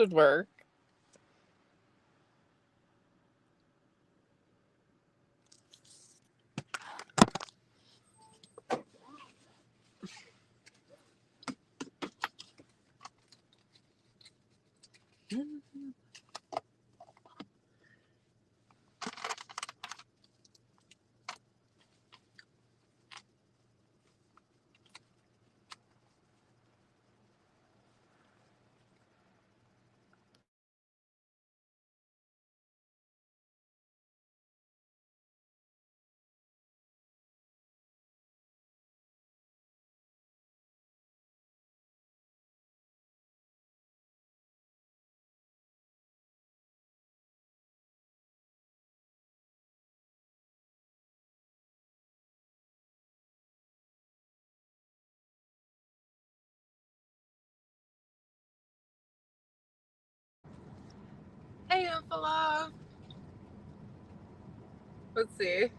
should work. Hey, Umphala. Let's see.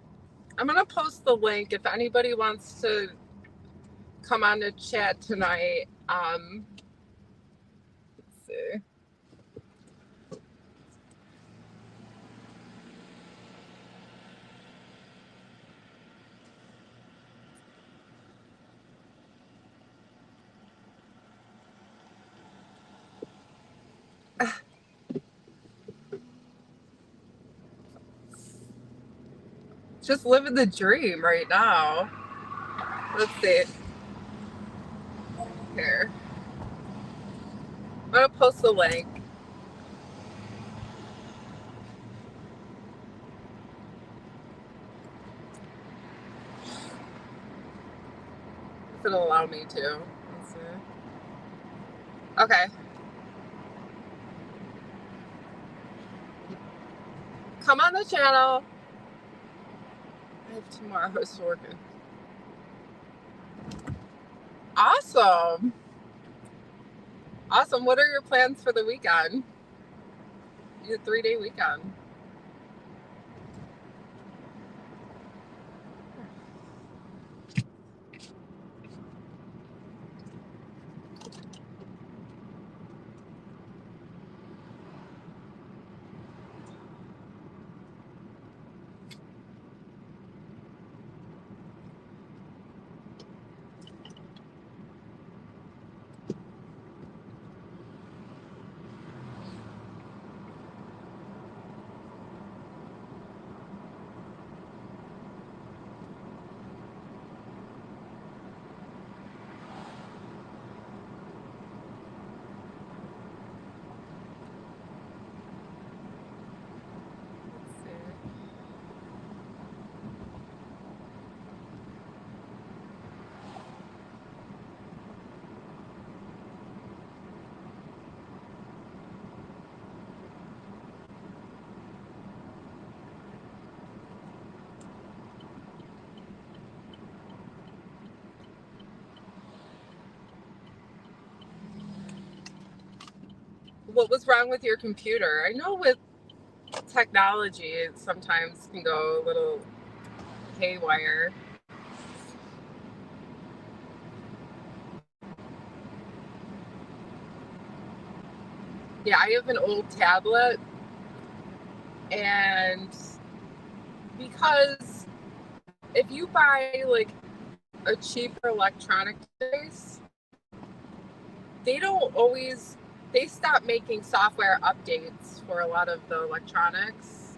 I'm going to post the link if anybody wants to come on to chat tonight. Let's see. Just living the dream right now. Let's see. Here. I'm going to post the link. If it'll allow me to. Let's see. Okay. Come on the channel. I have 2 more hours working. Awesome. Awesome. What are your plans for the weekend? Your 3-day weekend. What was wrong with your computer? I know with technology, it sometimes can go a little haywire. Yeah, I have an old tablet, and because if you buy like a cheaper electronic device, they stop making software updates for a lot of the electronics.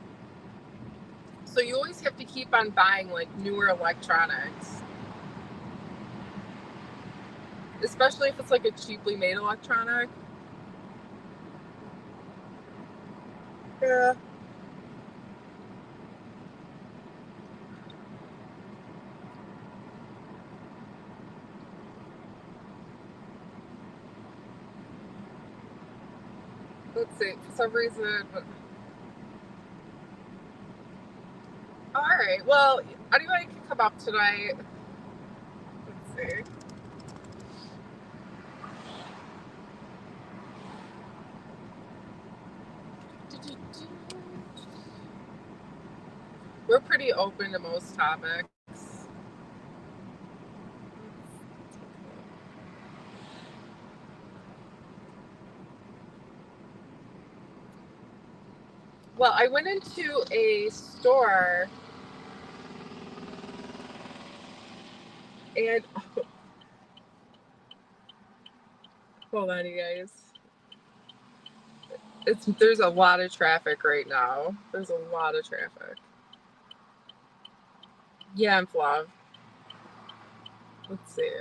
So you always have to keep on buying like newer electronics. Especially if it's like a cheaply made electronic. Yeah. Let's see. For some reason. All right. Well, anybody can come up tonight. Let's see. We're pretty open to most topics. Well, I went into a store and hold on, you guys. There's a lot of traffic right now. There's a lot of traffic. Yeah, I'm Flav. Let's see.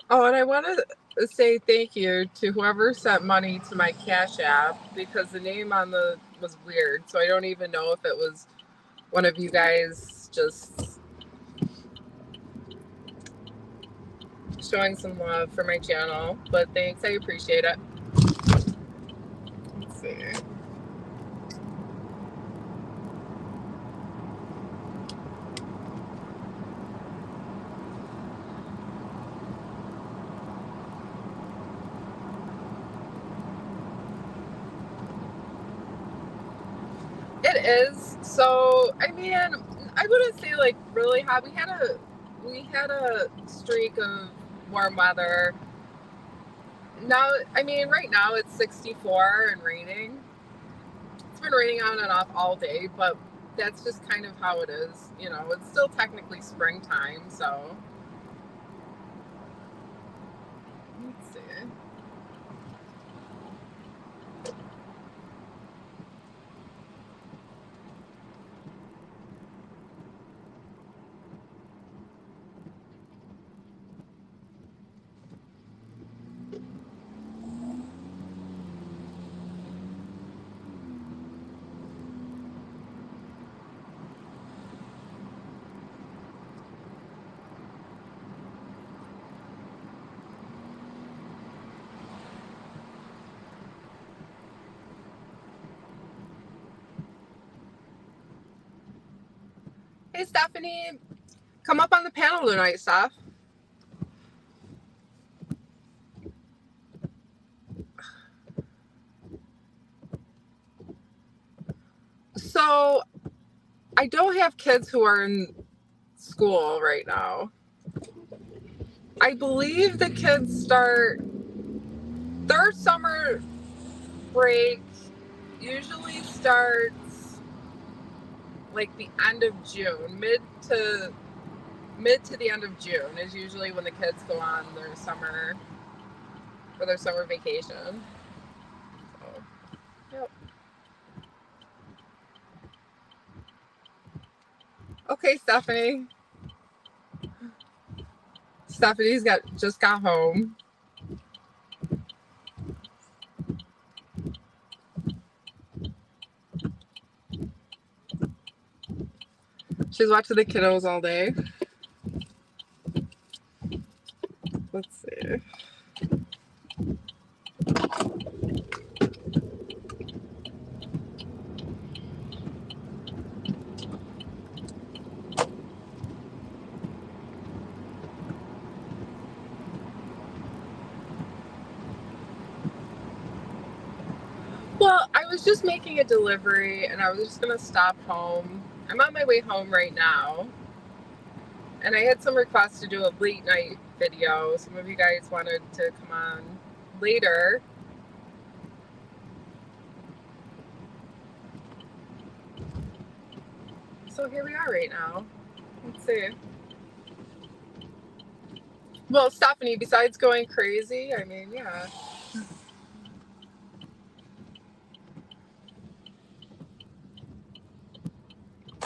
Oh, and I want to say thank you to whoever sent money to my Cash App because the name on the was weird. So I don't even know if it was one of you guys just showing some love for my channel. But thanks, I appreciate it. Let's see. It is. So I mean, I wouldn't say like really hot. We had a streak of warm weather. Now, I mean, right now it's 64 and raining. It's been raining on and off all day, but that's just kind of how it is. You know, it's still technically springtime, so let's see. Hey, Stephanie, come up on the panel tonight, Steph. So, I don't have kids who are in school right now. I believe the kids start their summer break usually starts like the end of June, mid to the end of June is usually when the kids go on their summer vacation. So, yep. Okay, Stephanie. Stephanie's just got home. She's watching the kiddos all day. Let's see. Well, I was just making a delivery and I was just going to stop home. I'm on my way home right now. And I had some requests to do a late night video. Some of you guys wanted to come on later. So here we are right now. Let's see. Well, Stephanie, besides going crazy, I mean, yeah.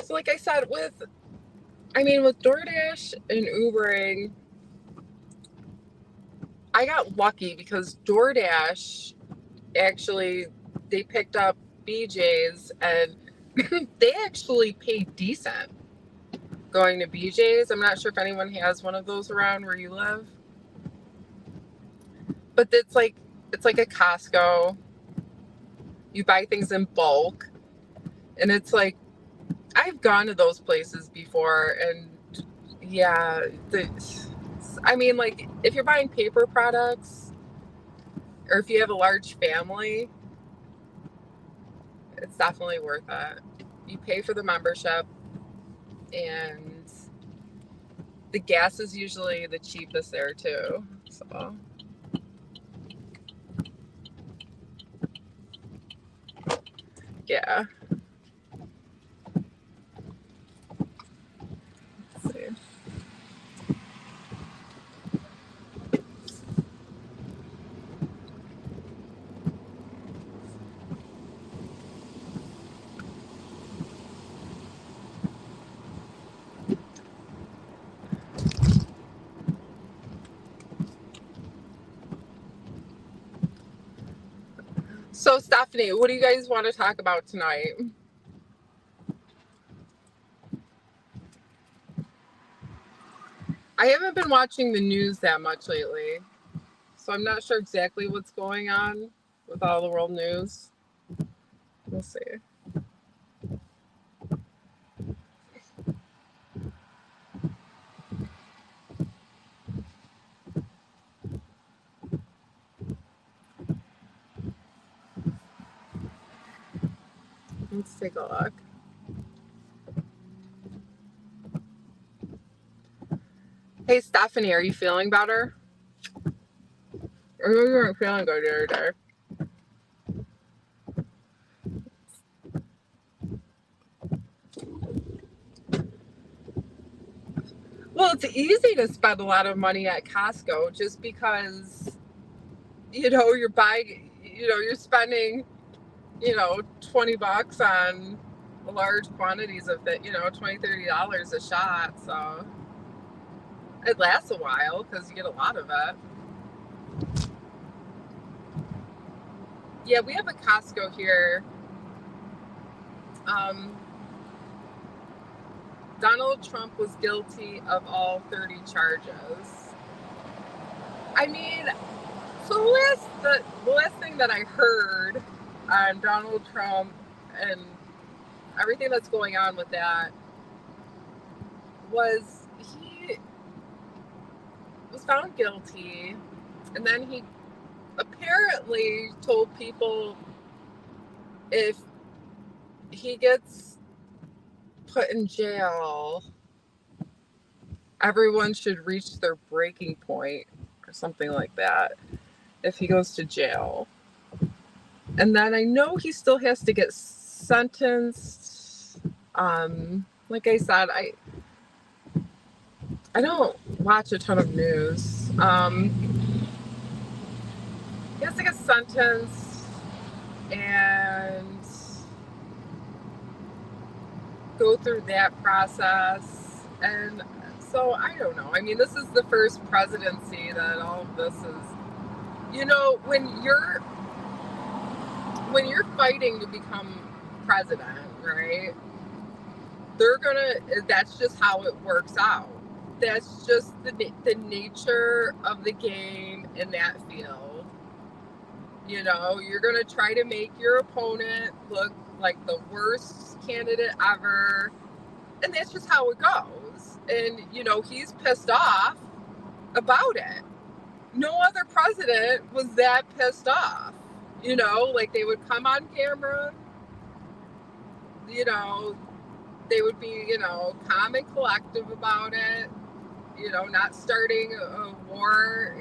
So like I said, with DoorDash and Ubering, I got lucky because DoorDash actually, they picked up BJ's and they actually pay decent going to BJ's. I'm not sure if anyone has one of those around where you live. But it's like a Costco. You buy things in bulk. And it's like, I've gone to those places before, and yeah, like if you're buying paper products or if you have a large family, It's definitely worth it. You pay for the membership, and the gas is usually the cheapest there too. So yeah. Let's see. So Stephanie, what do you guys want to talk about tonight? I haven't been watching the news that much lately, so I'm not sure exactly what's going on with all the world news. We'll see. Let's take a look. Hey Stephanie, are you feeling better? Or you weren't feeling good the other day? Well, it's easy to spend a lot of money at Costco just because, you're buying, you're spending, $20 on large quantities of it, $20-$30 a shot. So it lasts a while because you get a lot of it. Yeah, we have a Costco here. Donald Trump was guilty of all 30 charges. I mean, so the last thing that I heard on Donald Trump and everything that's going on with that was he was found guilty, and then he apparently told people if he gets put in jail, everyone should reach their breaking point or something like that if he goes to jail. And then I know he still has to get sentenced. Like I said, I don't watch a ton of news. He has to get sentenced and go through that process. And so I don't know. I mean, this is the first presidency that all of this is, when you're fighting to become president, right? That's just how it works out. That's just the nature of the game in that field. You're going to try to make your opponent look like the worst candidate ever. And that's just how it goes. And, he's pissed off about it. No other president was that pissed off. Like they would come on camera, they would be, calm and collective about it, not starting a war,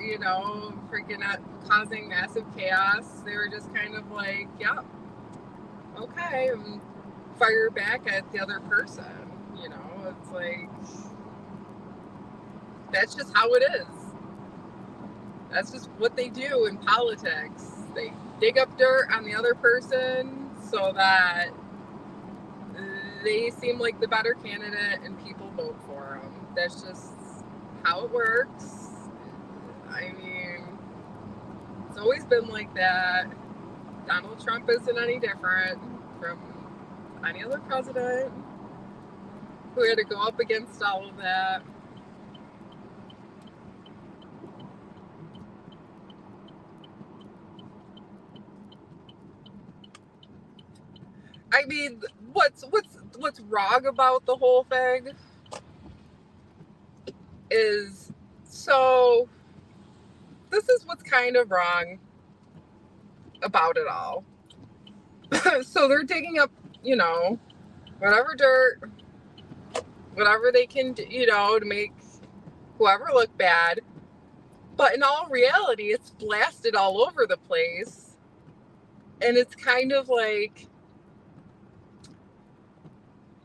freaking not causing massive chaos. They were just kind of like, yeah, okay, and fire back at the other person. It's like, that's just how it is. That's just what they do in politics. They dig up dirt on the other person so that they seem like the better candidate and people vote for them. That's just how it works. I mean, it's always been like that. Donald Trump isn't any different from any other president who had to go up against all of that. I mean, what's wrong about the whole thing is, so this is what's kind of wrong about it all. So they're digging up, whatever dirt, whatever they can, to make whoever look bad. But in all reality, it's blasted all over the place. And it's kind of like,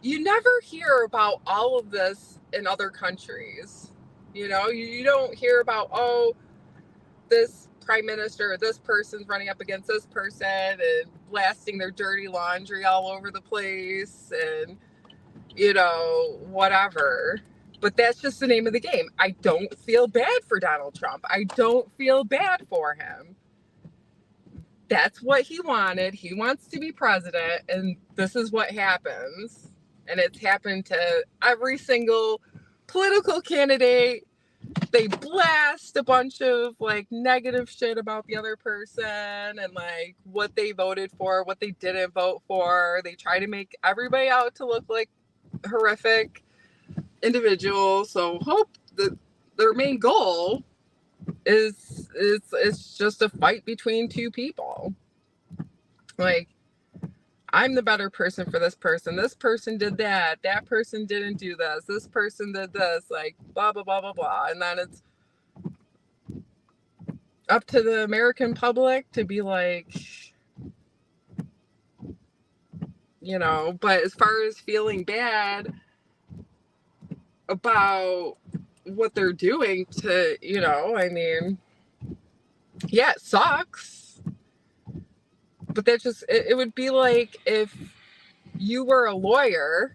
you never hear about all of this in other countries. You don't hear about, oh, this prime minister, this person's running up against this person and blasting their dirty laundry all over the place and, whatever. But that's just the name of the game. I don't feel bad for Donald Trump. I don't feel bad for him. That's what he wanted. He wants to be president, and this is what happens. And it's happened to every single political candidate. They blast a bunch of negative shit about the other person and what they voted for, what they didn't vote for. They try to make everybody out to look like horrific individuals. So hope that their main goal is it's just a fight between two people. I'm the better person for this person. This person did that. That person didn't do this. This person did this. Blah, blah, blah, blah, blah. And then it's up to the American public to be but as far as feeling bad about what they're doing to, yeah, it sucks. But that just, it would be like if you were a lawyer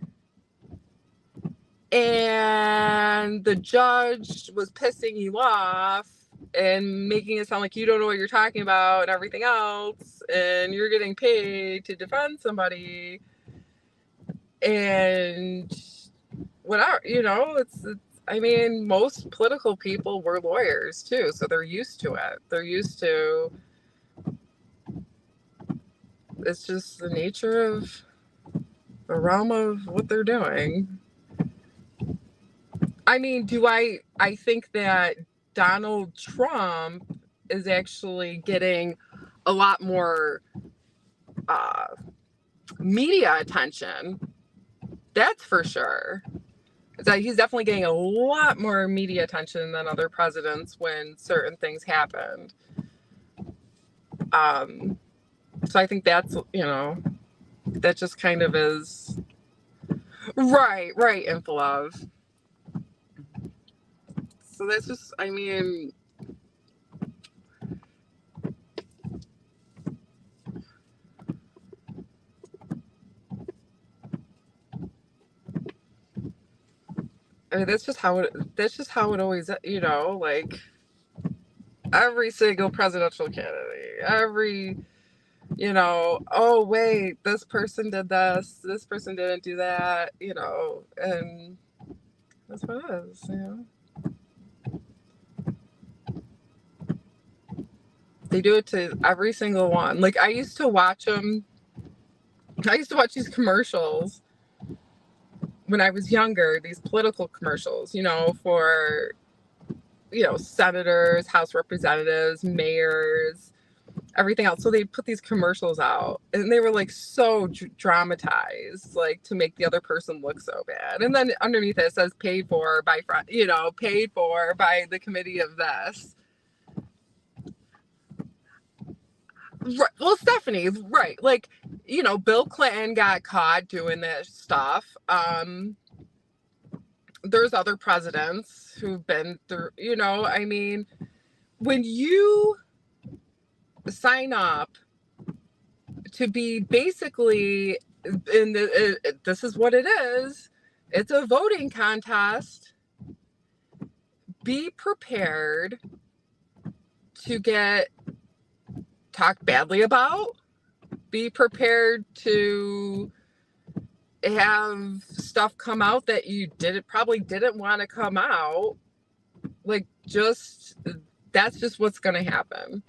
and the judge was pissing you off and making it sound like you don't know what you're talking about and everything else, and you're getting paid to defend somebody and whatever, it's most political people were lawyers too, so they're used to it. They're used to, it's just the nature of the realm of what they're doing. Do I think that Donald Trump is actually getting a lot more media attention. That's for sure. He's definitely getting a lot more media attention than other presidents when certain things happened. So I think that's, that just kind of is right, Infilove. So that's just, that's just how it always, every single presidential candidate, oh wait, this person did this person didn't do that, and that's what it is, They do it to every single one. I used to watch these commercials when I was younger, these political commercials, for, senators, House representatives, mayors, everything else. So they put these commercials out and they were so dramatized, to make the other person look so bad. And then underneath it says paid for by, paid for by the committee of this. Right. Well, Stephanie, right. Bill Clinton got caught doing this stuff. There's other presidents who've been through, when you sign up to be basically this is what it is. It's a voting contest. Be prepared to get talked badly about. Be prepared to have stuff come out that you probably didn't want to come out. That's just what's going to happen.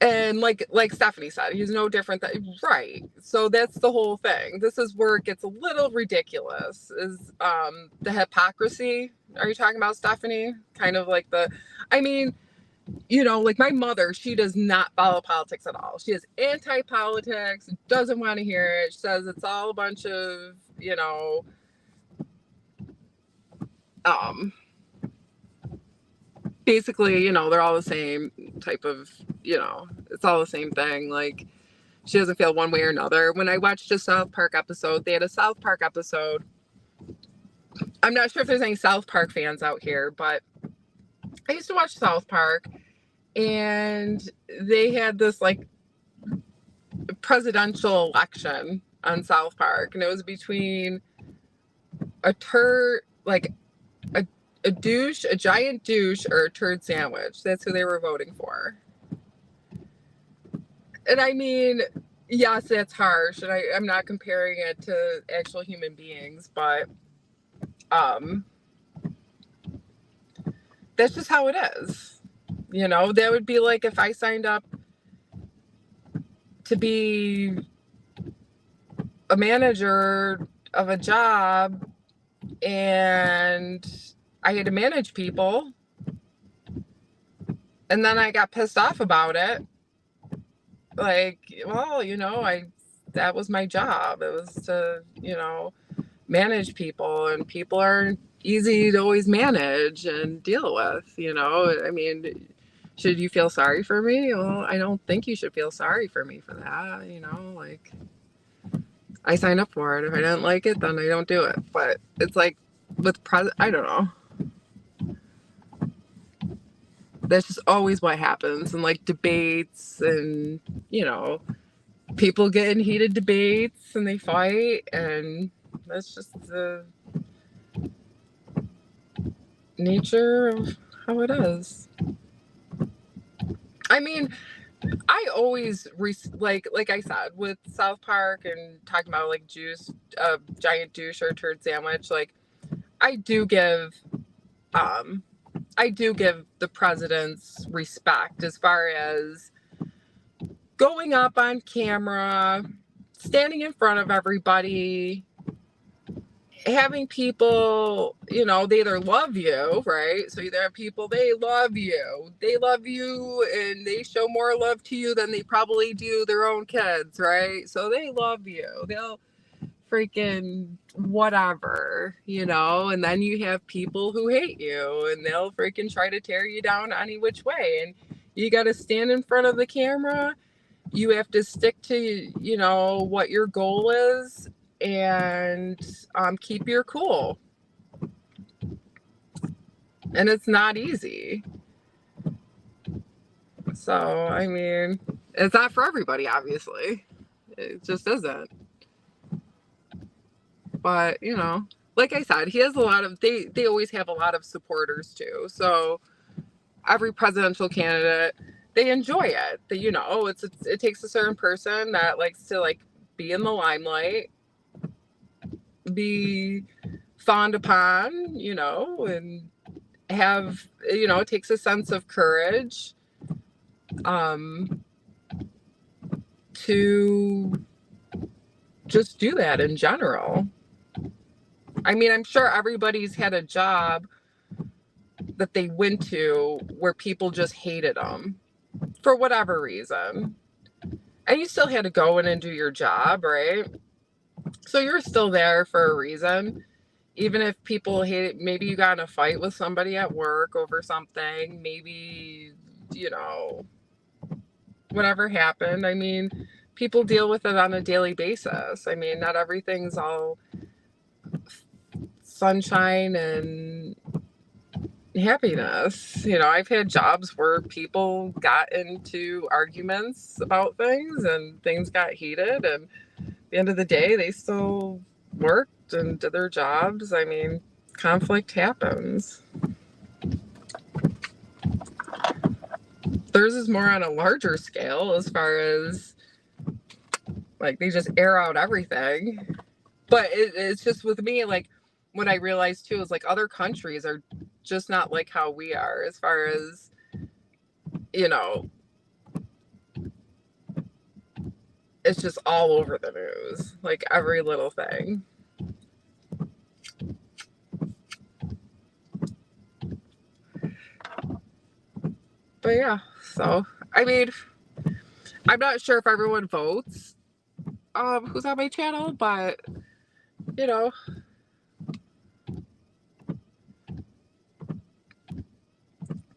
And like Stephanie said, he's no different than, right. So that's the whole thing. This is where it gets a little ridiculous, is the hypocrisy. Are you talking about, Stephanie? Kind of you know, like my mother, she does not follow politics at all. She is anti-politics, doesn't want to hear it. She says it's all a bunch of, you know, basically, you know, they're all the same type of, you know, it's all the same thing. Like, she doesn't feel one way or another. When I watched a South Park episode, they had a South Park episode. I'm not sure if there's any South Park fans out here, but I used to watch South Park, and they had this like presidential election on South Park, and it was between a turd, like a douche, a giant douche, or a turd sandwich. That's who they were voting for. And I mean, yes, that's harsh, and I'm not comparing it to actual human beings, but that's just how it is. You know, that would be like if I signed up to be a manager of a job and I had to manage people, and then I got pissed off about it. Like, well, you know, that was my job. It was to, you know, manage people, and people aren't easy to always manage and deal with, you know. I mean, should you feel sorry for me? Well, I don't think you should feel sorry for me for that, you know. Like, I signed up for it. If I didn't like it, then I don't do it. But it's like with I don't know. That's just always what happens in like debates, and, you know, people get in heated debates and they fight, and that's just the nature of how it is. I mean, I always like I said with South Park and talking about like giant douche or turd sandwich, like I do give the presidents respect as far as going up on camera, standing in front of everybody, having people, you know, they either love you, right? So either have people, they love you, and they show more love to you than they probably do their own kids, right? So they love you. They'll freaking whatever, you know, and then you have people who hate you, and they'll freaking try to tear you down any which way, and you got to stand in front of the camera. You have to stick to, you know, what your goal is, and keep your cool. And it's not easy. So, I mean, it's not for everybody, obviously. It just isn't. But, you know, like I said, he has a lot of, they always have a lot of supporters too. So every presidential candidate, they enjoy it. That, you know, it takes a certain person that likes to like be in the limelight, be fawned upon, you know, and have, you know, it takes a sense of courage to just do that in general. I mean, I'm sure everybody's had a job that they went to where people just hated them for whatever reason. And you still had to go in and do your job, right? So you're still there for a reason. Even if people hate it, maybe you got in a fight with somebody at work over something, maybe, you know, whatever happened. I mean, people deal with it on a daily basis. I mean, not everything's all sunshine and happiness. You know, I've had jobs where people got into arguments about things and things got heated, and at the end of the day, they still worked and did their jobs. I mean, conflict happens. Theirs is more on a larger scale as far as like they just air out everything. But it's just with me, like what I realized too is like other countries are just not like how we are as far as, you know, it's just all over the news, like every little thing. But But yeah, so I mean, I'm not sure if everyone votes who's on my channel, but you know,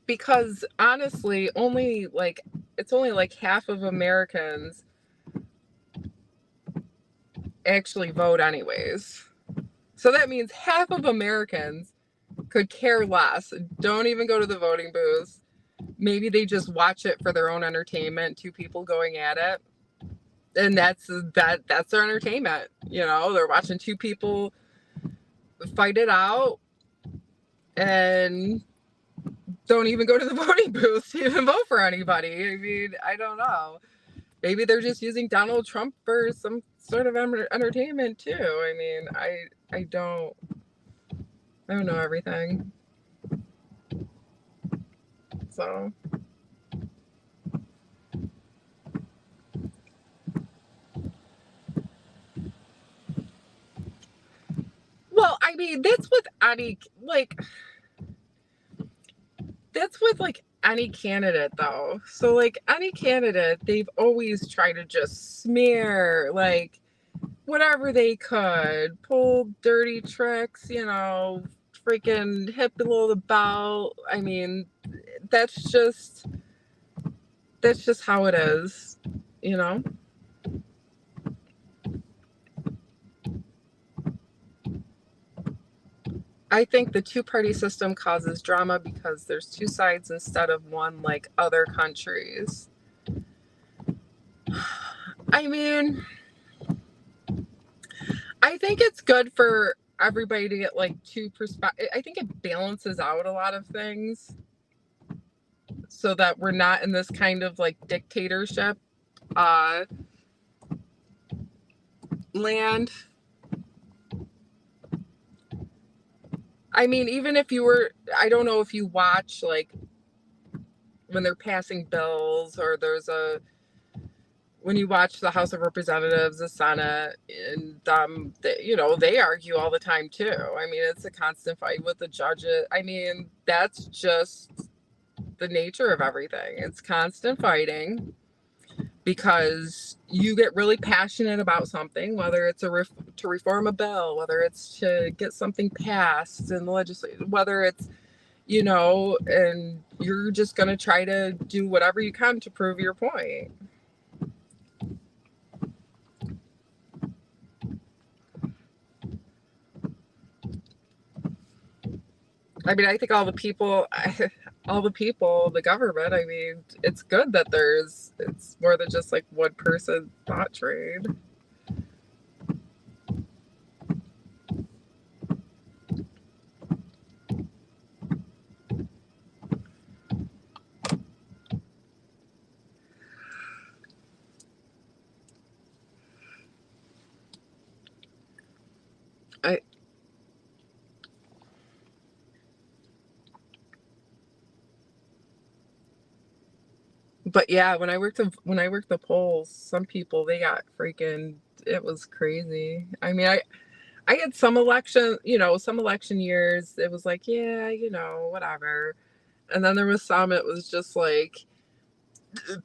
because honestly, it's only like half of Americans actually vote anyways. So that means half of Americans could care less, don't even go to the voting booth. Maybe they just watch it for their own entertainment, two people going at it. And that's their entertainment. You know, they're watching two people fight it out and don't even go to the voting booth to even vote for anybody. I mean, I don't know. Maybe they're just using Donald Trump for some sort of entertainment too. I mean, I don't know everything. So well, I mean, that's with any candidate though. So like any candidate, they've always tried to just smear like whatever they could, pull dirty tricks, you know, freaking hit below the belt. I mean, that's just how it is, you know. I think the two-party system causes drama because there's two sides instead of one like other countries. I mean, I think it's good for everybody to get like two perspectives. I think it balances out a lot of things so that we're not in this kind of like dictatorship land. I mean, even if you were, I don't know if you watch like when they're passing bills or when you watch the House of Representatives, the Senate, and you know, they argue all the time too. I mean, it's a constant fight with the judges. I mean, that's just the nature of everything. It's constant fighting because you get really passionate about something, whether it's to reform a bill, whether it's to get something passed in the legislature, whether it's, you know, and you're just going to try to do whatever you can to prove your point. I mean, I think all the people, the government, I mean, it's good that it's more than just like one person thought trade. But yeah, when I worked the polls, some people they got freaking, it was crazy. I mean, I had some election, you know, some election years it was like, yeah, you know, whatever. And then there was some it was just like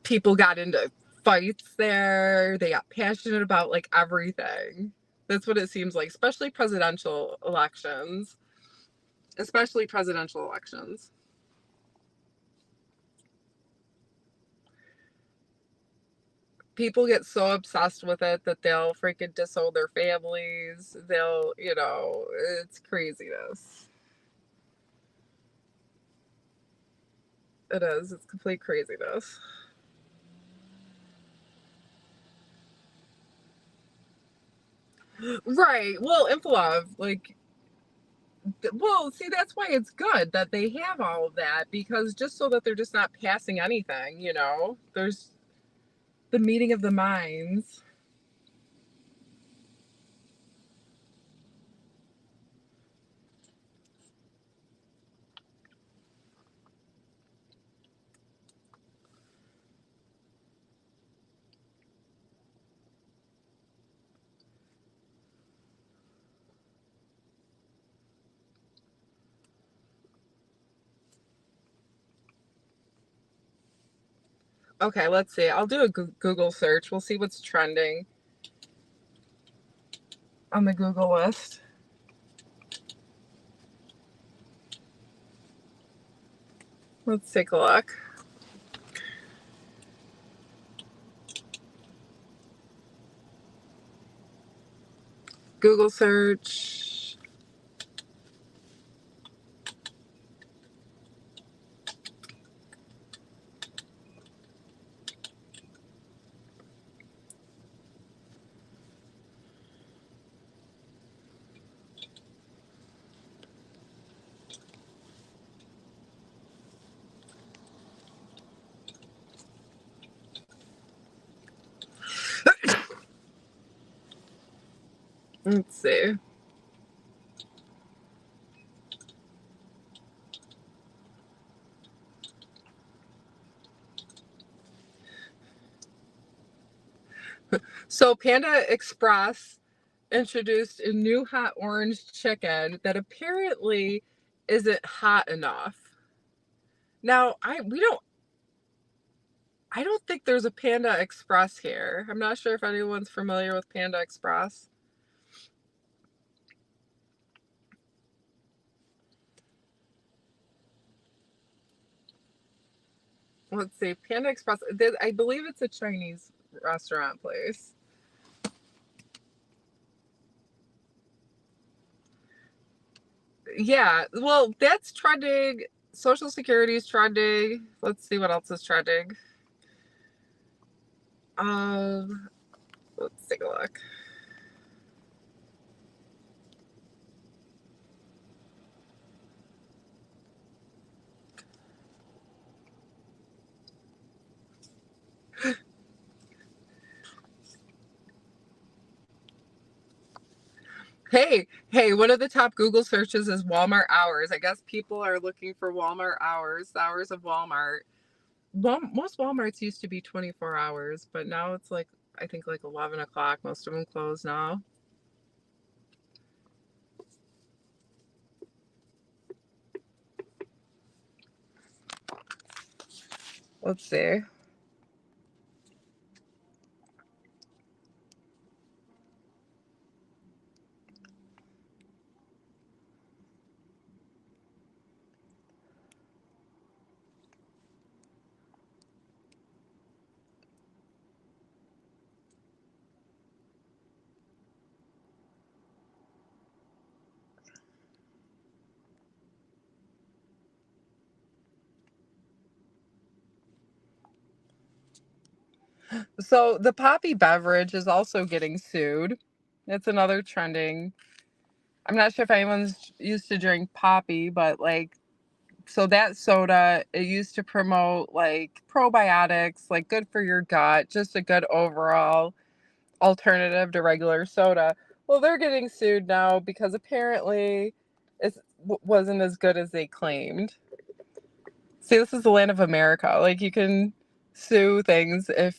people got into fights there. They got passionate about like everything. That's what it seems like, especially presidential elections. Especially presidential elections. People get so obsessed with it that they'll freaking disown their families. They'll, you know, it's craziness. It is. It's complete craziness. Right. Well, Inflov, like, well, see, that's why it's good that they have all of that because just so that they're just not passing anything, you know, there's the meeting of the minds. Okay, let's see. I'll do a Google search. We'll see what's trending on the Google list. Let's take a look. Google search. Let's see. So Panda Express introduced a new hot orange chicken that apparently isn't hot enough. Now, I don't think there's a Panda Express here. I'm not sure if anyone's familiar with Panda Express. Let's see, Panda Express. I believe it's a Chinese restaurant place. Yeah, well, that's trending. Social Security is trending. Let's see what else is trending. Um, let's take a look. Hey, one of the top Google searches is Walmart hours. I guess people are looking for Walmart hours, the hours of Walmart. Most Walmarts used to be 24 hours, but now it's like, I think like 11 o'clock. Most of them close now. Let's see. So the Poppy beverage is also getting sued. It's another trending. I'm not sure if anyone's used to drink Poppy, but like, so that soda, it used to promote like probiotics, like good for your gut, just a good overall alternative to regular soda. Well, they're getting sued now because apparently it wasn't as good as they claimed. See, this is the land of America. Like, you can sue things if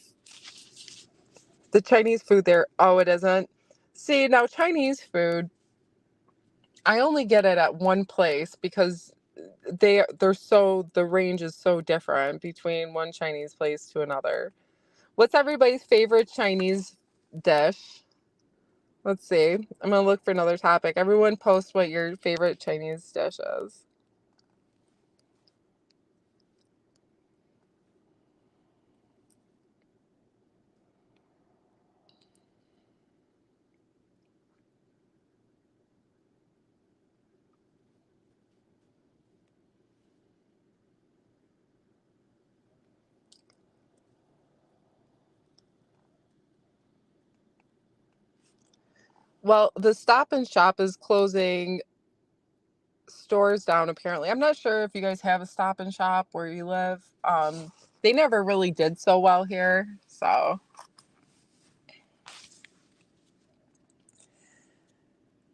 the Chinese food there, oh, it isn't. See, now Chinese food, I only get it at one place because the range is so different between one Chinese place to another. What's everybody's favorite Chinese dish? Let's see. I'm gonna look for another topic. Everyone post what your favorite Chinese dish is. Well, the Stop and Shop is closing stores down apparently. I'm not sure if you guys have a Stop and Shop where you live. They never really did so well here. So,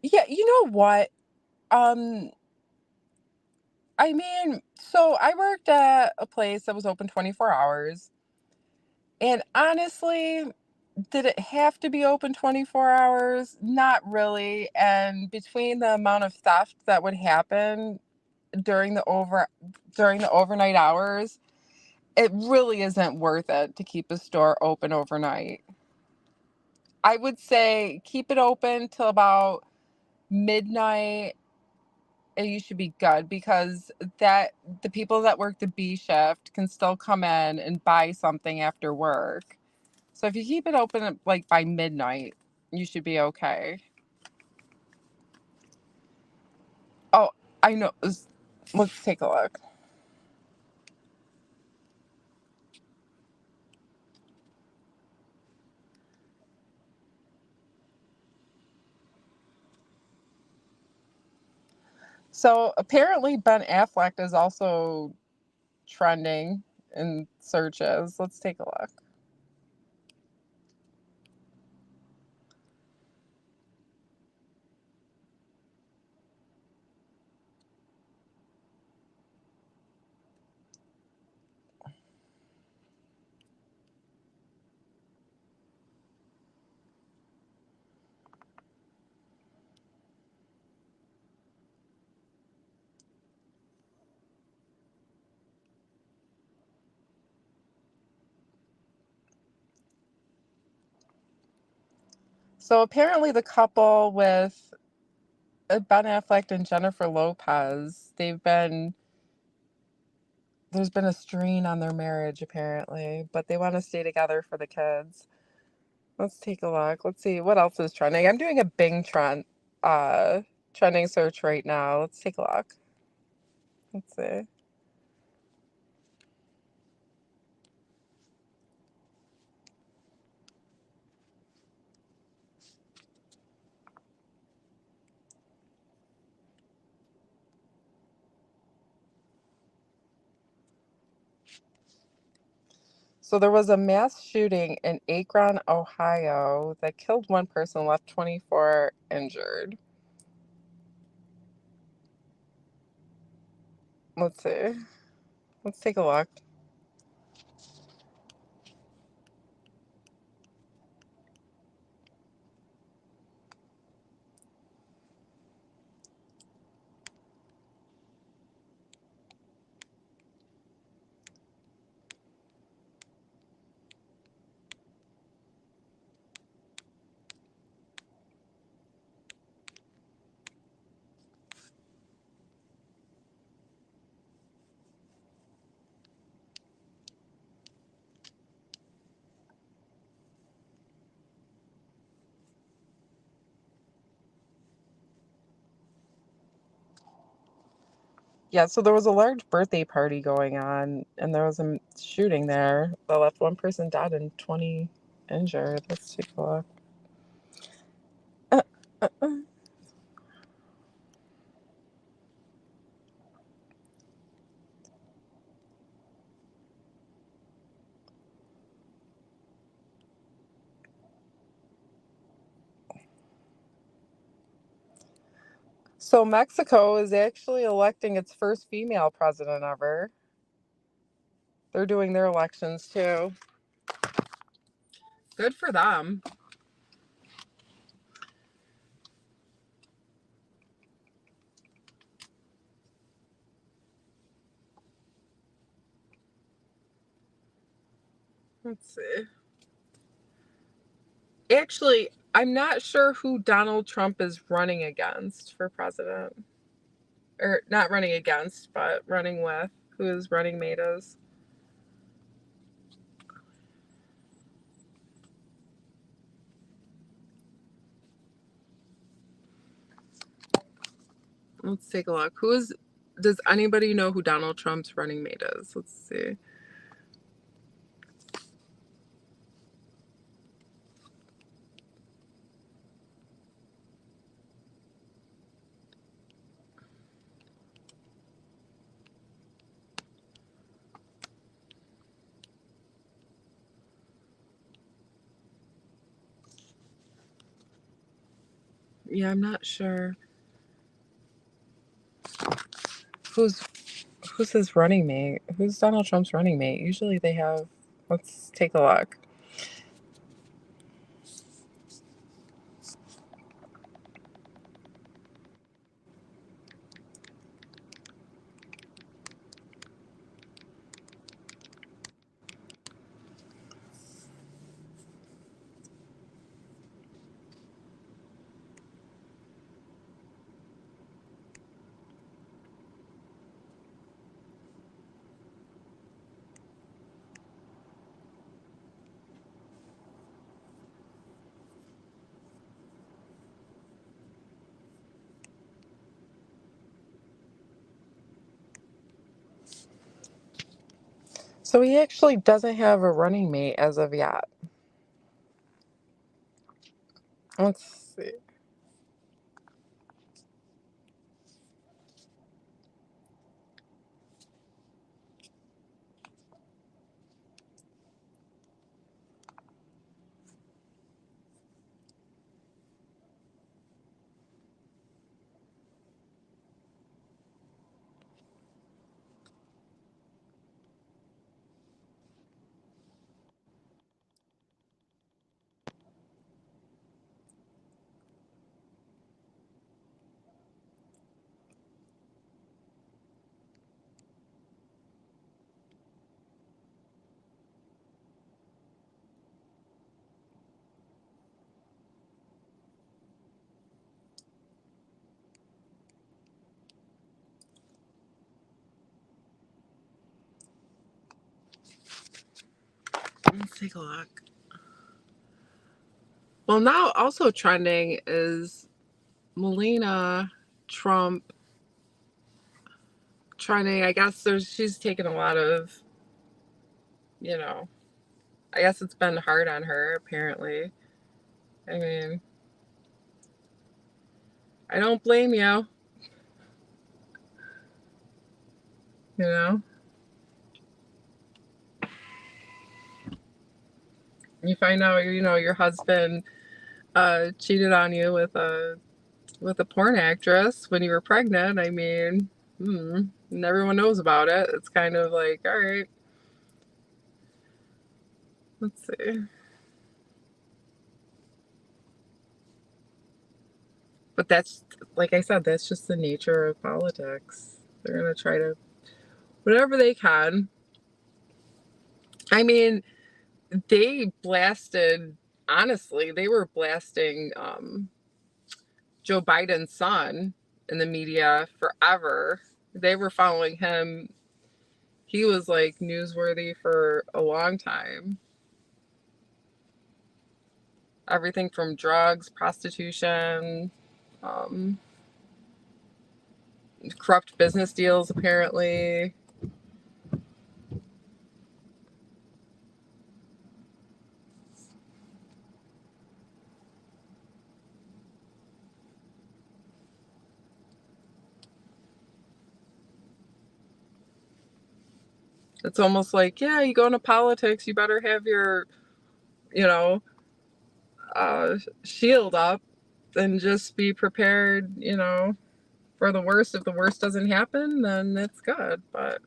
yeah, you know what? Um I mean, so I worked at a place that was open 24 hours. And honestly, did it have to be open 24 hours? Not really. And between the amount of theft that would happen during the overnight hours, it really isn't worth it to keep a store open overnight. I would say keep it open till about midnight and you should be good because that the people that work the B shift can still come in and buy something after work. So if you keep it open like by midnight, you should be okay. Oh, I know. Let's take a look. So apparently Ben Affleck is also trending in searches. Let's take a look. So apparently the couple with Ben Affleck and Jennifer Lopez, there's been a strain on their marriage apparently, but they want to stay together for the kids. Let's take a look. Let's see what else is trending. I'm doing a Bing uh trending search right now. Let's take a look. Let's see. So there was a mass shooting in Akron, Ohio that killed one person and left 24 injured. Let's see. Let's take a look. Yeah, so there was a large birthday party going on, and there was a shooting there that left one person dead and 20 injured. Let's take a look. Uh, uh, uh. So Mexico is actually electing its first female president ever. They're doing their elections too. Good for them. Let's see. Actually, I'm not sure who Donald Trump is running against for president. Or not running against, but running with. Who his running mate is. Let's take a look. Does anybody know who Donald Trump's running mate is? Let's see. Yeah, I'm not sure. Who's who's his running mate? Who's Donald Trump's running mate? Usually they have. Let's take a look. So he actually doesn't have a running mate as of yet. Let's see. Let's take a look. Well, now also trending is Melania Trump trending. I guess she's taken a lot of, you know, I guess it's been hard on her, apparently. I mean, I don't blame you, you know? You find out, your husband cheated on you with a porn actress when you were pregnant. I mean, and everyone knows about it. It's kind of like, all right, let's see. But that's, like I said, that's just the nature of politics. They're going to try to, whatever they can. I mean, they blasted, honestly, they were blasting Joe Biden's son in the media forever. They were following him. He was like newsworthy for a long time. Everything from drugs, prostitution, um, corrupt business deals, apparently. It's almost like, yeah, you go into politics, you better have your, you know, shield up and just be prepared, for the worst. If the worst doesn't happen, then it's good. But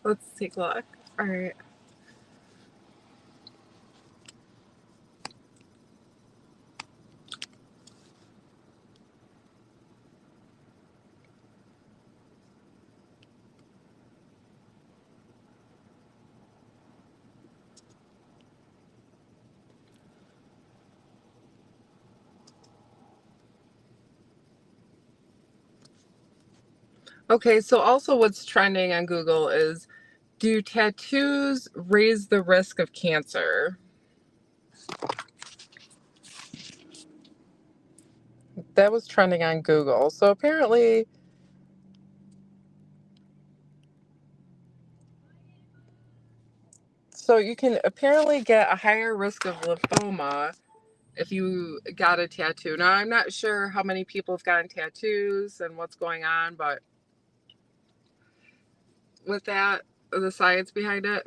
let's take a look. All right. Okay, so also what's trending on Google is, do tattoos raise the risk of cancer? That was trending on Google. So apparently, so you can apparently get a higher risk of lymphoma if you got a tattoo. Now, I'm not sure how many people have gotten tattoos and what's going on, but with that, the science behind it.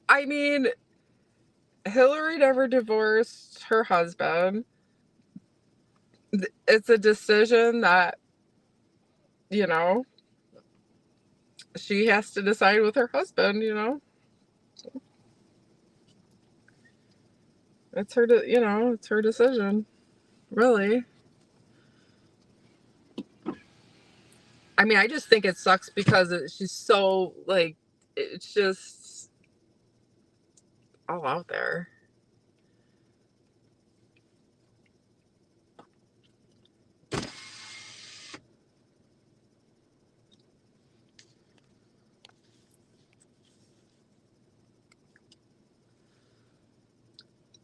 I mean, Hillary never divorced her husband. It's a decision that, you know, she has to decide with her husband. It's her, it's her decision, really. I mean, I just think it sucks because she's so, like, it's just all out there.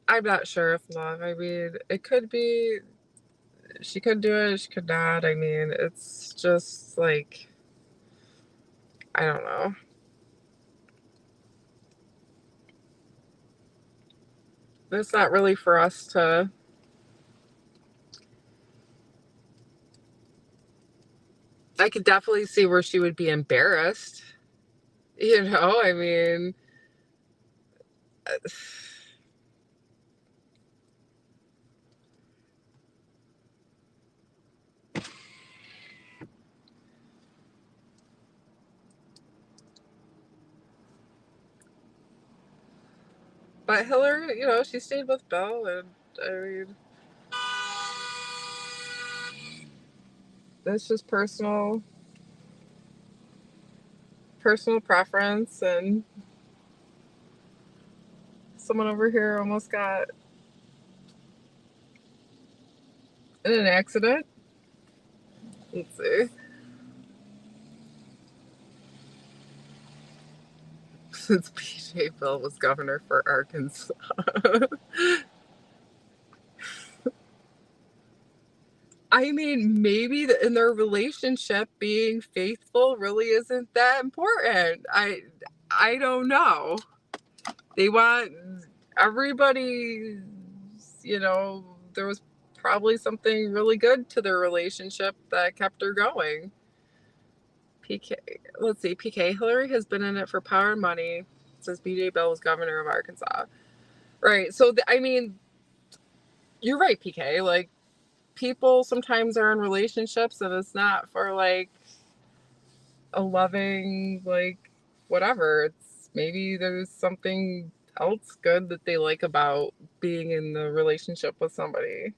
I'm not sure if love. I mean, it could be she could do it, she could not. I mean, it's just like I don't know. It's not really for us to. I could definitely see where she would be embarrassed. I mean, but Hillary, she stayed with Bill, and I mean, that's just personal preference. And someone over here almost got in an accident. Let's see. Since PJ Bill was governor for Arkansas. I mean, maybe in their relationship, being faithful really isn't that important. I don't know. They want everybody, there was probably something really good to their relationship that kept her going. PK, let's see, PK, Hillary has been in it for power and money since BJ Bell was governor of Arkansas. Right. So, I mean, you're right, PK. Like, people sometimes are in relationships and it's not for like a loving, like, whatever. It's maybe there's something else good that they like about being in the relationship with somebody.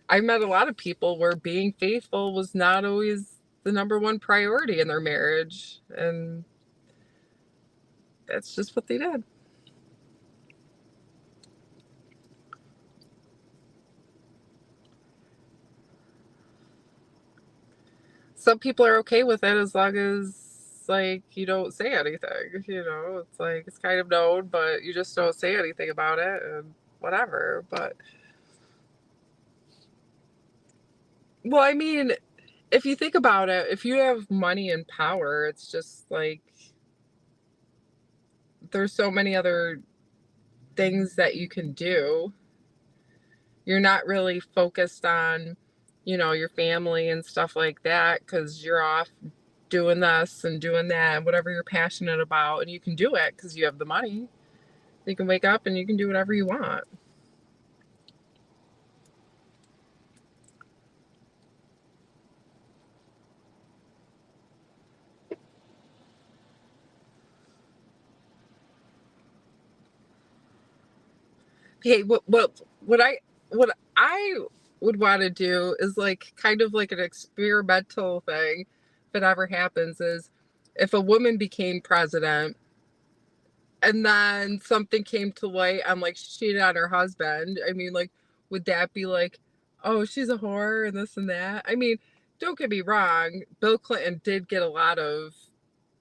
I met a lot of people where being faithful was not always the number one priority in their marriage, and that's just what they did. Some people are okay with it as long as like you don't say anything. It's like it's kind of known, but you just don't say anything about it and whatever. But well, I mean, if you think about it, if you have money and power, it's just like there's so many other things that you can do. You're not really focused on, your family and stuff like that because you're off doing this and doing that and whatever you're passionate about, and you can do it because you have the money. You can wake up and you can do whatever you want. Hey, what I would want to do is like kind of like an experimental thing. If it ever happens, is if a woman became president and then something came to light on like she cheated on her husband. I mean, like, would that be like, oh, she's a whore and this and that? I mean, don't get me wrong. Bill Clinton did get a lot of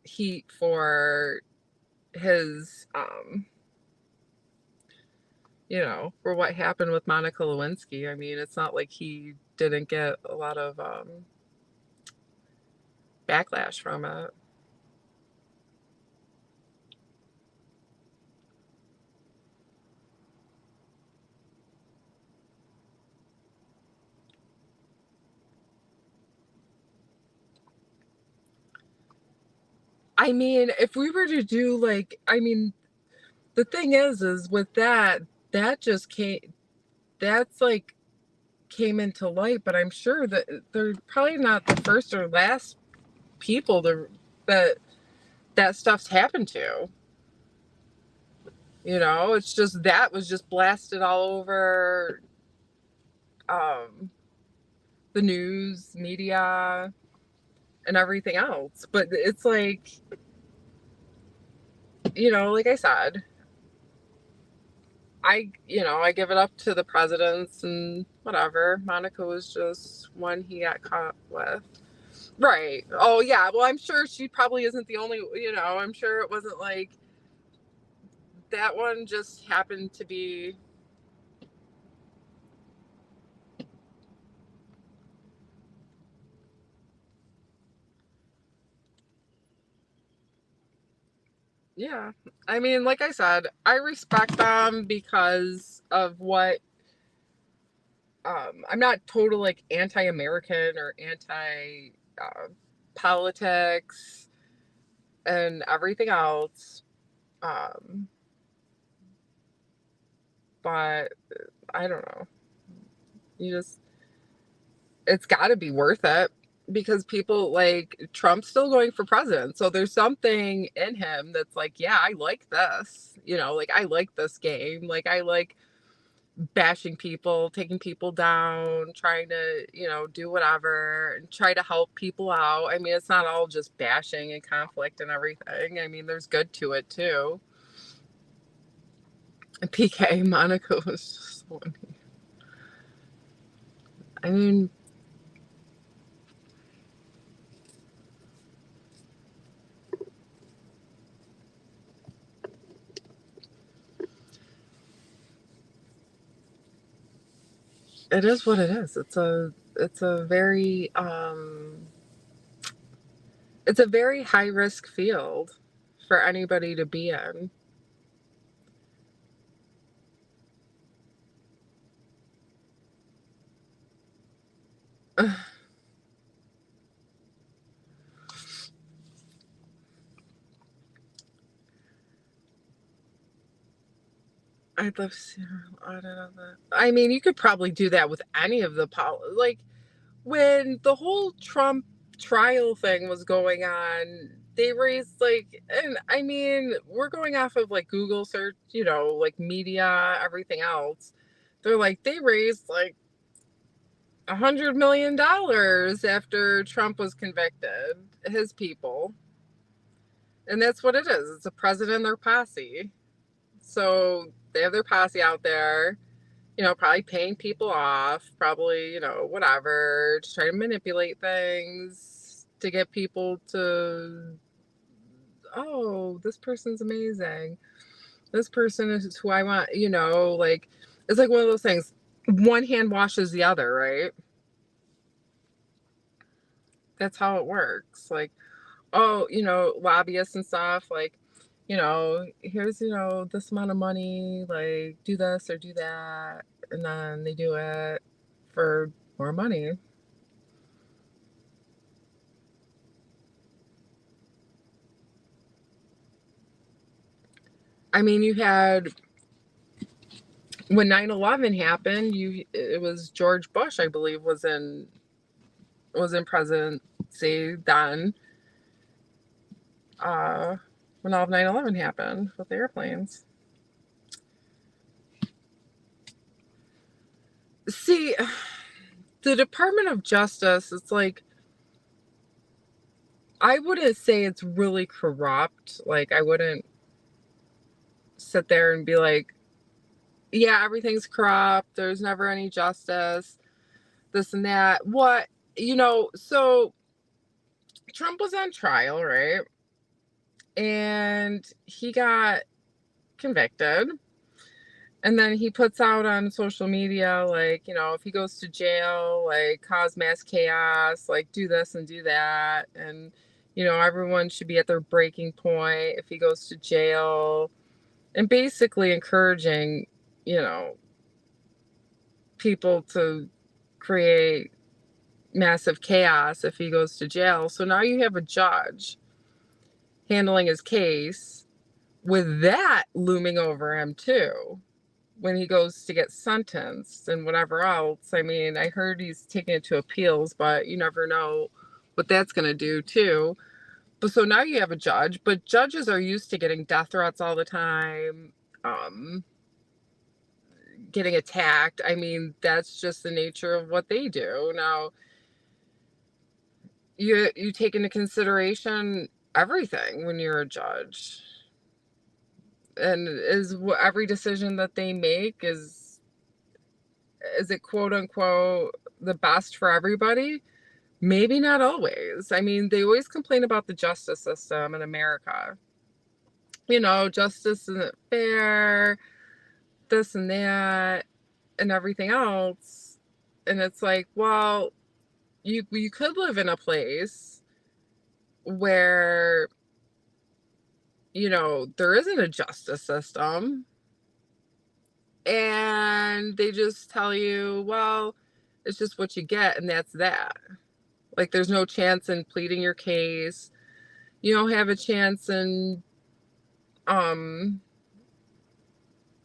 heat for his, for what happened with Monica Lewinsky. I mean, it's not like he didn't get a lot of backlash from it. I mean, if we were to do like, I mean, the thing is with that just that's like came into light, but I'm sure that they're probably not the first or last people that stuff's happened to. It's just that was just blasted all over um, the news, media, and everything else. But it's like, like I said, I give it up to the presidents and whatever. Monica was just one he got caught with. Right. Oh, yeah. Well, I'm sure she probably isn't the only, I'm sure it wasn't like that one just happened to be Yeah. I mean, like I said, I respect them because of what I'm not total like anti-American or anti politics and everything else. Um, but I don't know. You just it's got to be worth it because people like Trump's still going for president. So there's something in him that's like, yeah, I like this. Like I like this game. Like I like bashing people, taking people down, trying to, do whatever and try to help people out. I mean, it's not all just bashing and conflict and everything. I mean, there's good to it too. PK Monaco was just funny. I mean, it is what it is. It's a very it's a very high risk field for anybody to be in. I'd love to see an audit of that. I mean, you could probably do that with any of the like when the whole Trump trial thing was going on, they raised like, and I mean, we're going off of like Google search, like media, everything else. They're like, they raised like $100 million after Trump was convicted, his people. And that's what it is. It's a president and their posse. So they have their posse out there, probably paying people off, probably, whatever, to try to manipulate things to get people to, oh, this person's amazing. This person is who I want, like, it's like one of those things. One hand washes the other, right? That's how it works. Like, oh, lobbyists and stuff, like, here's, this amount of money, like, do this or do that. And then they do it for more money. I mean, you had when 9/11 happened, it was George Bush, I believe, was in presidency then. Uh, when all of 9/11 happened with the airplanes. See, the Department of Justice, it's like I wouldn't say it's really corrupt. Like I wouldn't sit there and be like, yeah, everything's corrupt. There's never any justice. This and that. What, so Trump was on trial, right? And he got convicted. And then he puts out on social media, like, if he goes to jail, like, cause mass chaos, like, do this and do that. And, everyone should be at their breaking point if he goes to jail. And basically encouraging, you know, people to create massive chaos if he goes to jail. So now you have a judge handling his case with that looming over him too when he goes to get sentenced and whatever else. I mean, I heard he's taking it to appeals, but you never know what that's going to do too. But so now you have a judge, but judges are used to getting death threats all the time, getting attacked. I mean, that's just the nature of what they do. Now, you take into consideration everything when you're a judge. And is every decision that they make is it quote unquote the best for everybody? Maybe not always. I mean, they always complain about the justice system in America. Justice isn't fair, this and that, and everything else. And it's like, well, you could live in a place where there isn't a justice system. And they just tell you, well, it's just what you get, and that's that. Like, there's no chance in pleading your case. You don't have a chance in um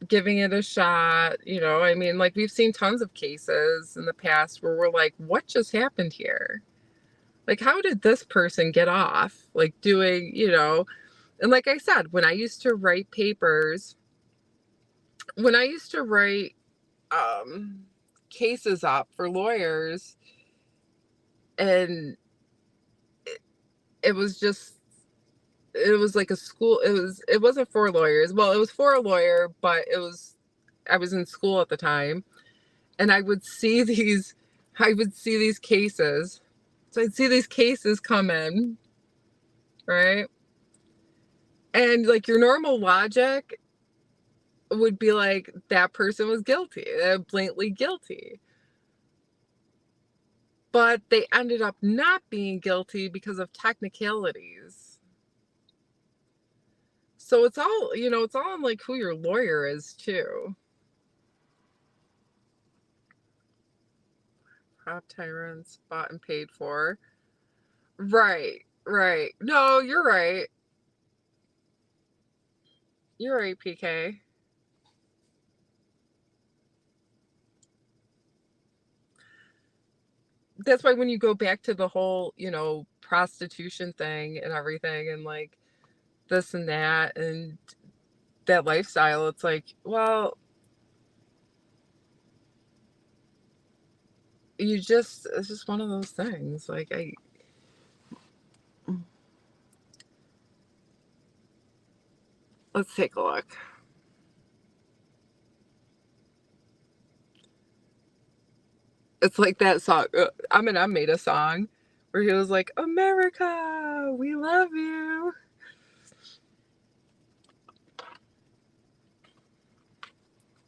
giving it a shot. I mean, like, we've seen tons of cases in the past where we're like, what just happened here? Like, how did this person get off, like, doing, and like I said, when I used to write papers, when I used to write um cases up for lawyers, and it was just it was like a school. It wasn't for lawyers. Well, it was for a lawyer, but I was in school at the time, and I would see these cases. So I'd see these cases come in, right? And like, your normal logic would be like, that person was guilty, blatantly guilty. But they ended up not being guilty because of technicalities. So it's all on like who your lawyer is too. Prop tyrants bought and paid for. Right, right. No, you're right. You're right, PK. That's why when you go back to the whole, prostitution thing and everything, and like this and that and that lifestyle, it's like, well, it's just one of those things. Like, let's take a look. It's like that song. Eminem made a song where he was like, America, we love you.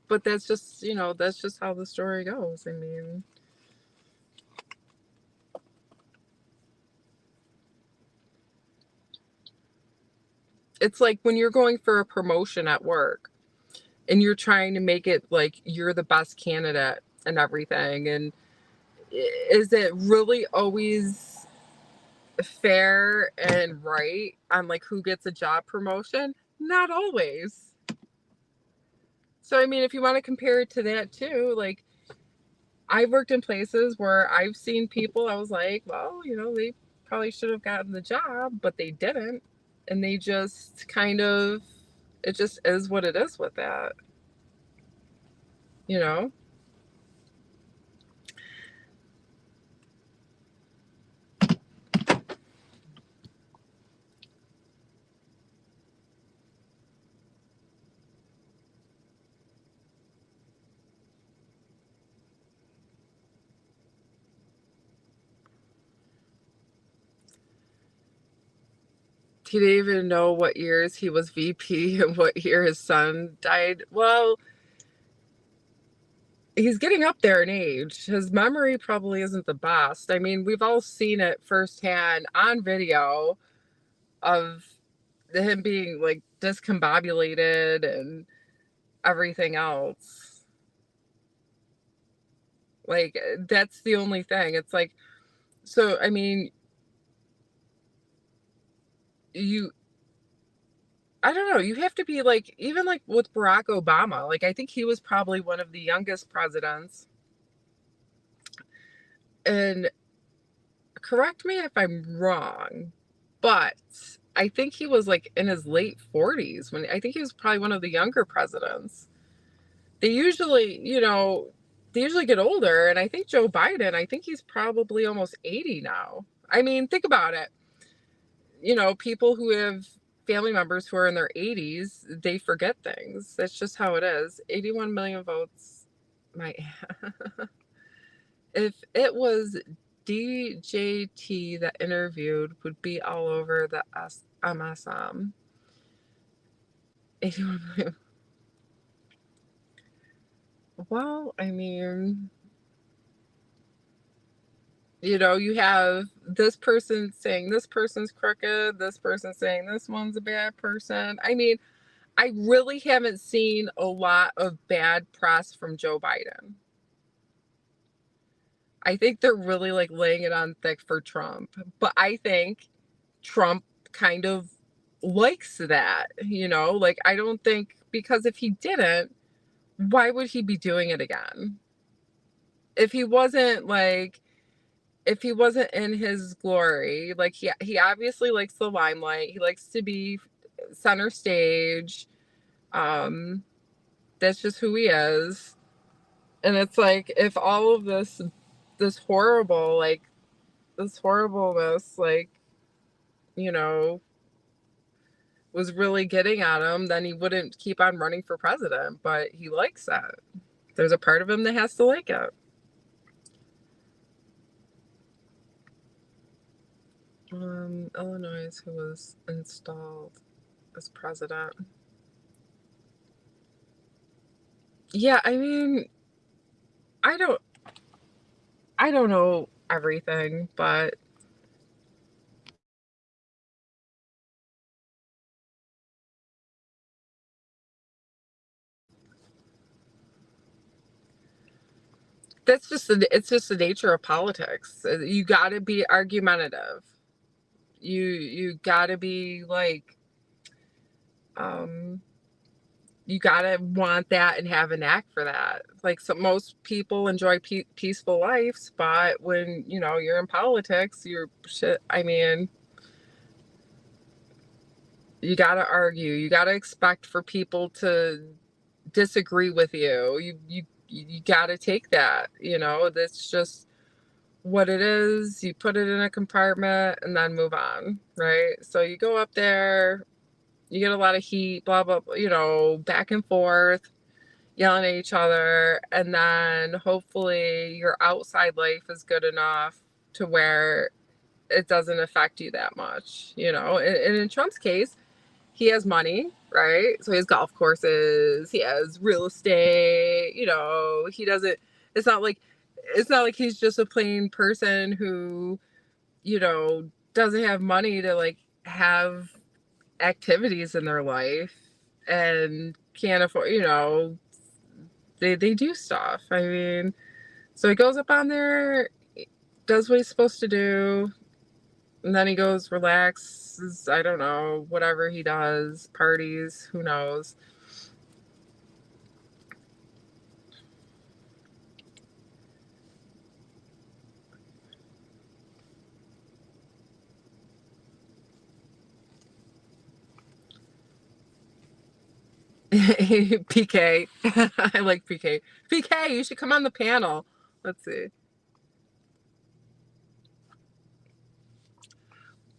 But that's just how the story goes. I mean, it's like when you're going for a promotion at work and you're trying to make it like you're the best candidate and everything. And is it really always fair and right on like who gets a job promotion? Not always. So, I mean, if you want to compare it to that too, like, I've worked in places where I've seen people, I was like, well, they probably should have gotten the job, but they didn't. And they just kind of, it just is what it is with that, you know? He didn't even know what years he was VP and what year his son died. Well, he's getting up there in age. His memory probably isn't the best. I mean, we've all seen it firsthand on video of him being like discombobulated and everything else. Like, that's the only thing. It's like, so, I mean, you, I don't know, you have to be like, even like with Barack Obama, like, I think he was probably one of the youngest presidents. And correct me if I'm wrong, but I think he was like in his late 40s when I think he was probably one of the younger presidents. They usually, they usually get older. And I think Joe Biden, I think he's probably almost 80 now. I mean, think about it. People who have family members who are in their 80s, they forget things. That's just how it is. 81 million votes. My, if it was DJT that interviewed, would be all over the MSM. 81 million. Well, I mean, You have this person saying this person's crooked, this person saying this one's a bad person. I mean, I really haven't seen a lot of bad press from Joe Biden. I think they're really like laying it on thick for Trump. But I think Trump kind of likes that, like I don't think, because if he didn't, why would he be doing it again? If he wasn't like, if he wasn't in his glory, like he obviously likes the limelight. He likes to be center stage. Um, that's just who he is. And it's like, if all of this horrible, like this horribleness, like, you know, was really getting at him, then he wouldn't keep on running for president. But he likes that. There's a part of him that has to like it. Illinois, who was installed as president. Yeah, I mean, I don't I don't know everything, but it's just the nature of politics. You got to be argumentative. You got to be like, um you got to want that and have a knack for that. Like, so most people enjoy peaceful lives, but when, you're in politics, you're shit. I mean, you got to argue. You got to expect for people to disagree with you. You got to take that, that's just what it is. You put it in a compartment and then move on, right? So you go up there, you get a lot of heat, blah blah, blah, back and forth, yelling at each other, and then hopefully your outside life is good enough to where it doesn't affect you that much, and in Trump's case, he has money, right? So he has golf courses, he has real estate, he doesn't, it's not like, he's just a plain person who, doesn't have money to like have activities in their life and can't afford, they do stuff. I mean, so he goes up on there, does what he's supposed to do, and then he goes, relaxes, I don't know, whatever he does, parties, who knows. PK. I like PK. PK, you should come on the panel. Let's see.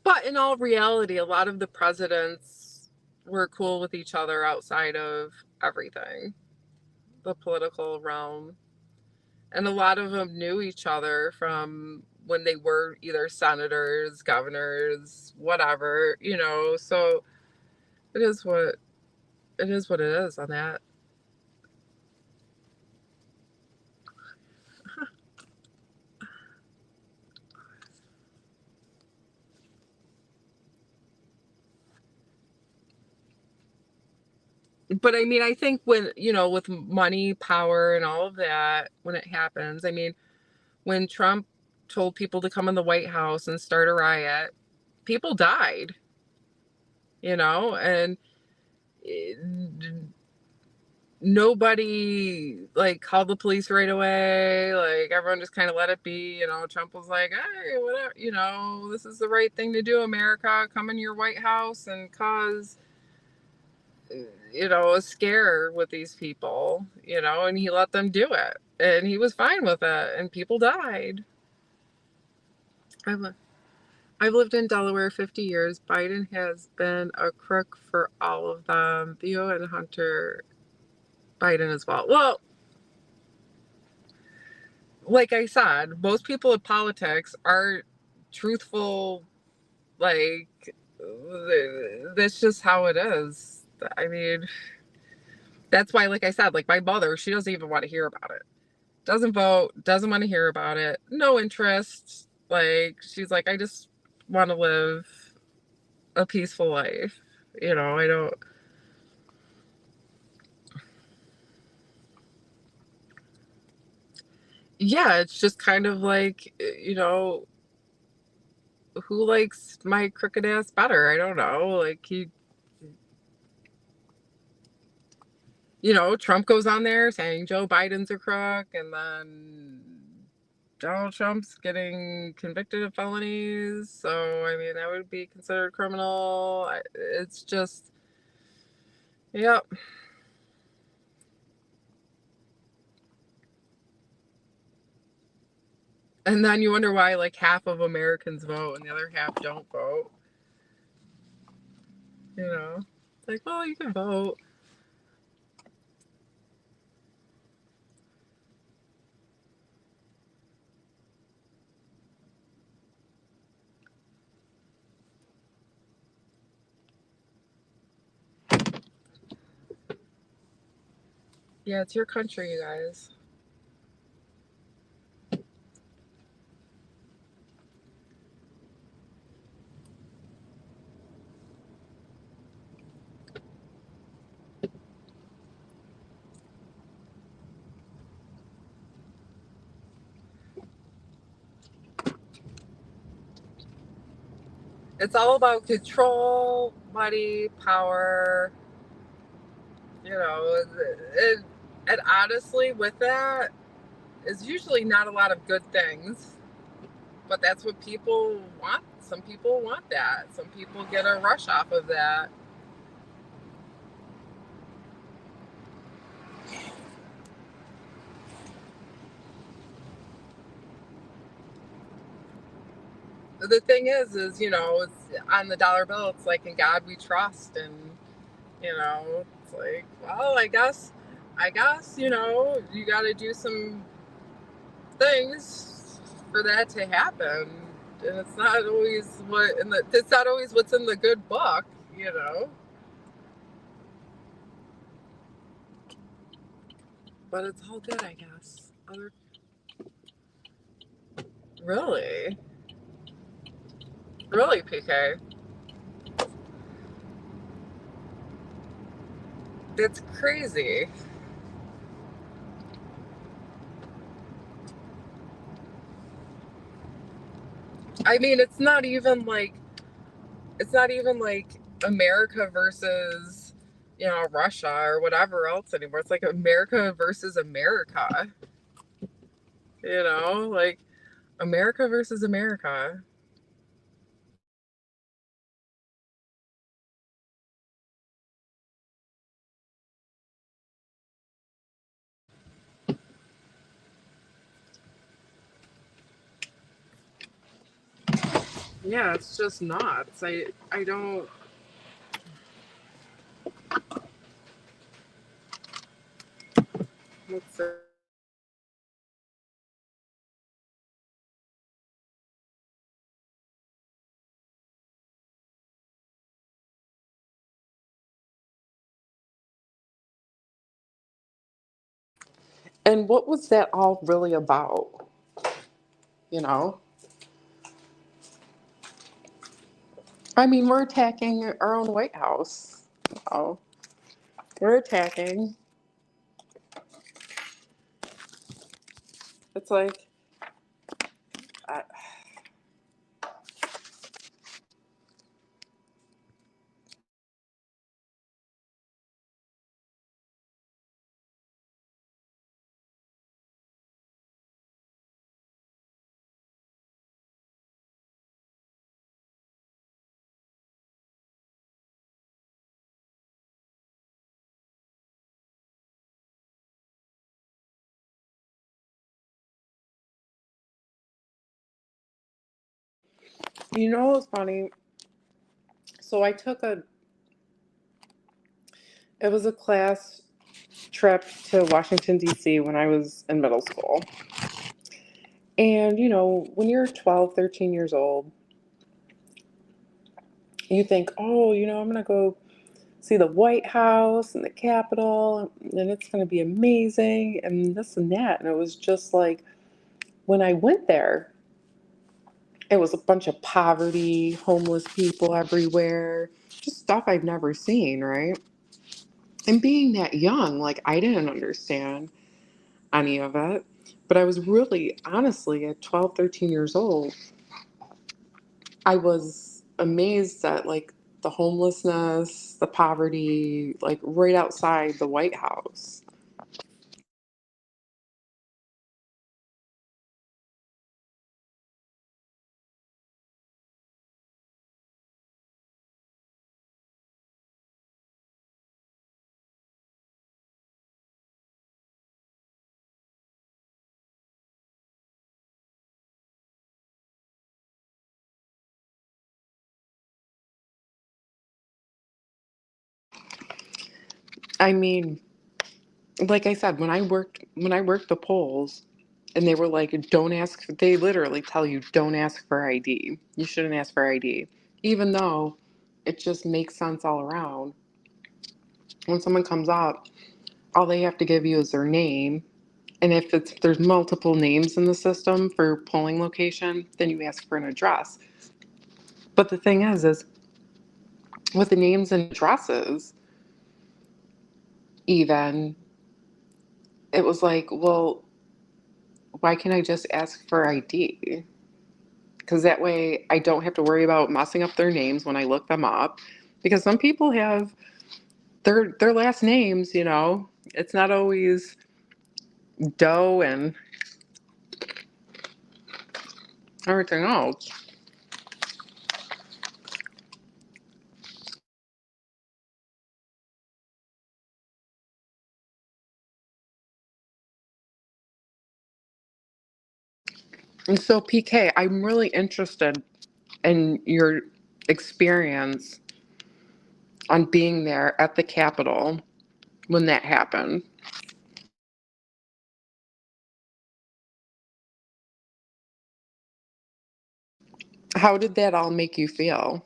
But in all reality, a lot of the presidents were cool with each other outside of everything, the political realm. And a lot of them knew each other from when they were either senators, governors, whatever, so it is what it is on that. But I mean, I think when, with money, power, and all of that, when it happens, I mean, when Trump told people to come in the White House and start a riot, people died, and eh, nobody like called the police right away. Like, everyone just kind of let it be. Trump was like, hey, whatever, this is the right thing to do, America. Come in your White House and cause, a scare with these people, and he let them do it. And he was fine with it. And people died. I've lived in Delaware 50 years. Biden has been a crook for all of them. Theo and Hunter Biden as well. Well, like I said, most people in politics are truthful. Like, that's just how it is. I mean, that's why, like I said, like my mother, she doesn't even want to hear about it. Doesn't vote, doesn't want to hear about it. No interest. Like, she's like, I just want to live a peaceful life. I don't. Yeah, it's just kind of like, who likes my crooked ass better? I don't know. Like, Trump goes on there saying Joe Biden's a crook, and then Donald Trump's getting convicted of felonies. So, I mean, that would be considered criminal. It's just, yep. And then you wonder why, like, half of Americans vote and the other half don't vote. It's like, well, you can vote. Yeah, it's your country, you guys. It's all about control, money, power. You know, and, and honestly, with that, is usually not a lot of good things. But that's what people want. Some people want that. Some people get a rush off of that. The thing is, it's on the dollar bill. It's like, in God we trust, and it's like, well, I guess, you got to do some things for that to happen, and it's not always it's not always what's in the good book. But it's all good, I guess. Really, really, PK. That's crazy. I mean, it's not even like America versus Russia or whatever else anymore. It's like America versus America. Like America versus America. Yeah, it's just nuts. I don't. Let's see. And what was that all really about? You know, I mean, we're attacking our own White House. Oh, we're attacking. It's like, I, what's funny? So it was a class trip to Washington, D.C. when I was in middle school. And, when you're 12, 13 years old, you think, oh, I'm going to go see the White House and the Capitol, and it's going to be amazing, and this and that. And it was just like, when I went there, It was a bunch of poverty, homeless people everywhere, just stuff I've never seen, right? And being that young, like I didn't understand any of it. But I was really, honestly, at 12, 13 years old, I was amazed at like the homelessness, the poverty, like right outside the White House. I mean, like I said, when I worked the polls and they were like, don't ask, they literally tell you, don't ask for ID. You shouldn't ask for ID. Even though it just makes sense all around. When someone comes up, all they have to give you is their name. And if there's multiple names in the system for polling location, then you ask for an address. But the thing is with the names and addresses, even, it was like, well, why can't I just ask for ID? Because that way I don't have to worry about messing up their names when I look them up. Because some people have their last names, it's not always Doe and everything else. And so, PK, I'm really interested in your experience on being there at the Capitol when that happened. How did that all make you feel?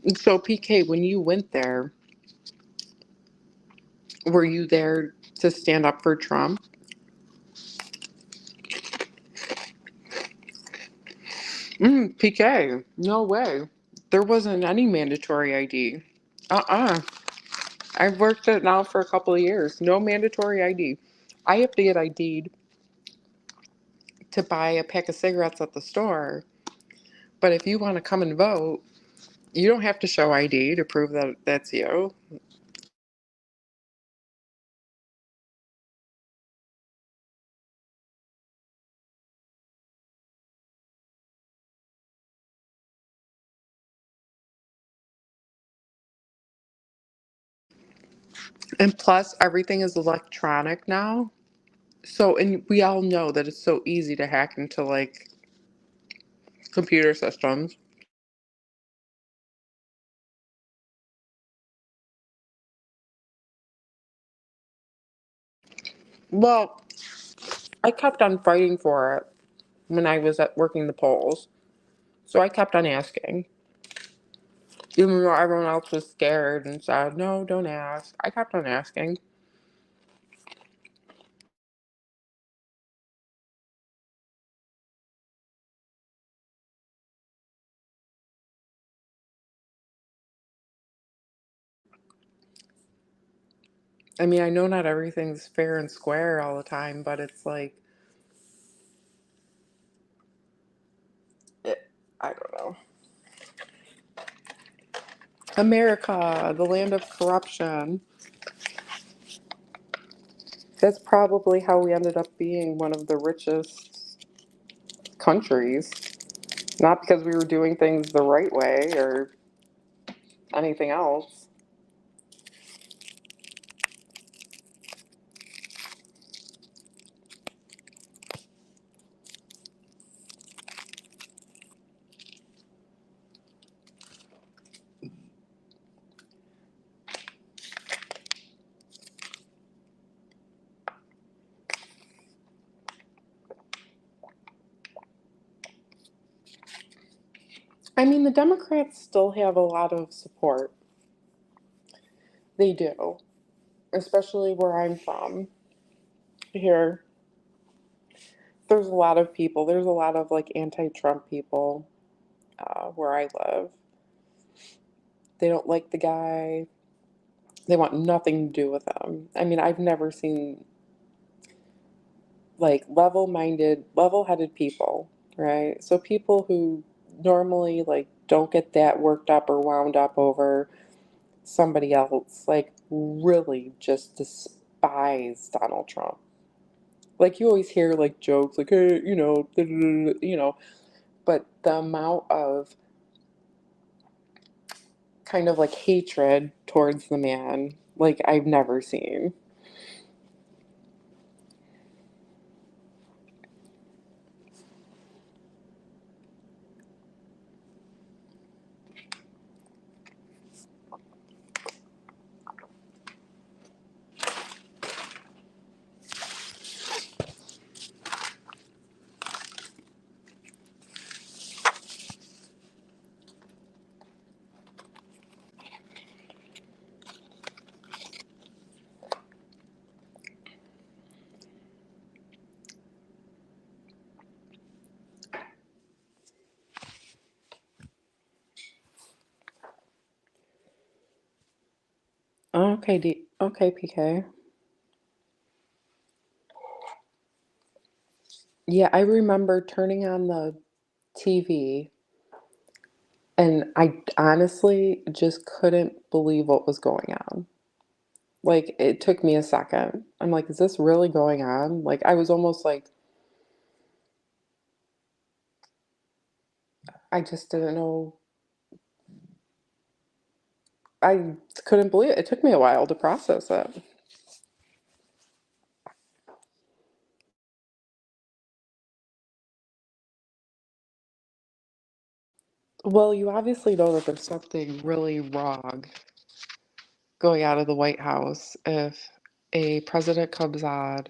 And so, PK, when you went there, were you there to stand up for Trump? PK, no way. There wasn't any mandatory ID. Uh-uh. I've worked it now for a couple of years. No mandatory ID. I have to get ID'd to buy a pack of cigarettes at the store. But if you want to come and vote, you don't have to show ID to prove that that's you. And plus, everything is electronic now. So, and we all know that it's so easy to hack into like computer systems. Well, I kept on fighting for it when I was at working the polls. So I kept on asking. Even though everyone else was scared and said, no, don't ask. I kept on asking. I mean, I know not everything's fair and square all the time, but it's like, I don't know. America, the land of corruption. That's probably how we ended up being one of the richest countries. Not because we were doing things the right way or anything else. I mean, the Democrats still have a lot of support. They do, especially where I'm from. Here, there's a lot of people. There's a lot of like anti-Trump people where I live. They don't like the guy. They want nothing to do with him. I mean, I've never seen like level-minded, level-headed people, right? So people who normally like don't get that worked up or wound up over somebody else, like really just despise Donald Trump. Like you always hear like jokes like, hey, but the amount of kind of like hatred towards the man, like I've never seen. Okay, okay, PK. Yeah, I remember turning on the TV and I honestly just couldn't believe what was going on. Like it took me a second. I'm like, is this really going on? Like I was almost like I just didn't know. I couldn't believe it. It took me a while to process it. Well, you obviously know that there's something really wrong going out of the White House if a president comes on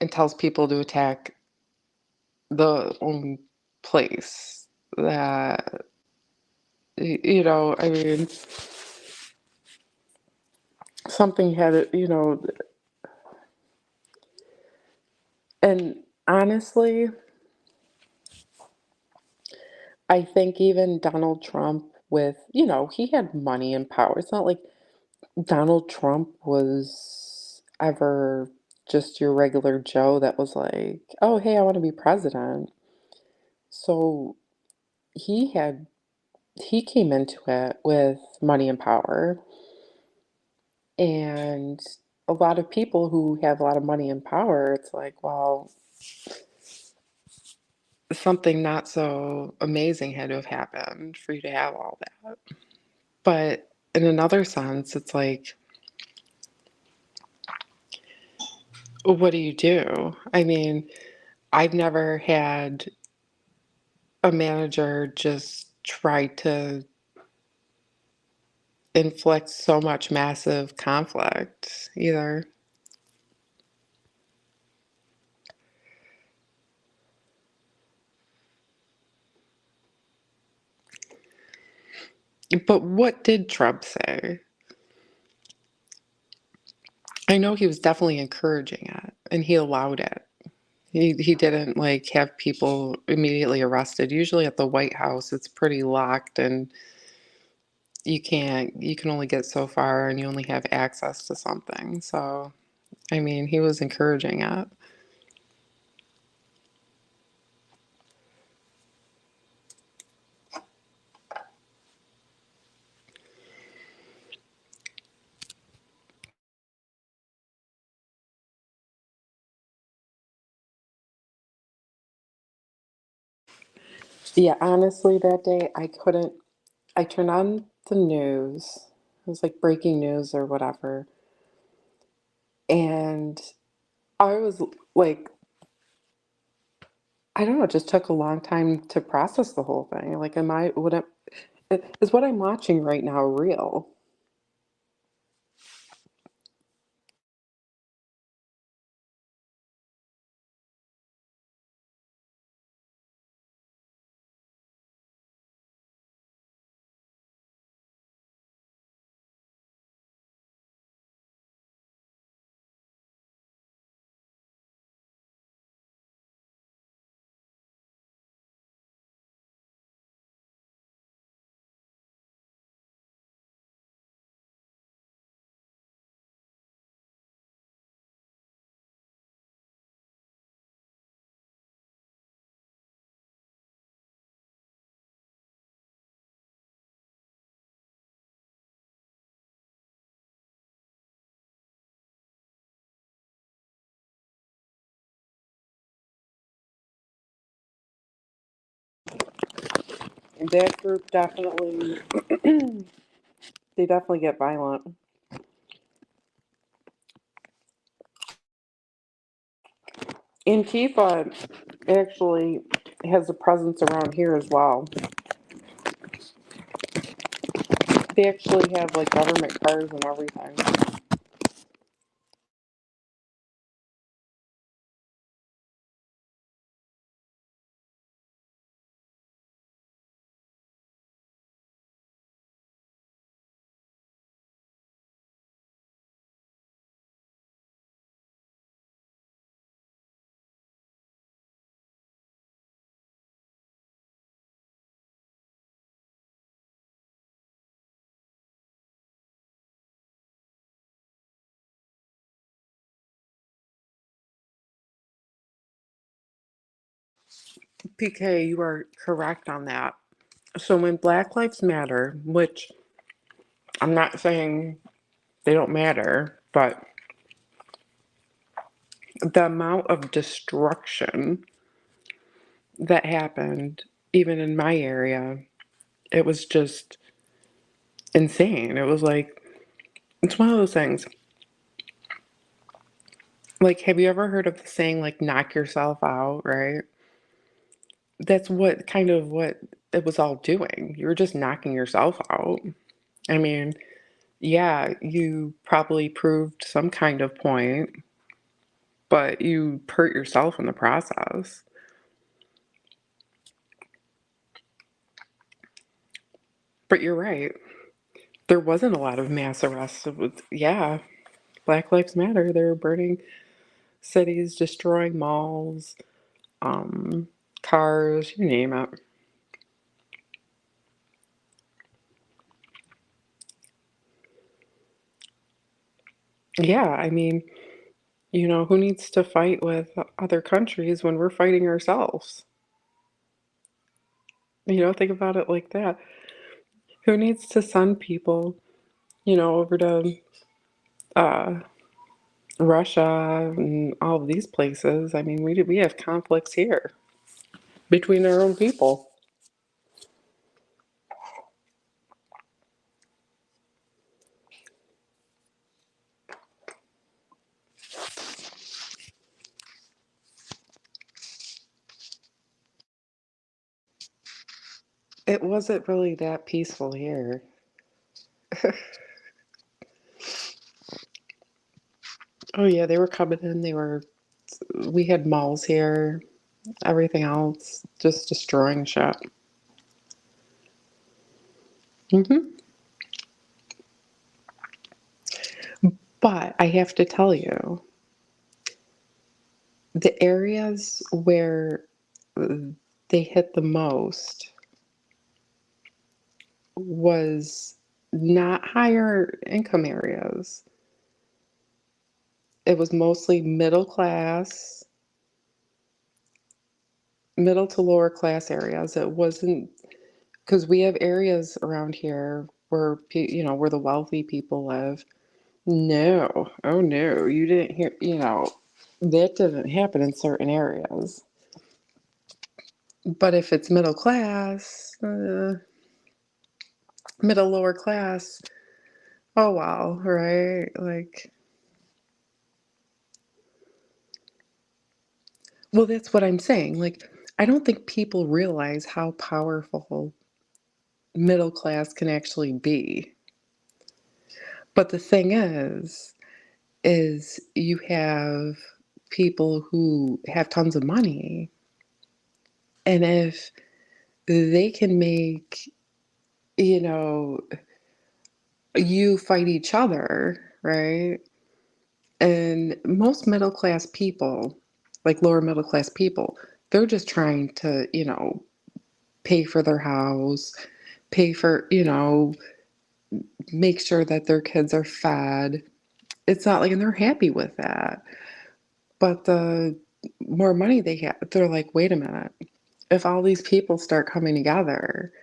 and tells people to attack the own place that I mean, something had, and honestly, I think even Donald Trump with, he had money and power. It's not like Donald Trump was ever just your regular Joe that was like, "Oh, hey, I want to be president." So he had he came into it with money and power, and a lot of people who have a lot of money and power, it's like, well, something not so amazing had to have happened for you to have all that. But in another sense, it's like, what do you do? I mean, I've never had a manager just try to inflict so much massive conflict either. But what did Trump say? I know he was definitely encouraging it and he allowed it. He didn't like have people immediately arrested. Usually at the White House, it's pretty locked and you can only get so far and you only have access to something. So, I mean, he was encouraging it. Yeah, honestly, that day I couldn't. I turned on the news. It was like breaking news or whatever. And I was like, I don't know, it just took a long time to process the whole thing. Like, is what I'm watching right now real? That group definitely, they definitely get violent. Antifa actually has a presence around here as well. They actually have like government cars and everything. PK, you are correct on that. So when Black Lives Matter, which I'm not saying they don't matter, but the amount of destruction that happened, even in my area, it was just insane. It was like, it's one of those things. Like, have you ever heard of the saying, like, knock yourself out, right? That's what kind of what it was all doing. You were just knocking yourself out. I mean, yeah, you probably proved some kind of point, but you hurt yourself in the process. But you're right. There wasn't a lot of mass arrests. It was, yeah, Black Lives Matter. They were burning cities, destroying malls, um, cars, you name it. Yeah, I mean, who needs to fight with other countries when we're fighting ourselves? Think about it like that. Who needs to send people, over to uh, Russia and all of these places? I mean, we have conflicts here between our own people. It wasn't really that peaceful here. Oh yeah, they were coming in. We had malls here, everything else, just destroying shit. hmm But I have to tell you, the areas where they hit the most was not higher income areas. It was mostly middle to lower class areas. It wasn't because we have areas around here where where the wealthy people live. No, oh no, you didn't hear. That didn't happen in certain areas. But if it's middle lower class, oh wow, right? Like, well, that's what I'm saying. Like, I don't think people realize how powerful middle class can actually be. But the thing is you have people who have tons of money, and if they can make, you know, you fight each other, right? And most middle class people, like lower middle class people, they're just trying to, pay for their house, pay for, make sure that their kids are fed. It's not like, and they're happy with that. But the more money they have, they're like, wait a minute. If all these people start coming together,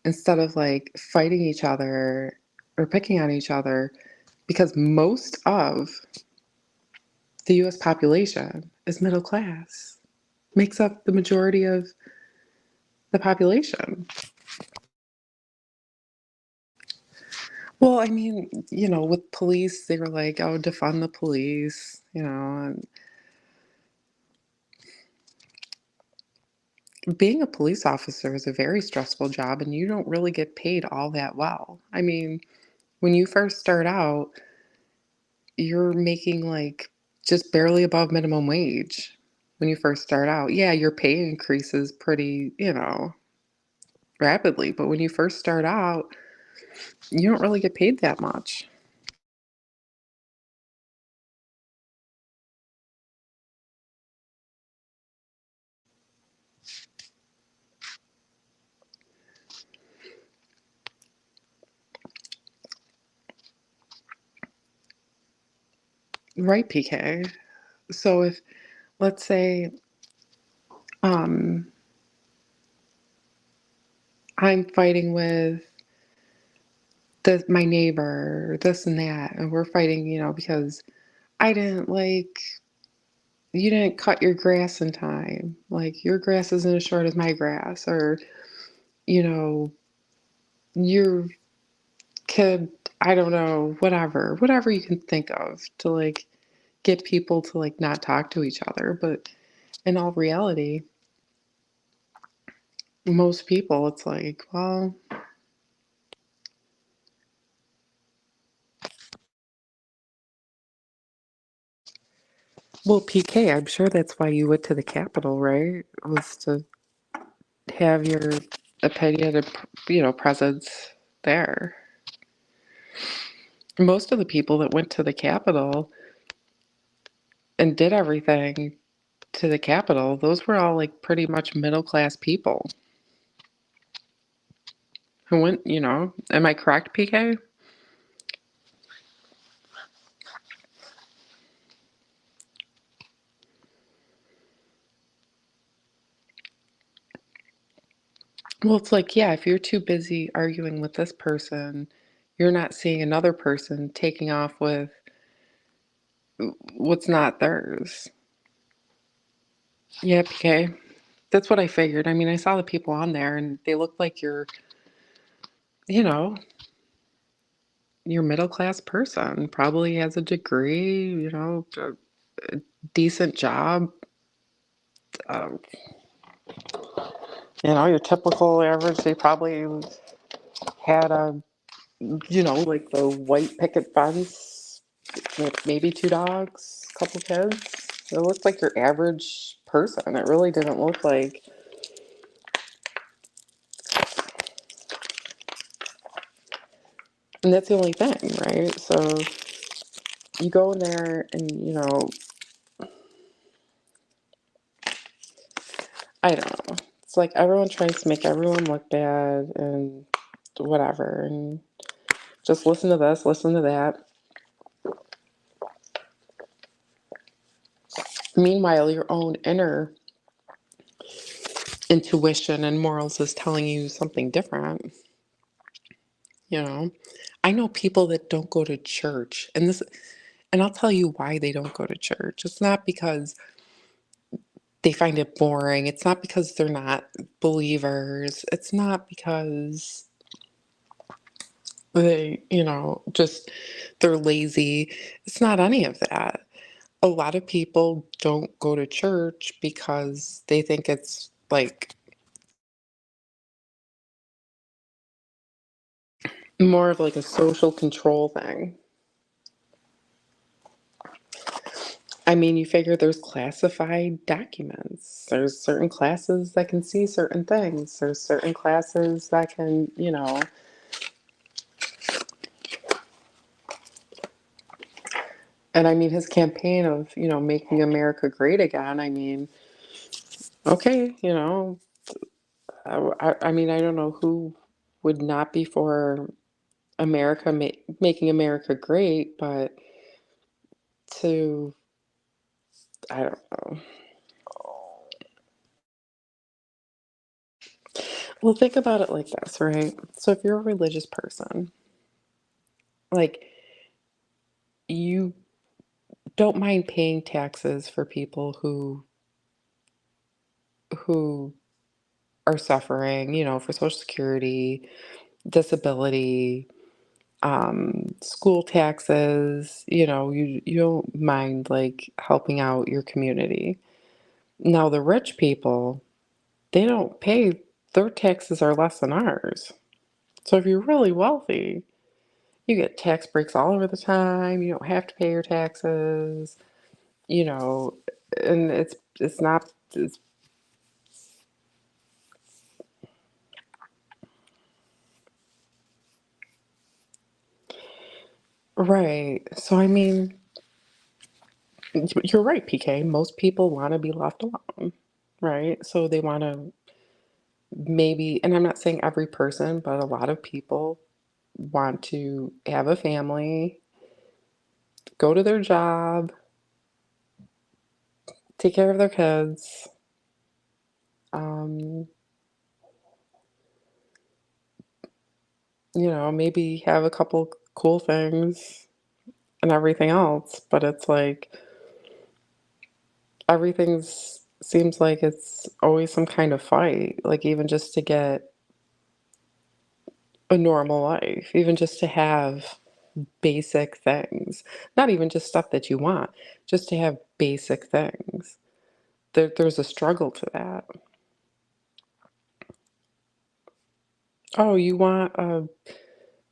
instead of like fighting each other or picking on each other, because most of the US population is middle class, makes up the majority of the population. Well, I mean, with police, they were like, "Oh, defund the police," and being a police officer is a very stressful job, and you don't really get paid all that well. I mean, when you first start out, you're making like just barely above minimum wage when you first start out. Yeah, your pay increases pretty, rapidly, but when you first start out, you don't really get paid that much. Right, PK. So if let's say um I'm fighting with my neighbor, this and that, and we're fighting, because I didn't like you didn't cut your grass in time. Like your grass isn't as short as my grass, or you know, your kid, I don't know, whatever you can think of to like get people to like not talk to each other. But in all reality, most people, it's like, well, PK, I'm sure that's why you went to the Capitol, right? Was to have your opinion and, presence there. Most of the people that went to the Capitol and did everything to the Capitol, those were all like pretty much middle class people who went, am I correct, PK? Well, it's like, yeah, if you're too busy arguing with this person, you're not seeing another person taking off with what's not theirs. Yeah, PK. That's what I figured. I mean, I saw the people on there and they looked like you know, your middle class person, probably has a degree, a decent job, uh, your typical average. They probably had like the white picket fence with maybe two dogs, a couple kids. It looked like your average person. It really didn't look like, and that's the only thing, right? So you go in there and, I don't know. It's like everyone tries to make everyone look bad and whatever. And just listen to this, listen to that. Meanwhile, your own inner intuition and morals is telling you something different. You know, I know people that don't go to church, and I'll tell you why they don't go to church. It's not because they find it boring. It's not because they're not believers. It's not because they, just they're lazy. It's not any of that. A lot of people don't go to church because they think it's like more of like a social control thing. I mean, you figure there's classified documents. There's certain classes that can see certain things. There's certain classes that can, and I mean, his campaign of, making America great again. I mean, okay, I mean, I don't know who would not be for America making America great, but to, I don't know. Well, think about it like this, right? So if you're a religious person, like you don't mind paying taxes for people who are suffering, for Social Security, disability, school taxes, you don't mind like helping out your community. Now the rich people, they don't pay, their taxes are less than ours. So if you're really wealthy, you get tax breaks all over the time. You don't have to pay your taxes, you know, and it's not it's right. So I mean, you're right, PK. Most people want to be left alone, right? So they want to maybe, and I'm not saying every person, but a lot of people want to have a family, go to their job, take care of their kids, um, maybe have a couple cool things and everything else. But it's like everything's seems like it's always some kind of fight, like even just to get a normal life, even just to have basic things, not even just stuff that you want, just to have basic things. There's a struggle to that. Oh, you want a,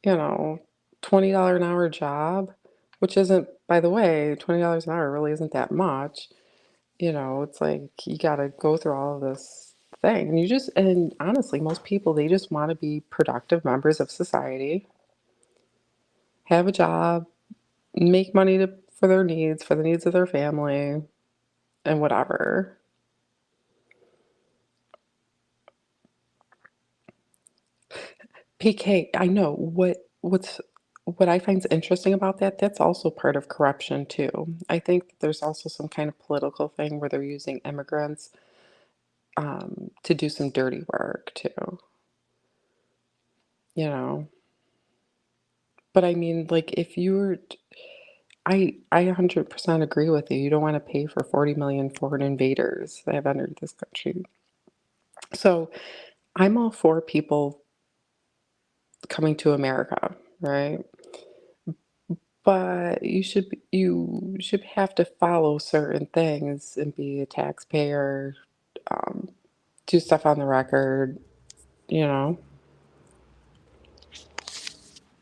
you know, $20 an hour job, which isn't, by the way, $20 an hour really isn't that much. It's like you got to go through all of this thing. And honestly, most people, they just want to be productive members of society, have a job, make money for their needs, for the needs of their family, and whatever. PK, I know what I find interesting about that, that's also part of corruption too. I think that there's also some kind of political thing where they're using immigrants to do some dirty work too, you know. But I mean, like if you were, I 100% agree with you. You don't want to pay for 40 million foreign invaders that have entered this country. So I'm all for people coming to America, right? But you should have to follow certain things and be a taxpayer, um, do stuff on the record, you know.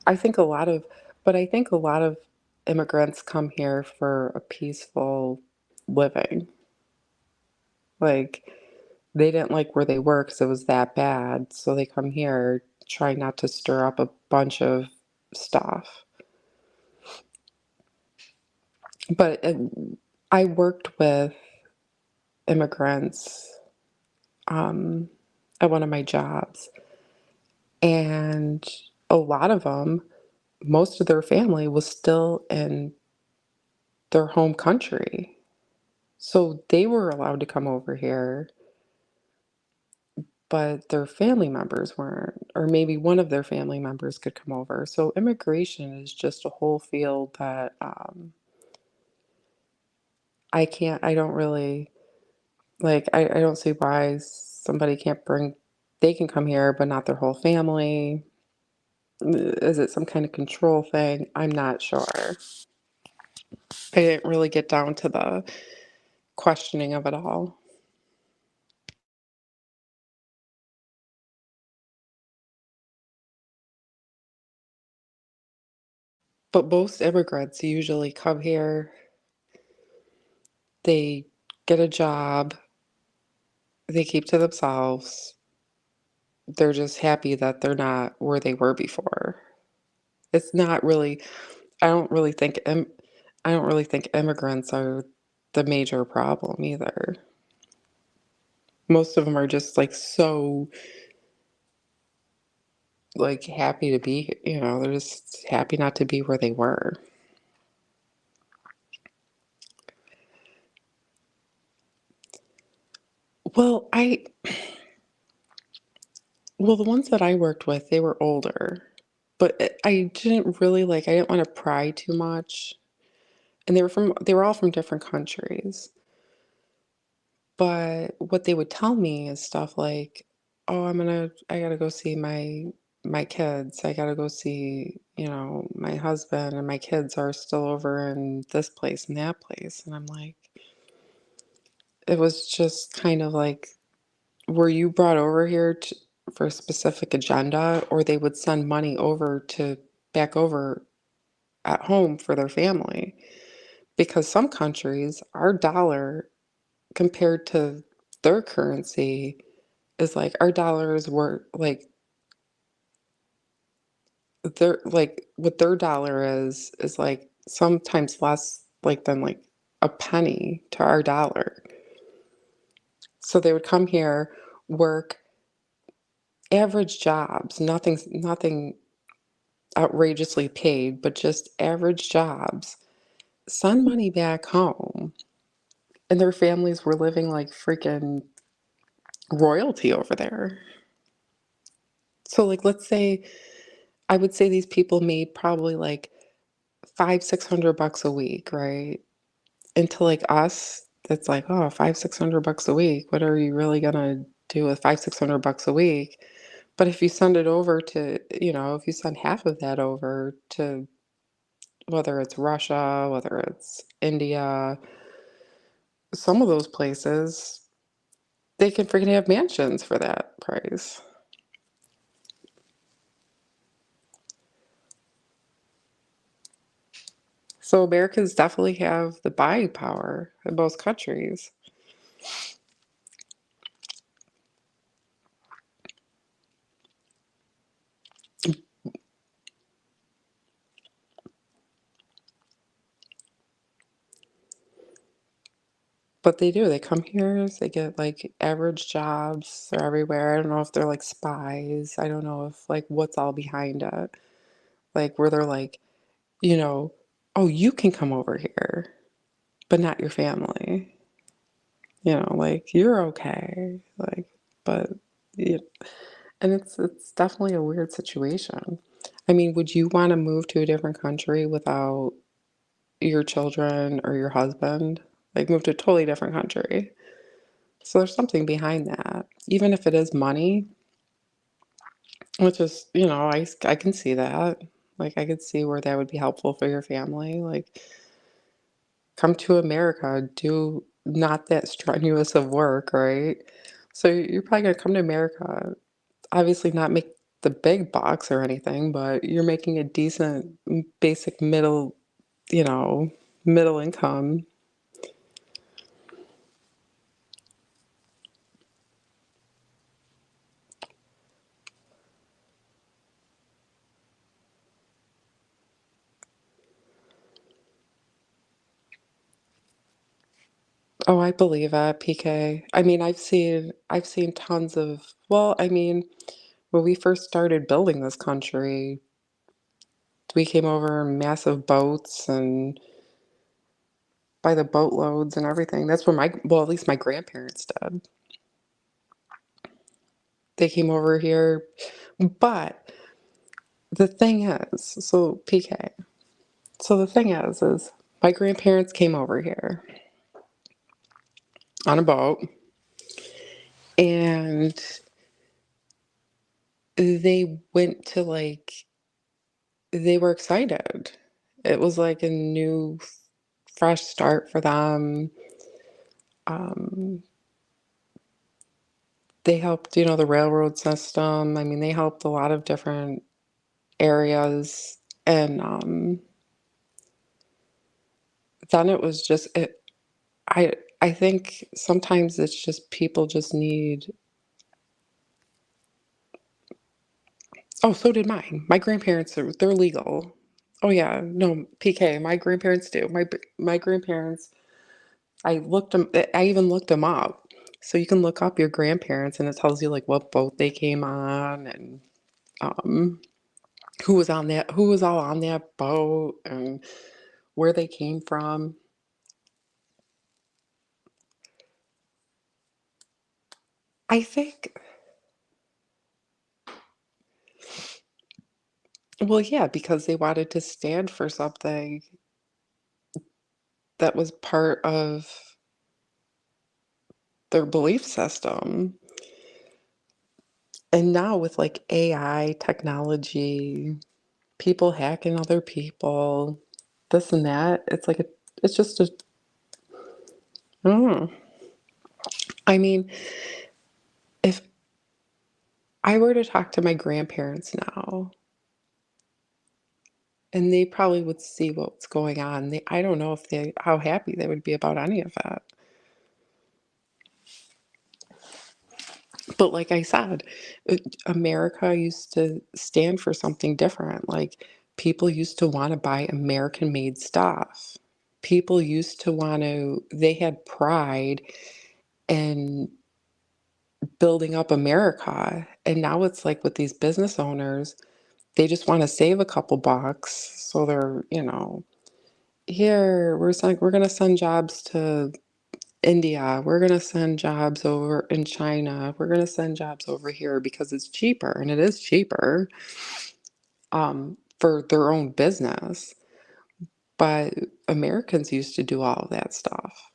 I think a lot of, but I think a lot of immigrants come here for a peaceful living. Like they didn't like where they were because it was that bad, so they come here trying not to stir up a bunch of stuff. But I worked with immigrants um, at one of my jobs, and a lot of them, most of their family was still in their home country. So they were allowed to come over here, but their family members weren't, or maybe one of their family members could come over. So immigration is just a whole field that I don't really like. I don't see why somebody can't bring, they can come here, but not their whole family. Is it some kind of control thing? I'm not sure. I didn't really get down to the questioning of it all. But most immigrants usually come here, they get a job, they keep to themselves. They're just happy that they're not where they were before. It's not really, I don't really think, I don't really think immigrants are the major problem either. Most of them are just like so like happy to be, they're just happy not to be where they were. Well, well, the ones that I worked with, they were older, but I didn't really like, I didn't want to pry too much. And they were all from different countries. But what they would tell me is stuff like, "Oh, I gotta go see my my kids. I gotta go see, my husband and my kids are still over in this place and that place. And I'm like, it was just kind of like, were you brought over here for a specific agenda, or they would send money back over at home for their family? Because some countries, our dollar compared to their currency is like our dollars were like what their dollar is like sometimes less like than like a penny to our dollar. So they would come here, work average jobs, nothing outrageously paid, but just average jobs, send money back home. And their families were living like freaking royalty over there. So like let's say I would say these people made probably like 500-600 bucks a week, right? And to like us, that's like, oh, 500-600 bucks a week. What are you really gonna do with 500-600 bucks a week? But if you send it over to, if you send half of that over to whether it's Russia, whether it's India, some of those places, they can freaking have mansions for that price. So Americans definitely have the buying power in most countries. But they do. They come here, they get like average jobs. They're everywhere. I don't know if they're like spies. I don't know if like what's all behind it. Like where they're like, you know, oh, you can come over here, but not your family. Like you're okay. Like, but yeah, and it's definitely a weird situation. I mean, would you want to move to a different country without your children or your husband? Like move to a totally different country. So there's something behind that. Even if it is money, which is, I can see that. Like I could see where that would be helpful for your family. Like come to America, do not that strenuous of work, right? So you're probably gonna come to America, obviously not make the big bucks or anything, but you're making a decent basic you know, middle income. Oh, I believe it, PK. I mean, I've seen tons of, well, I mean, when we first started building this country, we came over in massive boats and by the boatloads and everything. That's where well, at least my grandparents did. They came over here. But the thing is, so PK, so the thing is my grandparents came over here on a boat and they went to like, they were excited. It was like a new, fresh start for them. Um, they helped, the railroad system. I mean, they helped a lot of different areas. And then it was just it. I think sometimes it's just people just need. Oh, so did mine. My grandparents they're legal. Oh yeah, no PK. My grandparents do. My grandparents. I even looked them up. So you can look up your grandparents, and it tells you like what boat they came on, and um, who was all on that boat, and where they came from. I think, well, yeah, because they wanted to stand for something that was part of their belief system. And now with like AI technology, people hacking other people, this and that, it's just a, I don't know. I mean, if I were to talk to my grandparents now, and they probably would see what's going on, I don't know if how happy they would be about any of that. But like I said, America used to stand for something different. Like people used to want to buy American made stuff. People used to want to, they had pride in building up America. And now it's like with these business owners, they just want to save a couple bucks. So they're, here, we're going to send jobs to India. We're going to send jobs over in China. We're going to send jobs over here because it's cheaper, and it is cheaper for their own business. But Americans used to do all of that stuff.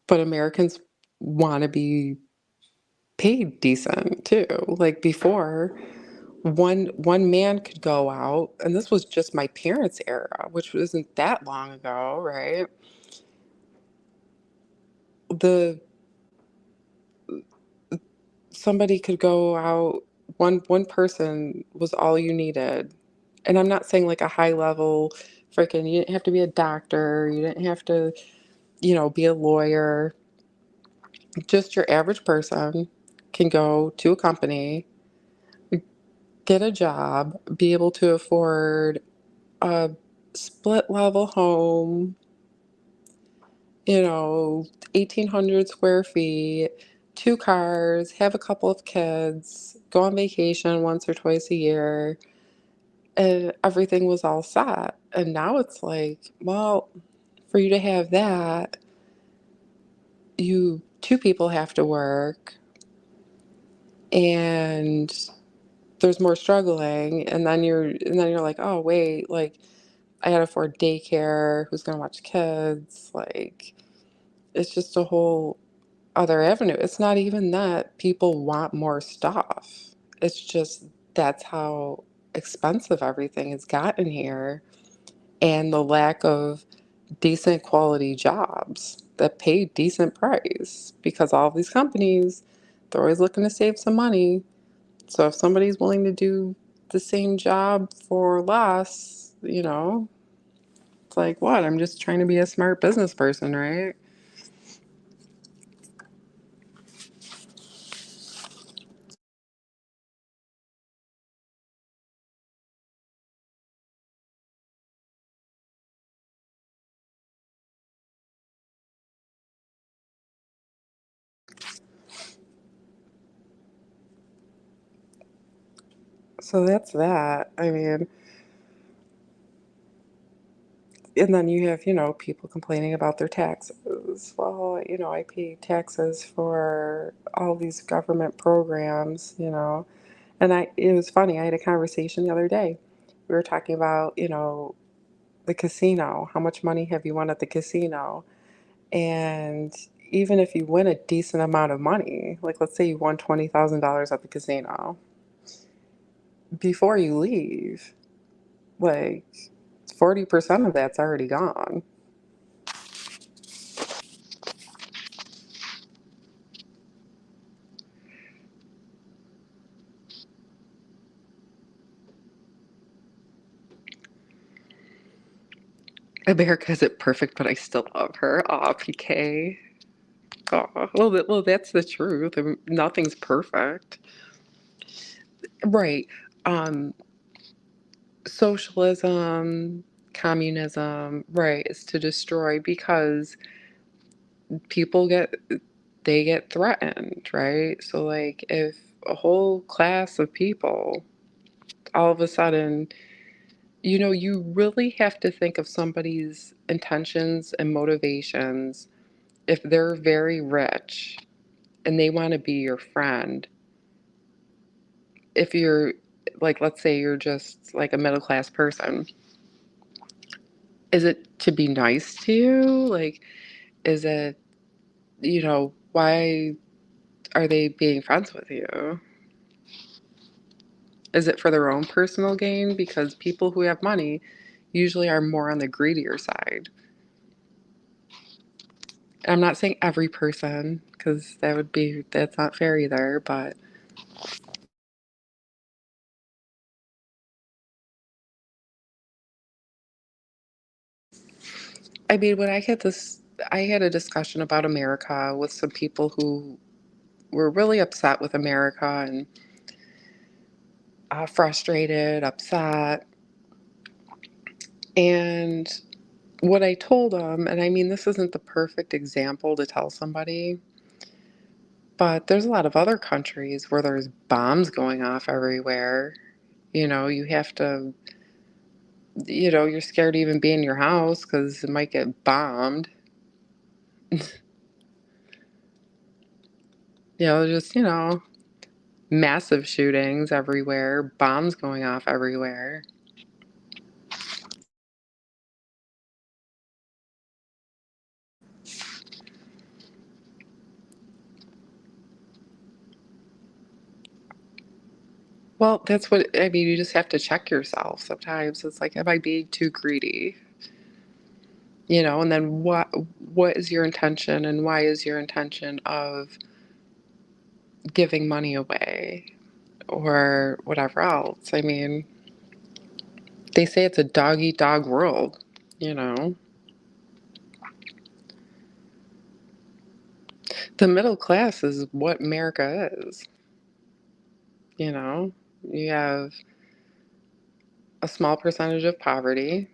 But Americans want to be paid decent too. Like before, one man could go out, and this was just my parents' era, which wasn't that long ago, right? The Somebody could go out, one person was all you needed. And I'm not saying like a high level freaking, you didn't have to be a doctor, you didn't have to, be a lawyer. Just your average person can go to a company, get a job, be able to afford a split level home, 1,800 square feet, two cars, have a couple of kids, go on vacation once or twice a year, and everything was all set. And now it's like, well, for you to have that, two people have to work, and there's more struggling, and then you're like, oh wait, like I gotta afford daycare, who's gonna watch kids, like it's just a whole other avenue. It's not even that people want more stuff. It's just that's how expensive everything has gotten here, and the lack of decent quality jobs that pay decent price, because all of these companies, they're always looking to save some money. So if somebody's willing to do the same job for less, it's like, what? I'm just trying to be a smart business person, right? So that's that. I mean, and then you have, people complaining about their taxes. Well, I pay taxes for all these government programs, And it was funny. I had a conversation the other day. We were talking about, the casino. How much money have you won at the casino? And even if you win a decent amount of money, like let's say you won $20,000 at the casino, before you leave, like 40% of that's already gone. America has it perfect, but I still love her. Aw, PK. Aw, well, that's the truth. I mean, nothing's perfect. Right. Um, Socialism, communism, right, is to destroy because people get threatened, right? So like if a whole class of people all of a sudden, you really have to think of somebody's intentions and motivations. If they're very rich and they want to be your friend, if you're like, let's say you're just like a middle class person, is it to be nice to you? Like, is it, why are they being friends with you? Is it for their own personal gain? Because people who have money usually are more on the greedier side. And I'm not saying every person, because that's not fair either, but I mean, I had a discussion about America with some people who were really upset with America and frustrated, upset. And what I told them, and I mean, this isn't the perfect example to tell somebody, but there's a lot of other countries where there's bombs going off everywhere. You have to, you're scared to even be in your house because it might get bombed. Just, massive shootings everywhere, bombs going off everywhere. Well, that's what I mean. You just have to check yourself sometimes. It's like, am I being too greedy? And then what is your intention and why is your intention of giving money away or whatever else? I mean, they say it's a dog eat dog world, you know. The middle class is what America is, you know. You have a small percentage of poverty.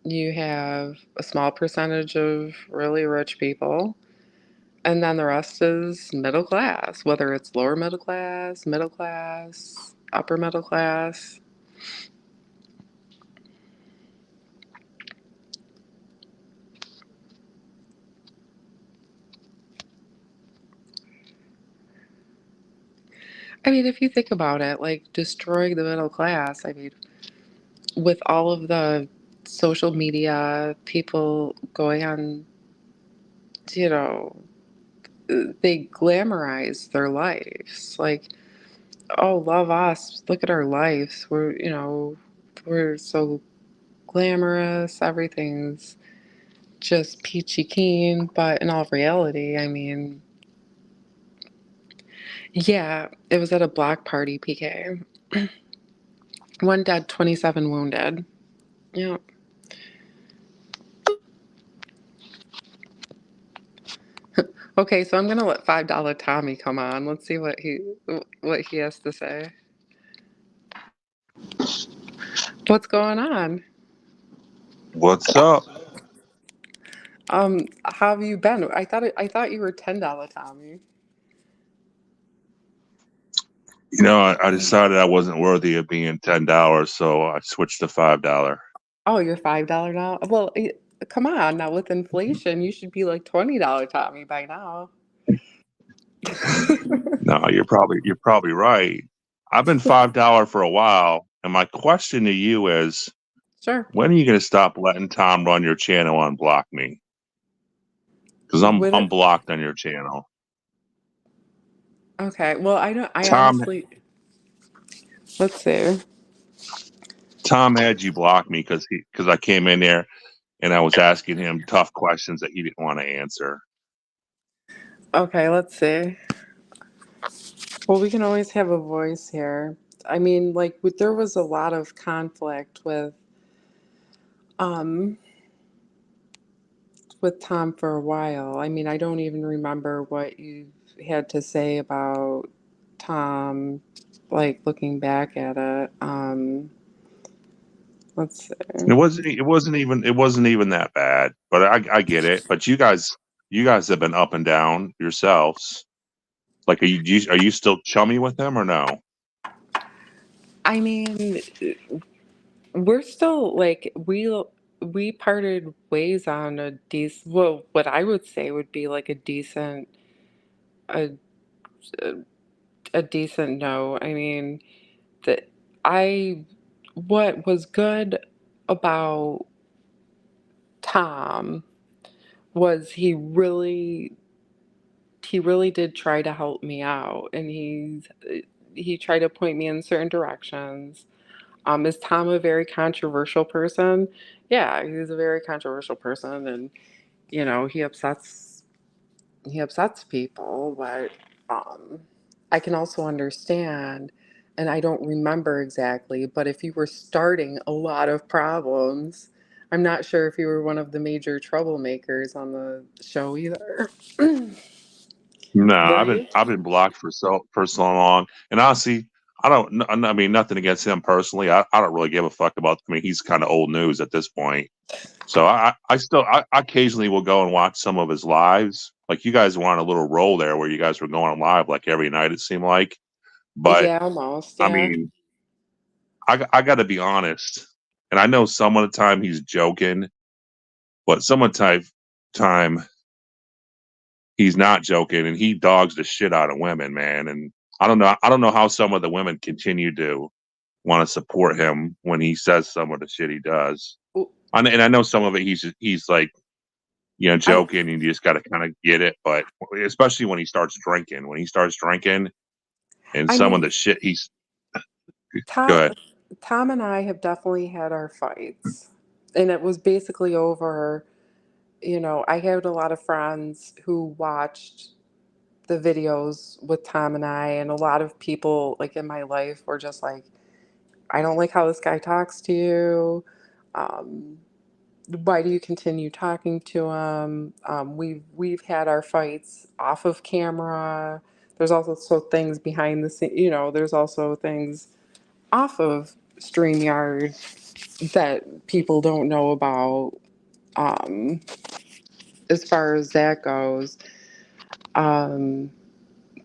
You have a small percentage of really rich people, and then the rest is middle class, whether it's lower middle class, upper middle class. I mean, if you think about it, like destroying the middle class, I mean, with all of the social media, people going on, you know, they glamorize their lives. Like, oh, love us. Look at our lives. We're so glamorous. Everything's just peachy keen. But in all reality, I mean, yeah, it was at a block party, PK. One dead, 27 wounded. Yeah. Okay, so I'm gonna let $5 Tommy come on. Let's see what he has to say. What's going on? What's up? How have you been? I thought you were $10 Tommy. I decided I wasn't worthy of being $10, so I switched to $5. Oh, you're $5 now? Well, come on now. With inflation, you should be like $20 Tommy by now. No, you're probably right. I've been $5 for a while, and my question to you is, Sure. when are you going to stop letting Tom run your channel and block me? Because I'm With blocked on your channel. Okay. Well, I don't. I Tom honestly. Let's see. Tom had you block me because I came in there and I was asking him tough questions that he didn't want to answer. Okay. Let's see. Well, we can always have a voice here. I mean, like, there was a lot of conflict um with Tom for a while. I mean, I don't even remember what you had to say about Tom, like looking back at it. Let's see. It wasn't even that bad, but I get it. But you guys have been up and down yourselves. Like, are you still chummy with him or no? I mean, we're still like we parted ways on a decent. Well, what I would say would be like a a decent no. I mean, that I what was good about Tom was he really did try to help me out, and he tried to point me in certain directions. Is Tom a very controversial person? Yeah, he's a very controversial person, and he upsets people, but I can also understand, and I don't remember exactly, but if you were starting a lot of problems, I'm not sure if you were one of the major troublemakers on the show either. No, Were you? I've been blocked for so long, and honestly, I mean, nothing against him personally. I don't really give a fuck about. I mean, he's kind of old news at this point. So I occasionally will go and watch some of his lives. Like you guys were on a little roll there where you guys were going live like every night, it seemed like. But Yeah, almost. I Yeah. mean, I got to be honest, and I know some of the time he's joking, but some of the time he's not joking, and he dogs the shit out of women, man. And I don't know how some of the women continue to want to support him when he says some of the shit he does. Ooh, And I know some of it he's like, I joking, and you just got to kind of get it. But especially when he starts drinking, and I some of mean, the shit he's Tom good. Tom and I have definitely had our fights. And it was basically over, I had a lot of friends who watched the videos with Tom and I, and a lot of people like in my life were just like, I don't like how this guy talks to you. Um, why do you continue talking to him? We've had our fights off of camera. There's also things behind the scene. There's also things off of StreamYard that people don't know about. Um, as far as that goes, um,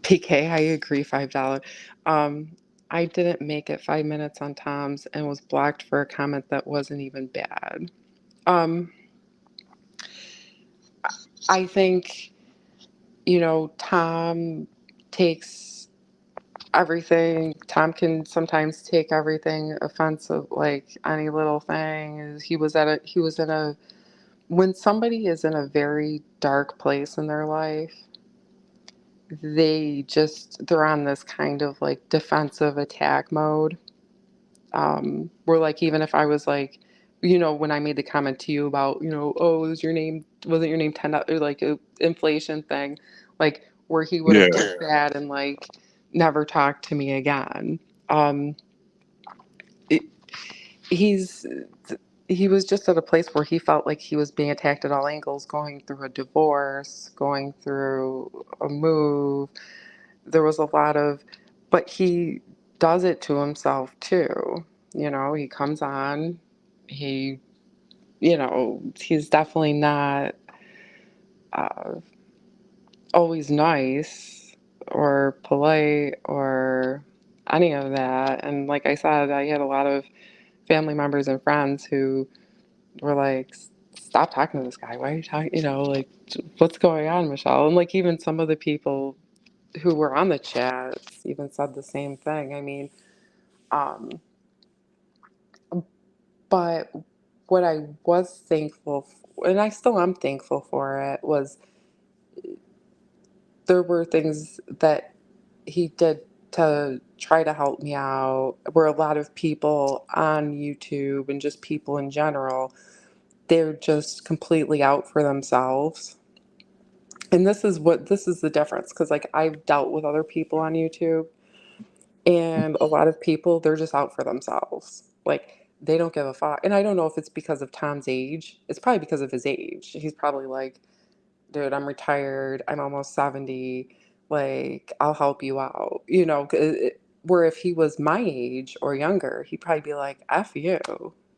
PK, I agree, $5. Um, I didn't make it 5 minutes on Tom's and was blocked for a comment that wasn't even bad. Um, I think, Tom takes everything. Tom can sometimes take everything offensive, like any little thing. He was in a, when somebody is in a very dark place in their life, they're on this kind of like defensive attack mode. Where like even if I was like, when I made the comment to you about, oh, wasn't your name $10 or like a inflation thing, like where he would Yeah, have took that and like never talked to me again. Um, it, he's he was just at a place where he felt like he was being attacked at all angles, going through a divorce, going through a move. There was a lot of, but he does it to himself too. He comes on, he, he's definitely not uh, always nice or polite or any of that. And like I said, I had a lot of family members and friends who were like, stop talking to this guy. Why are you talking? Like, what's going on, Michelle? And like, even some of the people who were on the chat even said the same thing. I mean, um, but what I was thankful for, and I still am thankful for it, was there were things that he did to try to help me out, where a lot of people on YouTube and just people in general, they're just completely out for themselves. And this is the difference, because like I've dealt with other people on YouTube, and a lot of people, they're just out for themselves. Like they don't give a fuck. And I don't know if it's because of Tom's age. It's probably because of his age. He's probably like, dude, I'm retired. I'm almost 70. Like, I'll help you out. Where if he was my age or younger, he'd probably be like, F you.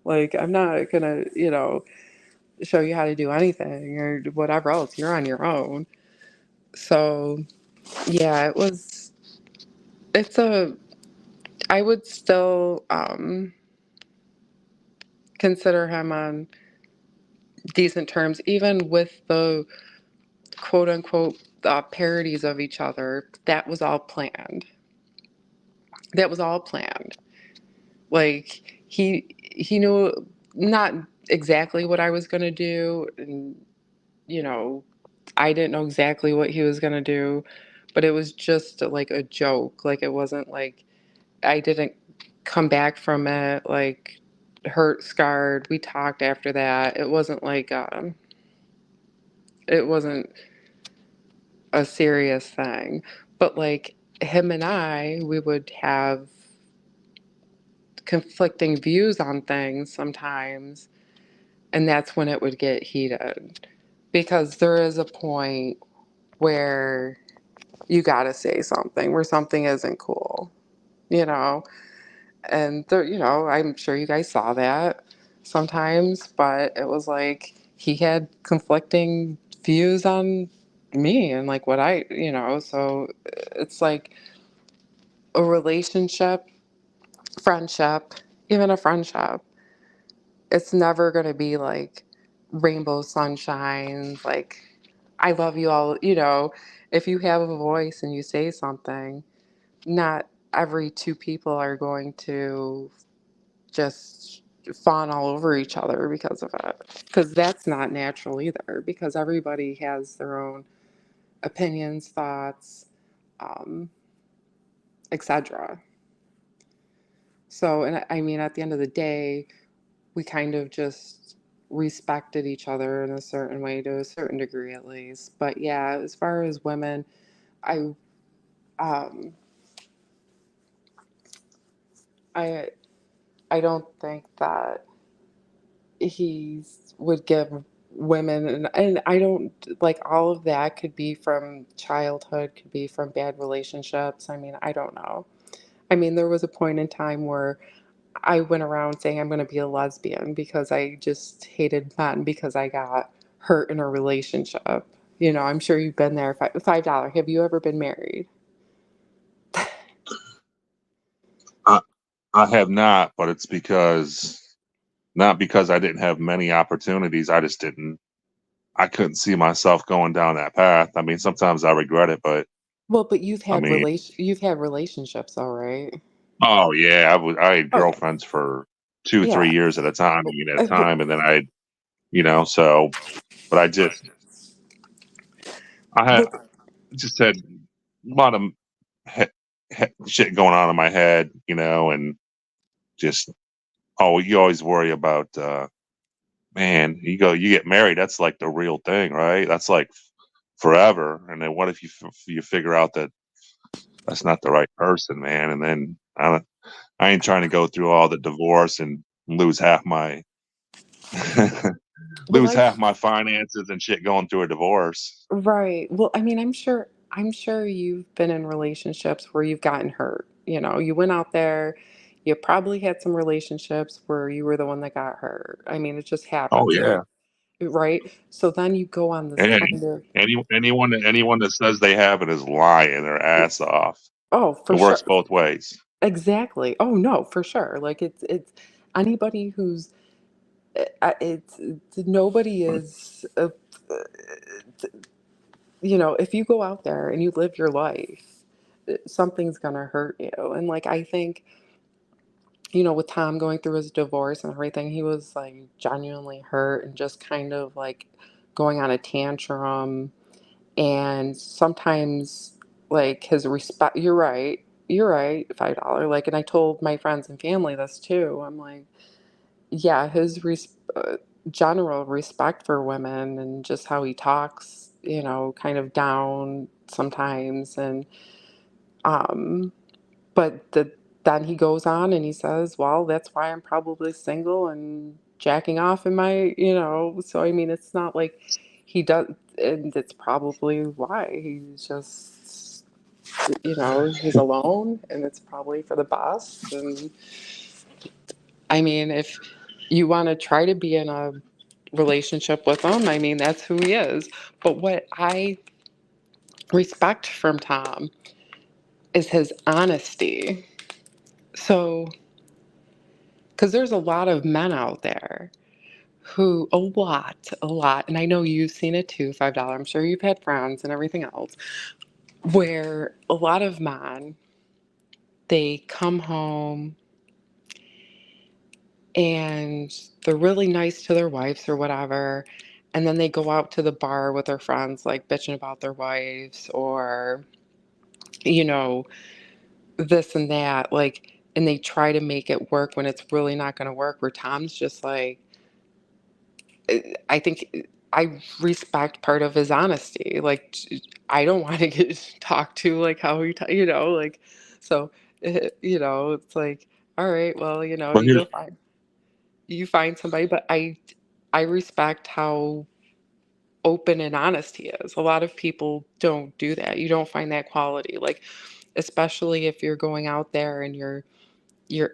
Like, I'm not gonna, show you how to do anything or whatever else. You're on your own. So, yeah, it's I would still consider him on decent terms, even with the quote unquote parodies of each other. That was all planned. That was all planned. Like he knew not exactly what I was gonna do, and you know I didn't know exactly what he was gonna do, but it was just like a joke. Like it wasn't like I didn't come back from it like hurt, scarred. We talked after that. It wasn't a serious thing. But like him and I, we would have conflicting views on things sometimes, and that's when it would get heated. Because there is a point where you gotta say something, where something isn't cool, you know? And there, I'm sure you guys saw that sometimes, but it was like he had conflicting views on me and like what so it's like a relationship, friendship, even a friendship, it's never going to be like rainbow sunshine, like I love you all, if you have a voice and you say something, not every two people are going to just fawn all over each other because of it. Because that's not natural either, because everybody has their own opinions, thoughts, um, etc. So, and I mean, at the end of the day, we kind of just respected each other in a certain way, to a certain degree at least. But yeah, as far as women, I, um, I, I don't think that he would give women, and I don't like, all of that could be from childhood, could be from bad relationships. I mean, I don't know. I mean, there was a point in time where I went around saying I'm going to be a lesbian because I just hated men because I got hurt in a relationship. I'm sure you've been there. $5. Have you ever been married? I, I have not, but it's not because I didn't have many opportunities. I couldn't see myself going down that path. I mean, sometimes I regret it, but Well, but I mean, you've had relationships, all right? oh yeah, I had Oh, girlfriends for two, yeah. 3 years at a time, But, and then so, but I but just had a lot of shit going on in my head, and just, you always worry about, man, you get married, that's like the real thing, right? That's like forever. And then what if you figure out that that's not the right person, man? And then I ain't trying to go through all the divorce and lose half my well, lose half my finances and shit going through a divorce. right. Well, I mean, I'm sure you've been in relationships where you've gotten hurt. You went out there, you probably had some relationships where you were the one that got hurt. I mean, it just Oh happens, yeah. right? So then you go on this And kind of, anyone that says they haven't is lying their ass off. oh, for It works sure. both ways. Exactly. Oh no, for sure. Like it's anybody who's it's nobody is if you go out there and you live your life, something's gonna hurt you. And like I think, with Tom going through his divorce and everything, he was like genuinely hurt and just kind of like going on a tantrum. And sometimes like his respect, you're right, $5. Like, and I told my friends and family this too. I'm like, yeah, his general respect for women and just how he talks, kind of down sometimes. And, um, but then he goes on and he says, well, that's why I'm probably single and jacking off in my, so I mean, it's not like he does, and it's probably why he's just, he's alone and it's probably for the best. And I mean, if you want to try to be in a relationship with him, I mean, that's who he is. But what I respect from Tom is his honesty. So, because there's a lot of men out there who, a lot, and I know you've seen it too, $5. I'm sure you've had friends and everything else, where a lot of men, they come home and they're really nice to their wives or whatever, and then they go out to the bar with their friends, like bitching about their wives or, you know, this and that, like, and they try to make it work when it's really not going to work. Where Tom's just like, I think I respect part of his honesty. Like, I don't want to get talked to like how like, so, it's like, all right, well, But you here's go find, you find somebody, but I respect how open and honest he is. A lot of people don't do that. You don't find that quality, like, especially if you're going out there and you're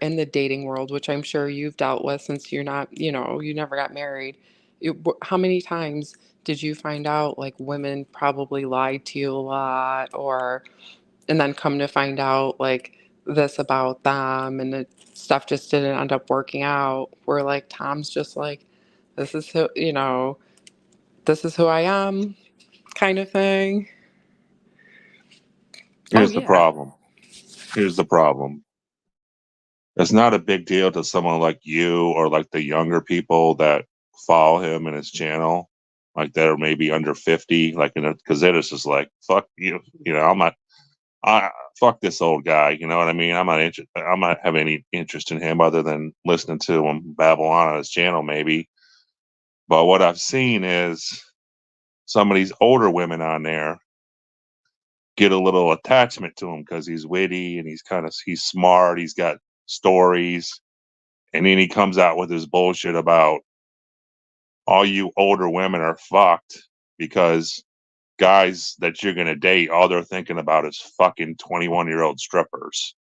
in the dating world, which I'm sure you've dealt with since you're not, you never got married. How many times did you find out like women probably lied to you a lot, or and then come to find out like this about them, and the stuff just didn't end up working out? Where like Tom's just like, this is who, this is who I am, kind of thing. Oh here's the yeah. problem. Here's the problem. It's not a big deal to someone like you or like the younger people that follow him and his channel, like that are maybe under 50, like, because they're just like, fuck you, I'm not, I fuck this old guy, you know what I mean? I'm not have any interest in him other than listening to him babble on his channel, maybe. But what I've seen is some of these older women on there get a little attachment to him because he's witty and he's smart, he's got stories, and then he comes out with his bullshit about all you older women are fucked because guys that you're gonna date, all they're thinking about is fucking 21-year-old strippers.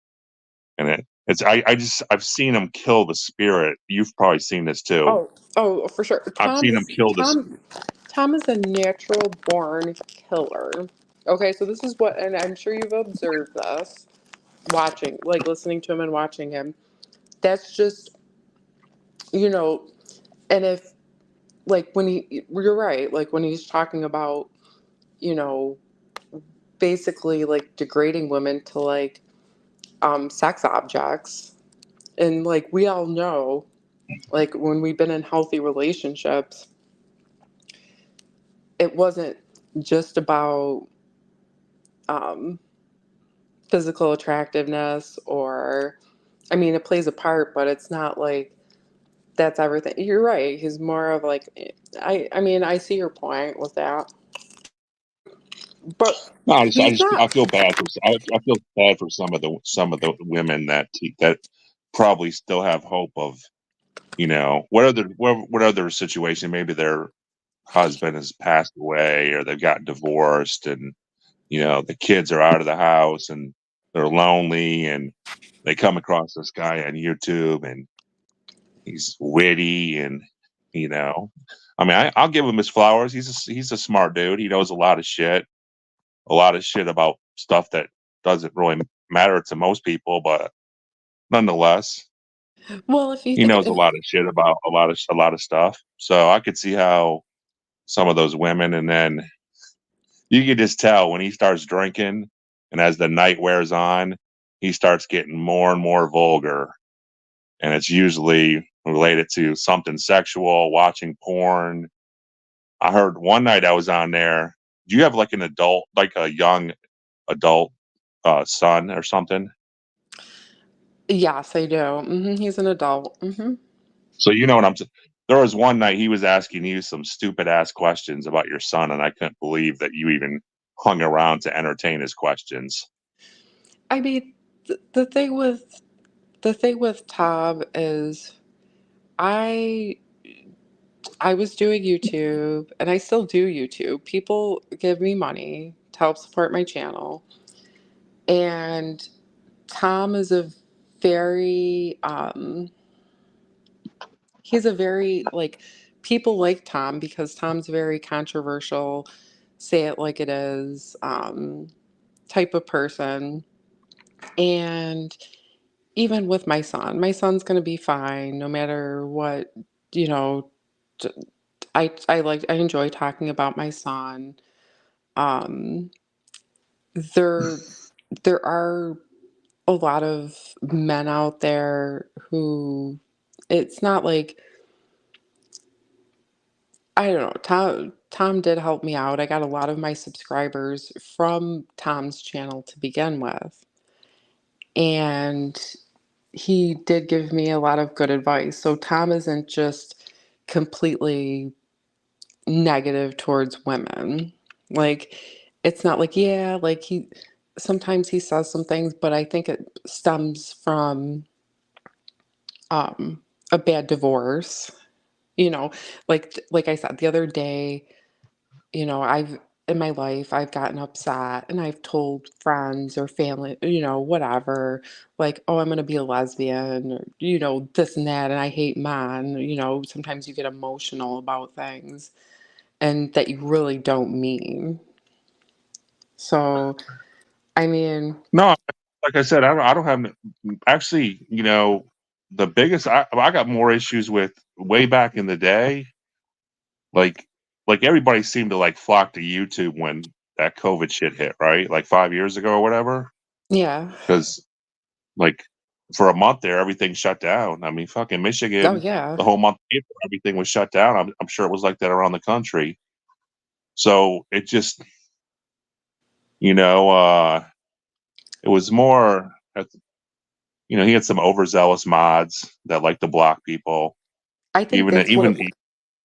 And I've seen him kill the spirit. You've probably seen this too. Oh, for sure. I've seen him kill this. Tom is a natural born killer. Okay, so this is what, and I'm sure you've observed this, watching, like listening to him and watching him. That's just, you know, and if, like, you're right, like when he's talking about, you know, basically like degrading women to like sex objects. And like we all know, like when we've been in healthy relationships, it wasn't just about um, physical attractiveness, or, I mean, it plays a part, but it's not like that's everything. You're right. He's more of like, I mean, I see your point with that, but No, he's I not. feel bad for I feel bad for some of the women that probably still have hope of, what other situation, maybe their husband has passed away or they've gotten divorced, and the kids are out of the house and they're lonely, and they come across this guy on YouTube and he's witty, and I mean, I'll give him his flowers. He's a smart dude. He knows a lot of shit about stuff that doesn't really matter to most people, but nonetheless, Well, if you he think, knows a lot of shit about a lot of stuff. So I could see how some of those women, and then you can just tell when he starts drinking, and as the night wears on, he starts getting more and more vulgar, and it's usually related to something sexual, watching porn. I heard one night I was on there. Do you have like an adult, like a young adult son or something? yes, I do. He's an adult. So you know what I'm saying. There was one night he was asking you some stupid ass questions about your son, and I couldn't believe that you even hung around to entertain his questions. I mean, the thing with Tom is, I I was doing YouTube, and I still do YouTube. People give me money to help support my channel, and Tom is a very he's a very, like, people like Tom because Tom's very controversial, say it like it is, type of person. And even with my son's gonna be fine no matter what, you know. t- I enjoy talking about my son. Um, there there are a lot of men out there who, it's not like I don't know. Tom did help me out. I got a lot of my subscribers from Tom's channel to begin with. And he did give me a lot of good advice. So Tom isn't just completely negative towards women. Like, it's not like, yeah, like sometimes he says some things, but I think it stems from um a bad divorce. You know, like I said the other day, I've in my life I've gotten upset and I've told friends or family, whatever, like, oh, I'm gonna be a lesbian, or this and that, and I hate men. Sometimes you get emotional about things and that you really don't mean. So, I mean, No, like I said, I don't have actually. The biggest I got more issues with way back in the day. Like everybody seemed to like flock to YouTube when that COVID shit hit, right? Like 5 years ago or whatever. yeah. Because like for a month there, everything shut down. I mean, fucking Oh, Michigan, yeah. the whole month of April, everything was shut down. I'm sure it was like that around the country. So it just, you know, it was more. He had some overzealous mods that like to block people. I think Even that's what even it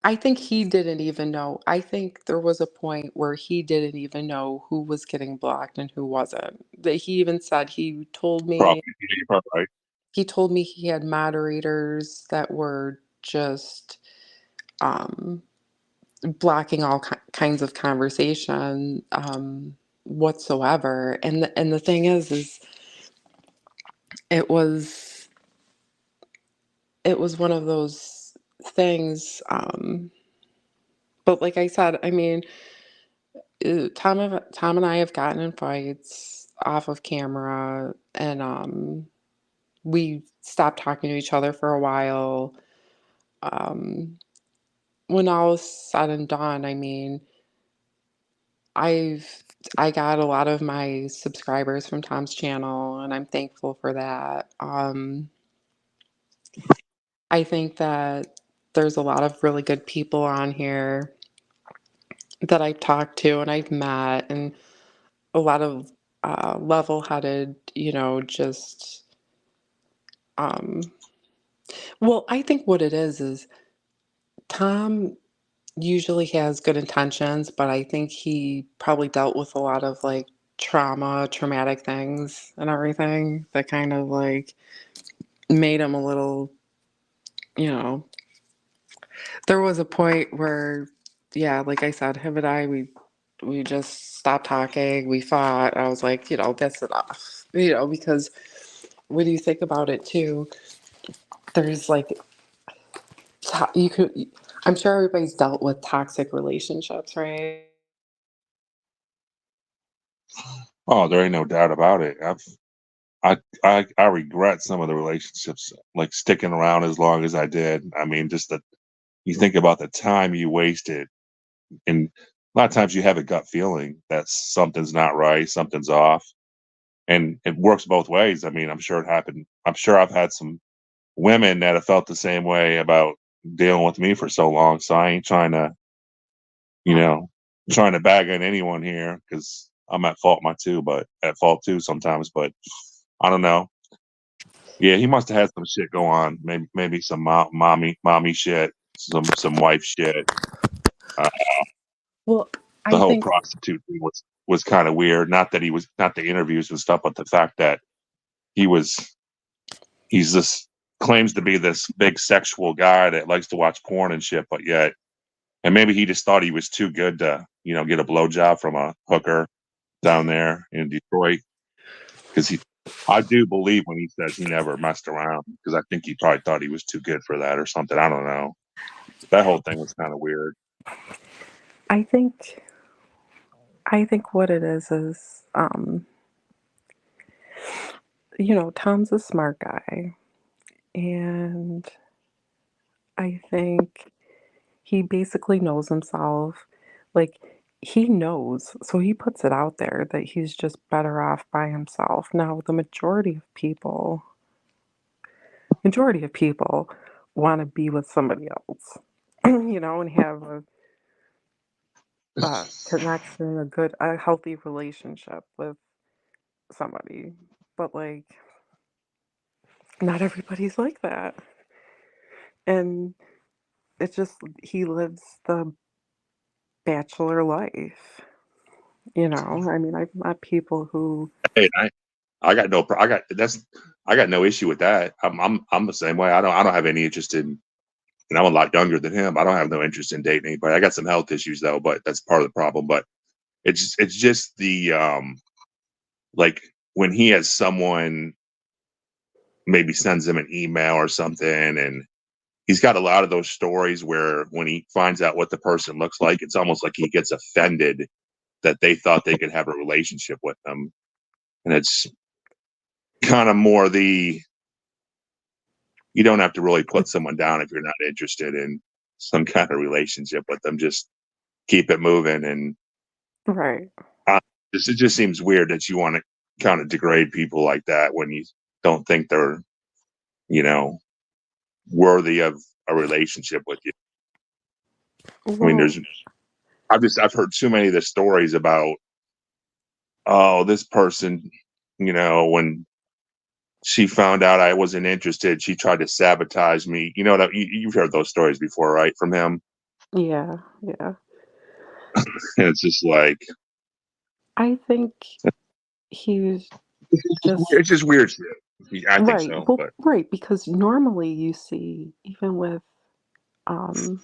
I think he didn't even know. I think there was a point where he didn't even know who was getting blocked and who wasn't. That he even said probably, yeah, you're probably right. he told me he had moderators that were just um blocking all kinds of conversation whatsoever. And the thing is it was it was one of those things but like I said, I mean, Tom and I have gotten in fights off of camera, and we stopped talking to each other for a while. Um, when all is said and done, I mean, I've I got a lot of my subscribers from Tom's channel, and I'm thankful for that. I think that there's a lot of really good people on here that I've talked to and I've met, and a lot of level-headed, just um, well, I think what it is Tom usually has good intentions, but I think he probably dealt with a lot of like traumatic things and everything that kind of like made him a little, you know, there was a point where, yeah, like I said, him and I, we just stopped talking. We fought. I was like, that's enough, because when you think about it too, there's like you could. I'm sure everybody's dealt with toxic relationships, right? Oh, there ain't no doubt about it. I regret some of the relationships, like sticking around as long as I did. I mean, just that you think about the time you wasted, and a lot of times you have a gut feeling that something's not right, something's off, and it works both ways. I mean, I'm sure it happened. I'm sure I've had some women that have felt the same way about dealing with me for so long. So I ain't you know, trying to bag on anyone here because I'm at fault too sometimes. But I don't know. Yeah, he must have had some shit go on. Maybe some mommy shit, some wife shit. Uh, Well, the I whole think prostitute thing was kind of weird. Not the interviews and stuff, but the fact that he was he's this claims to be this big sexual guy that likes to watch porn and shit, but yet and maybe he just thought he was too good to get a blowjob from a hooker down there in Detroit because I do believe when he says he never messed around because I think he probably thought he was too good for that or something. I don't know. That whole thing was kind of weird. I think I think what it is Tom's a smart guy, and I think he basically knows himself. Like, he knows, so he puts it out there that he's just better off by himself. Now, the majority of people want to be with somebody else, and have connection, a healthy relationship with somebody. But like, not everybody's like that. And it's just, he lives the bachelor life. I mean, I've met people who, Hey, I got no, I got no issue with that. I'm the same way. I don't have any interest in, and I'm a lot younger than him. I don't have no interest in dating anybody. I got some health issues though, but that's part of the problem. But it's just the like when he has someone maybe sends him an email or something, and he's got a lot of those stories where when he finds out what the person looks like, it's almost like he gets offended that they thought they could have a relationship with them, and it's kind of more the you don't have to really put someone down if you're not interested in some kind of relationship with them. Just keep it moving. And right, uh, it just seems weird that you want to kind of degrade people like that when you don't think they're, you know, worthy of a relationship with you. I mean, well, I've heard too many of the stories about, oh, this person, when she found out I wasn't interested, she tried to sabotage me. You know what? You've heard those stories before, right? From him. yeah, yeah. And it's just like, I think he's just it's just weird shit. I think right. so, Well, but right, because normally you see, even with, um,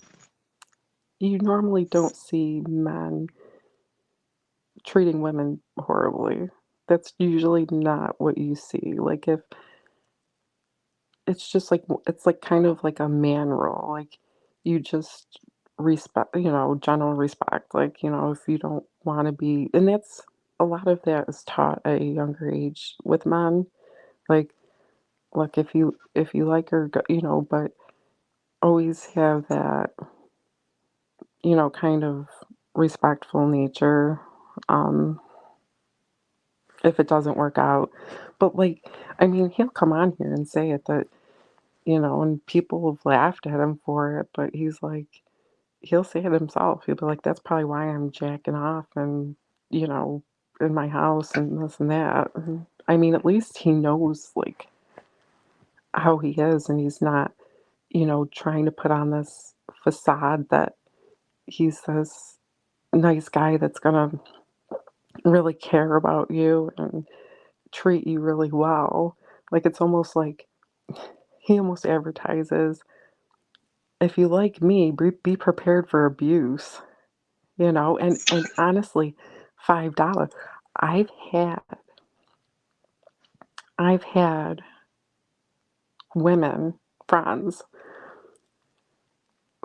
you normally don't see men treating women horribly. That's usually not what you see. Like, if it's just like, it's like kind of like a man rule. Like, you just respect, general respect. Like, if you don't want to be, and that's a lot of that is taught at a younger age with men. Like, look, if you like her, but always have that, kind of respectful nature. Um, if it doesn't work out. But like, I mean, he'll come on here and say it that, and people have laughed at him for it, but he's like, he'll say it himself. He'll be like, that's probably why I'm jacking off and, you know, in my house and this and that. And, I mean, at least he knows like how he is, and he's not, trying to put on this facade that he's this nice guy that's gonna really care about you and treat you really well. Like, it's almost like he almost advertises, "If you like me, be prepared for abuse," and honestly, $5. I've had I've had women friends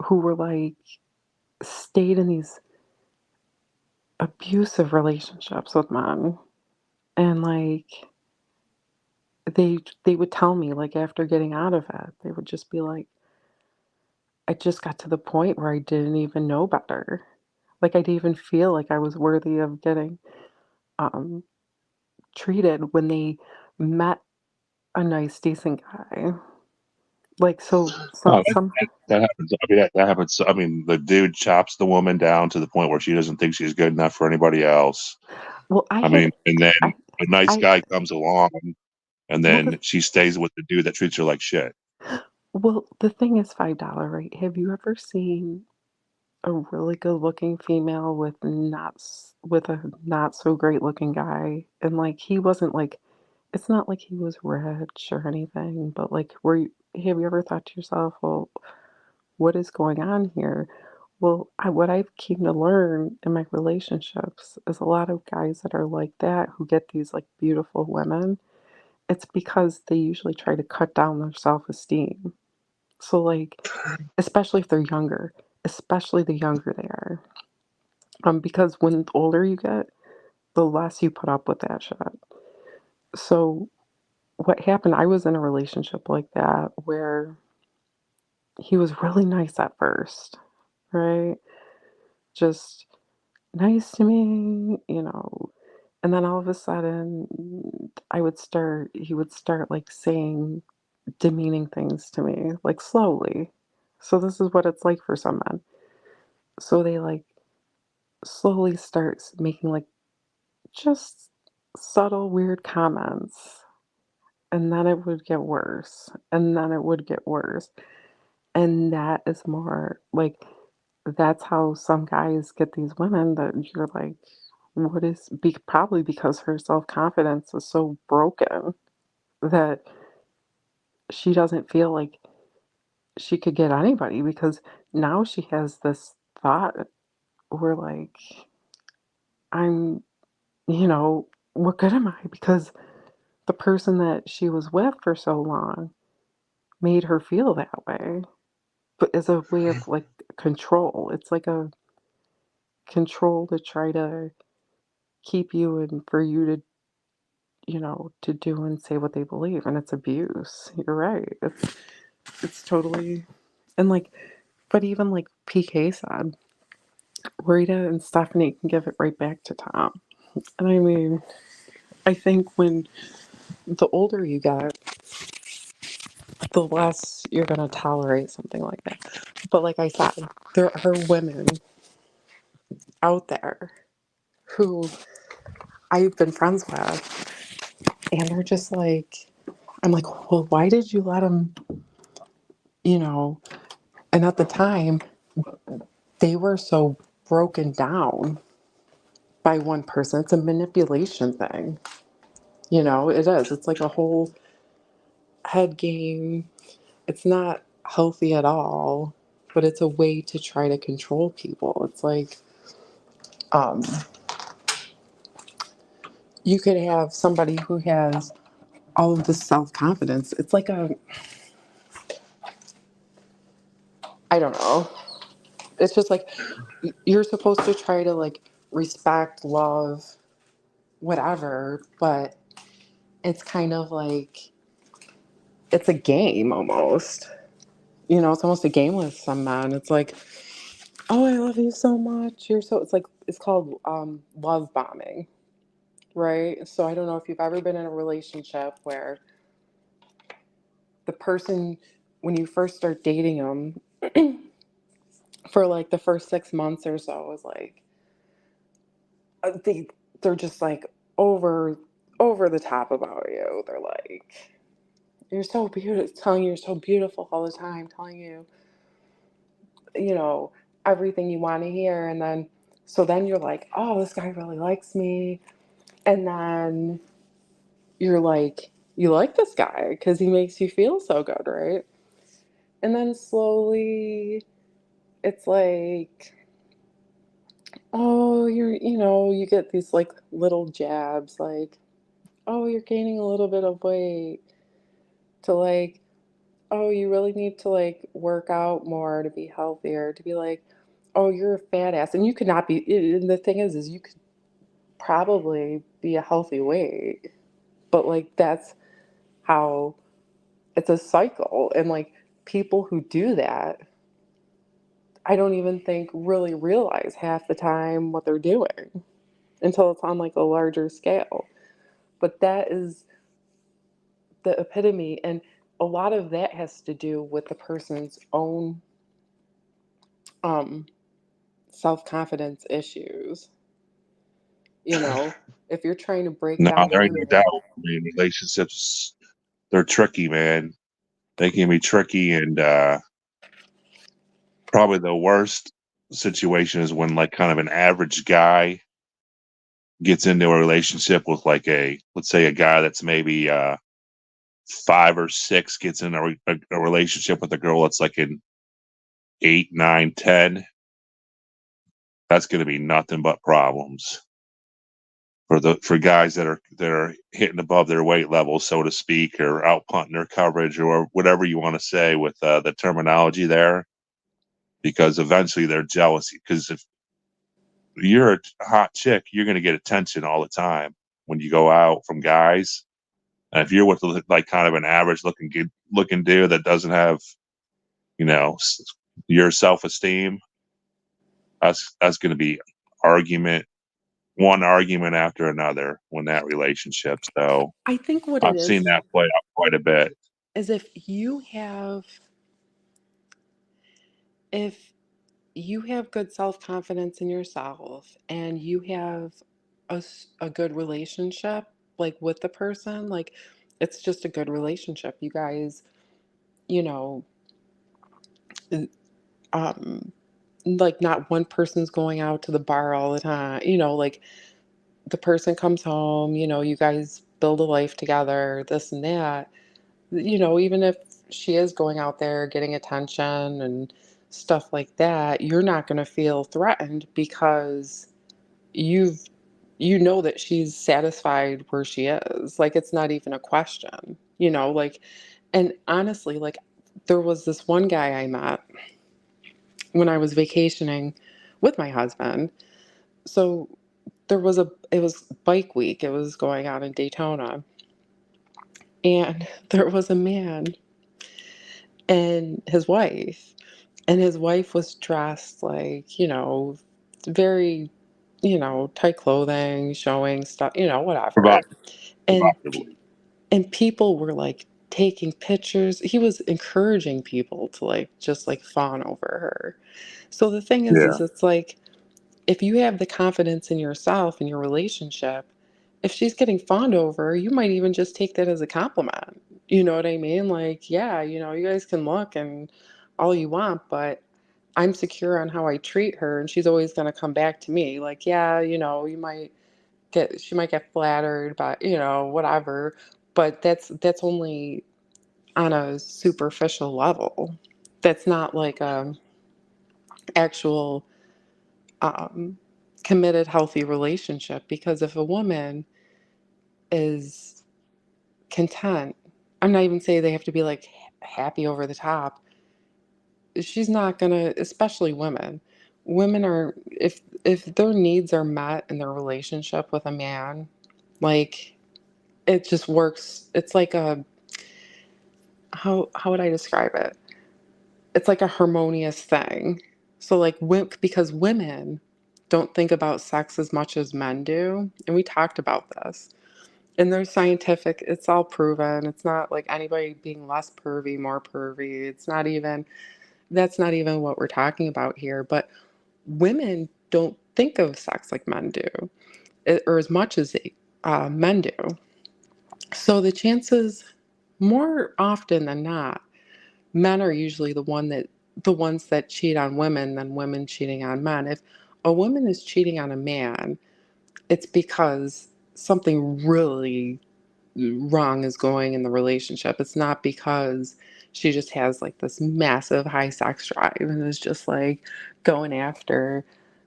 who were like stayed in these abusive relationships with men, and like they would tell me, like, after getting out of it, they would just be like, I just got to the point where I didn't even know better. Like, I didn't even feel like I was worthy of getting, um, treated when they met a nice, decent guy. Like, so oh, some that happens. I mean, that happens. I mean, the dude chops the woman down to the point where she doesn't think she's good enough for anybody else. well, I mean, and then I a nice I guy comes along, and well, then she stays with the dude that treats her like shit. the thing is $5, right? Have you ever seen a really good-looking female with a not so great-looking guy? And, like, he wasn't, like, it's not like he was rich or anything, but, like, have you ever thought to yourself, "Well, what is going on here?" Well, what I've came to learn in my relationships is a lot of guys that are like that, who get these, like, beautiful women, it's because they usually try to cut down their self-esteem. So, like, especially if they're younger, especially the younger they are. Because when the older you get, the less you put up with that shit. So what happened, I was in a relationship like that where he was really nice at first, right? Just nice to me, and then all of a sudden he would start like saying demeaning things to me, like slowly. So this is what it's like for some men. So they like slowly starts making like just subtle weird comments, and then it would get worse, and then it would get worse. And that is more like that's how some guys get these women that you're like, what is probably because her self-confidence is so broken that she doesn't feel like she could get anybody because now she has this thought where like I'm, what good am I? Because the person that she was with for so long made her feel that way. But as a way of like control, it's like a control to try to keep you and for you to, to do and say what they believe. And it's abuse. You're right. It's totally, and like, but even like PK said, Rita and Stephanie can give it right back to Tom. And I mean, I think when the older you get, the less you're going to tolerate something like that. But like I said, there are women out there who I've been friends with, and they're just like, I'm like, well, why did you let him, you know? And at the time, they were so broken down by one person. It's a manipulation thing. It is. It's like a whole head game. It's not healthy at all, but it's a way to try to control people. It's like, um, you could have somebody who has all of this self confidence. It's like I don't know. It's just like you're supposed to try to like respect, love, whatever, but it's kind of like it's a game almost. It's almost a game with some men. It's like, oh, I love you so much. You're so. It's like it's called love bombing, right? So I don't know if you've ever been in a relationship where the person, when you first start dating them, for like the first 6 months or so, is like they're just like over the top about you. They're like, you're so beautiful, telling you you're so beautiful all the time, telling you, you know, everything you want to hear. And then, so then you're like, oh, this guy really likes me. And then you're like, you like this guy because he makes you feel so good, right? And then slowly it's like, oh, you get these like little jabs, like, oh, you're gaining a little bit of weight, to like, oh, you really need to like work out more to be healthier, to be like, oh, you're a fat ass. And you could not be, and the thing is you could probably be a healthy weight, but like that's how it's a cycle. And like people who do that, I don't even think really realize half the time what they're doing until it's on like a larger scale. But that is the epitome. And a lot of that has to do with the person's own um, self-confidence issues. If you're trying to break No, down there ain't her, no doubt. I mean, relationships, they're tricky, man. They can be tricky, and probably the worst situation is when, like, kind of an average guy gets into a relationship with, like, let's say, a guy that's maybe 5 or 6 gets in a relationship with a girl that's like in 8, 9, 10. That's going to be nothing but problems for guys that are hitting above their weight level, so to speak, or out punting their coverage, or whatever you want to say with the terminology there, because eventually they're jealousy. Because if you're a hot chick, you're going to get attention all the time when you go out from guys. And if you're with like kind of an average looking dude that doesn't have, you know, your self esteem, that's going to be argument one argument after another when that relationship. So I think what it I've seen is that play out quite a bit. is if you have good self-confidence in yourself and you have a good relationship like with the person, like it's just a good relationship. You guys, you know, um like not one person's going out to the bar all the time, like the person comes home, you guys build a life together, this and that. Even if she is going out there getting attention and stuff like that, you're not going to feel threatened because you've that she's satisfied where she is. Like it's not even a question, like, and honestly, like there was this one guy I met when I was vacationing with my husband. So it was bike week. It was going on in Daytona. And there was a man and his wife. And his wife was dressed like, very, tight clothing, showing stuff, whatever. And Provocatively. and people were like taking pictures. He was encouraging people to like just like fawn over her. So the thing Yeah. is it's like if you have the confidence in yourself and your relationship, if she's getting fawned over, you might even just take that as a compliment. You know what I mean? Like, yeah, you guys can look and all you want, but I'm secure on how I treat her and she's always going to come back to me. Like, yeah, she might get flattered by, whatever, but that's only on a superficial level. That's not like a actual um, committed, healthy relationship. Because if a woman is content, I'm not even saying they have to be like happy over the top. She's not gonna, especially women. Women are if their needs are met in their relationship with a man, like it just works. It's like a how would I describe it? It's like a harmonious thing. So like because women don't think about sex as much as men do, and we talked about this. And there's scientific, it's all proven. It's not like anybody being less pervy, more pervy. That's not even what we're talking about here. But women don't think of sex like men do, or as much as men do. So the chances, more often than not, men are usually the ones that cheat on women than women cheating on men. If a woman is cheating on a man, it's because something really wrong is going in the relationship. It's not because she just has like this massive high sex drive and is just like going after.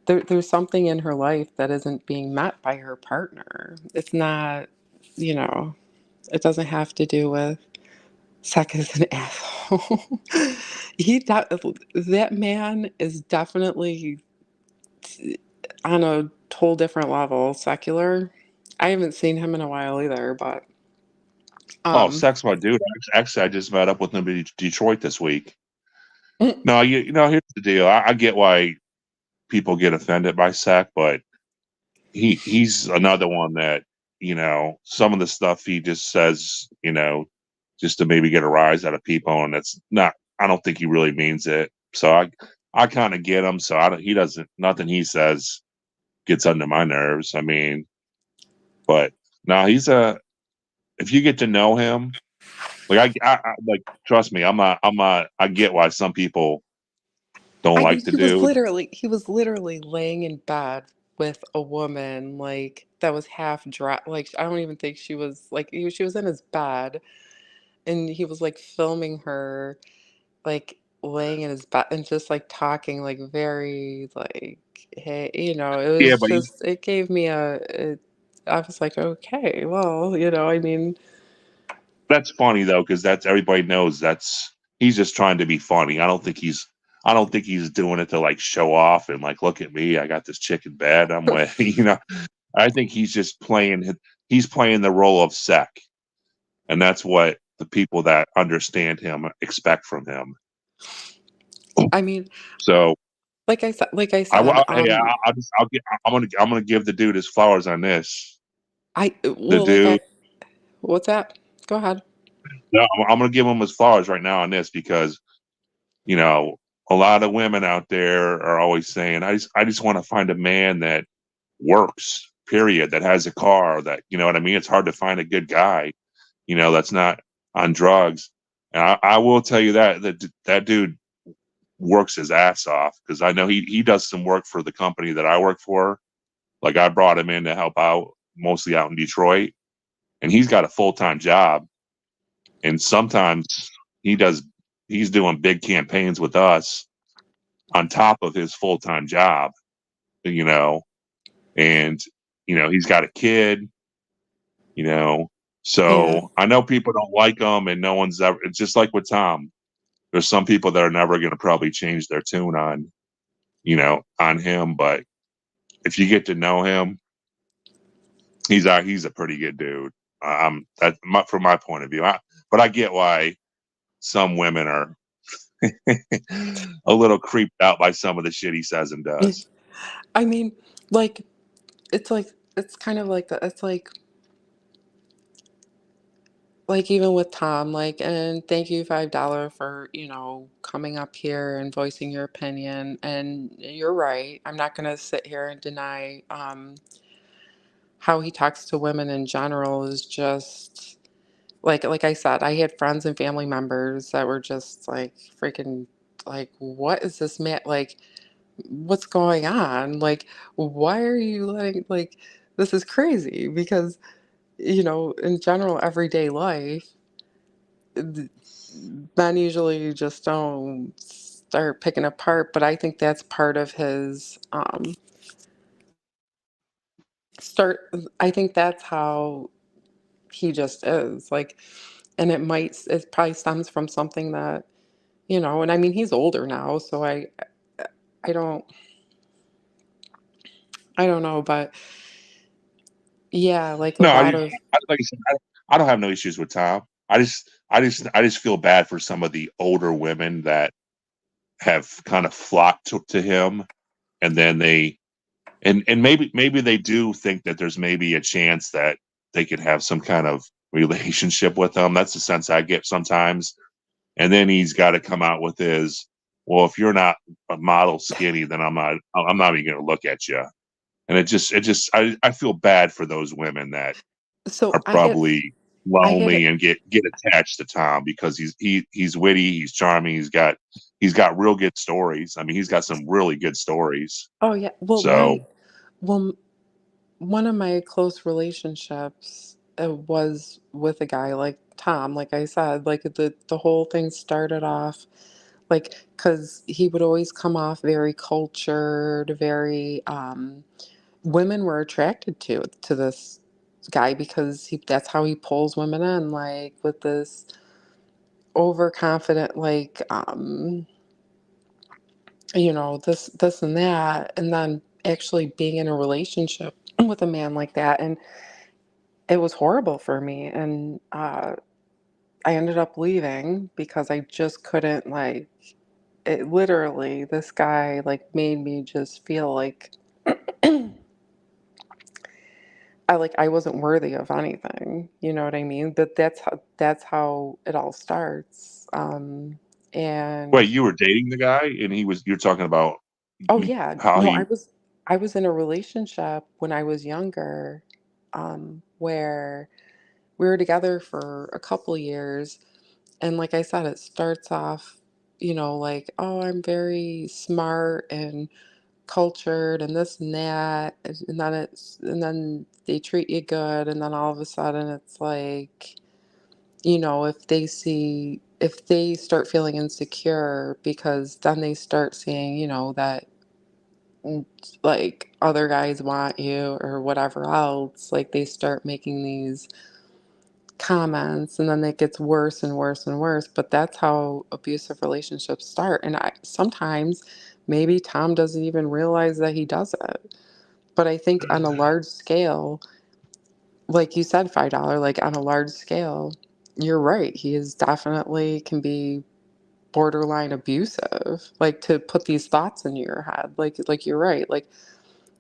There's something in her life that isn't being met by her partner. It's not, you know, it doesn't have to do with Sek is an asshole. That man is definitely on a whole different level, secular. I haven't seen him in a while either, but Oh, um sex, my dude. Actually, I just met up with him in Detroit this week. No, here's the deal. I get why people get offended by Sack, but he's another one that, some of the stuff he just says, just to maybe get a rise out of people, and it's not. I don't think he really means it. So I kind of get him. So he doesn't. Nothing he says gets under my nerves. I mean, but no, he's a. If you get to know him, like I like, trust me, I'm not. I get why some people don't I mean, like to do. he was literally laying in bed with a woman like that was half dressed. Like I don't even think she was like she was in his bed, and he was like filming her like laying in his bed and just like talking like very like hey, it Yeah, was but just it gave me I was like okay, well, I mean, that's funny though, because that's everybody knows he's just trying to be funny. I don't think he's doing it to like show off and like look at me. I got this chick in bed. I'm with I think he's playing the role of Sec, and that's what the people that understand him expect from him. I mean, So like I said, hey, I'm gonna give the dude his flowers on this. I The well like I dude, what's that? Go ahead. no, I'm gonna give him his flowers right now on this because you know a lot of women out there are always saying, I just want to find a man that works, period, that has a car, that, you know what I mean? It's hard to find a good guy, that's not on drugs. And I will tell you that dude works his ass off, because I know he does some work for the company that I work for. Like, I brought him in to help out, mostly out in Detroit, and he's got a full-time job. And sometimes he does, he's doing big campaigns with us on top of his full-time job, you know, and, he's got a kid, you know, Yeah. so I know people don't like him, and no one's ever, it's just like with Tom. There's some people that are never going to probably change their tune on him, but if you get to know him, he's a pretty good dude. From my point of view. But I get why some women are a little creeped out by some of the shit he says and does. I mean, like, like it's kind of like that. It's like even with Tom, like, and thank you $5 for, coming up here and voicing your opinion. And you're right. I'm not gonna sit here and deny how he talks to women in general is just like I said, I had friends and family members that were just like freaking like, what is this man like? What's going on? Like, why are you letting like this is crazy because in general, everyday life, th- men usually just don't start picking apart. But I think that's part of his start. I think that's how he just is. Like, and it probably stems from something that, and I mean, he's older now, so I don't, I don't know, but yeah, like a No, lot of, like I said, I don't have no issues with Tom. I just feel bad for some of the older women that have kind of flocked to him, and then and maybe they do think that there's maybe a chance that they could have some kind of relationship with him. That's the sense I get sometimes. And then he's got to come out with his, well, if you're not a model skinny, then I'm not even going to look at you. And I feel bad for those women that so are probably I had, lonely and get attached to Tom, because he's witty, he's charming, he's got real good stories. I mean, he's got some really good stories. oh yeah, well, So, well, one of my close relationships was with a guy like Tom, like I said, like the whole thing started off like because he would always come off very cultured, very women were attracted to this guy because that's how he pulls women in, like with this overconfident, like this and that, and then actually being in a relationship with a man like that, and it was horrible for me, and I ended up leaving because I just couldn't like it. Literally, this guy like made me just feel like I wasn't worthy of anything. You know what I mean? That's how it all starts. And wait, you were dating the guy, and you're talking about oh yeah, how no, he. I was in a relationship when I was younger, where we were together for a couple years. And like I said, it starts off, like, oh, I'm very smart and cultured and this and that. And then they treat you good. And then all of a sudden it's like, if they start feeling insecure because then they start seeing, that like other guys want you or whatever else, like they start making these comments and then it gets worse and worse and worse. But that's how abusive relationships start. And I sometimes maybe Tom doesn't even realize that he does it. But I think on a large scale, like you said, $5, like on a large scale, you're right. He is definitely can be borderline abusive. Like to put these thoughts in your head. Like you're right. Like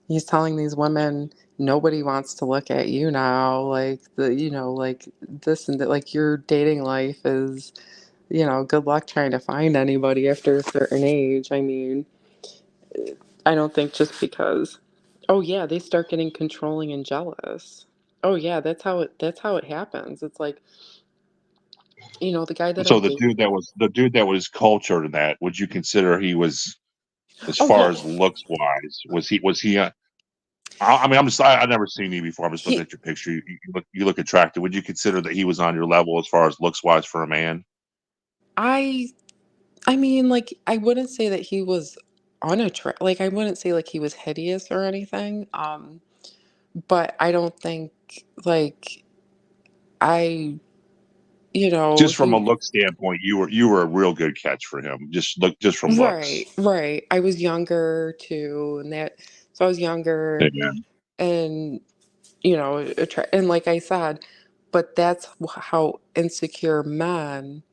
he's telling these women nobody wants to look at you now, like like this and that, like your dating life is good luck trying to find anybody after a certain age. I mean, I don't think just because, oh yeah, they start getting controlling and jealous. Oh yeah, that's how it happens. It's like, the guy that I So date. the dude that was cultured in that, would you consider he was, as Oh far yeah, as looks wise, was he I mean, I've never seen you before. I'm just looking he at your picture. You look attractive. Would you consider that he was on your level as far as looks wise for a man? I I mean, like, I wouldn't say that he was unattract like, I wouldn't say, like, he was hideous or anything, but I don't think, like, I Just from a he look standpoint, you were a real good catch for him. Just from right, looks. right. I was younger too, so I was younger Yeah. and, and like I said, but that's how insecure men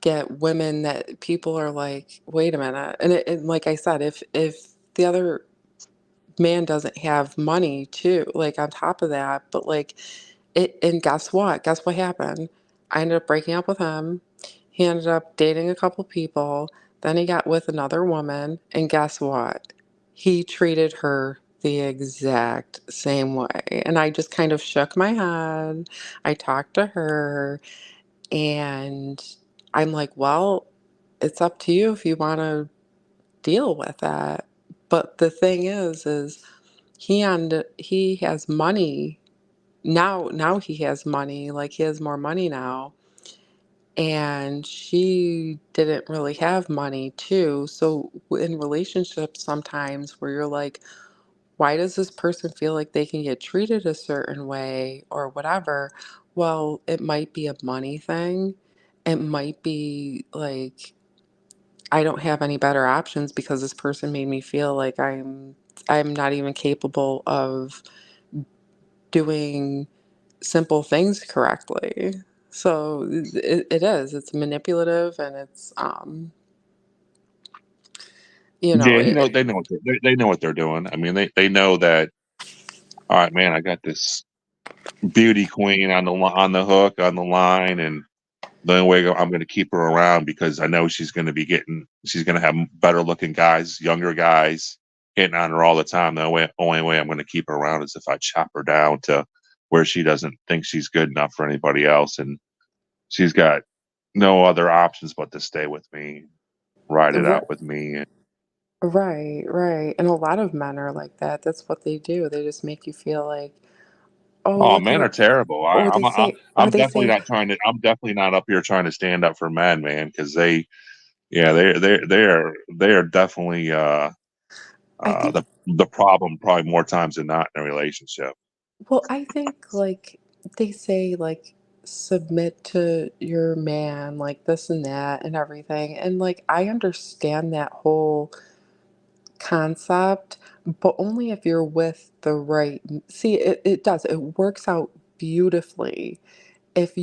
get women that people are like, "Wait a minute." And like I said, if the other man doesn't have money too, like on top of that. But like and guess what? Guess what happened? I ended up breaking up with him. He ended up dating a couple people. Then he got with another woman, and guess what? He treated her the exact same way. And I just kind of shook my head. I talked to her, and I'm like, well, it's up to you if you want to deal with that. But the thing is he has money now. Now he has money, like he has more money now, and she didn't really have money too. So in relationships sometimes where you're like, why does this person feel like they can get treated a certain way or whatever? Well, it might be a money thing. It might be like I don't have any better options because this person made me feel like I'm not even capable of doing simple things correctly. So it is. It's manipulative and it's you know Yeah, it, they know what they're doing. I mean, they know that. All right, man, I got this beauty queen on the hook on the line, and the only way I'm going to keep her around because I know she's going to have better looking guys, younger guys hitting on her all the time. The only way I'm going to keep her around is if I chop her down to where she doesn't think she's good enough for anybody else, and she's got no other options but to stay with me, ride it out r- with me. right, right. And a lot of men are like that. That's what they do. They just make you feel like, oh, Oh, look men are at, terrible. or they say, or I'm they definitely say, not trying to. I'm definitely not up here trying to stand up for men, man, because yeah, they are definitely I think, the problem probably more times than not in a relationship. well, I think like they say like submit to your man, like this and that and everything. And like I understand that whole concept, but only if you're with the right. See, it does. It works out beautifully. If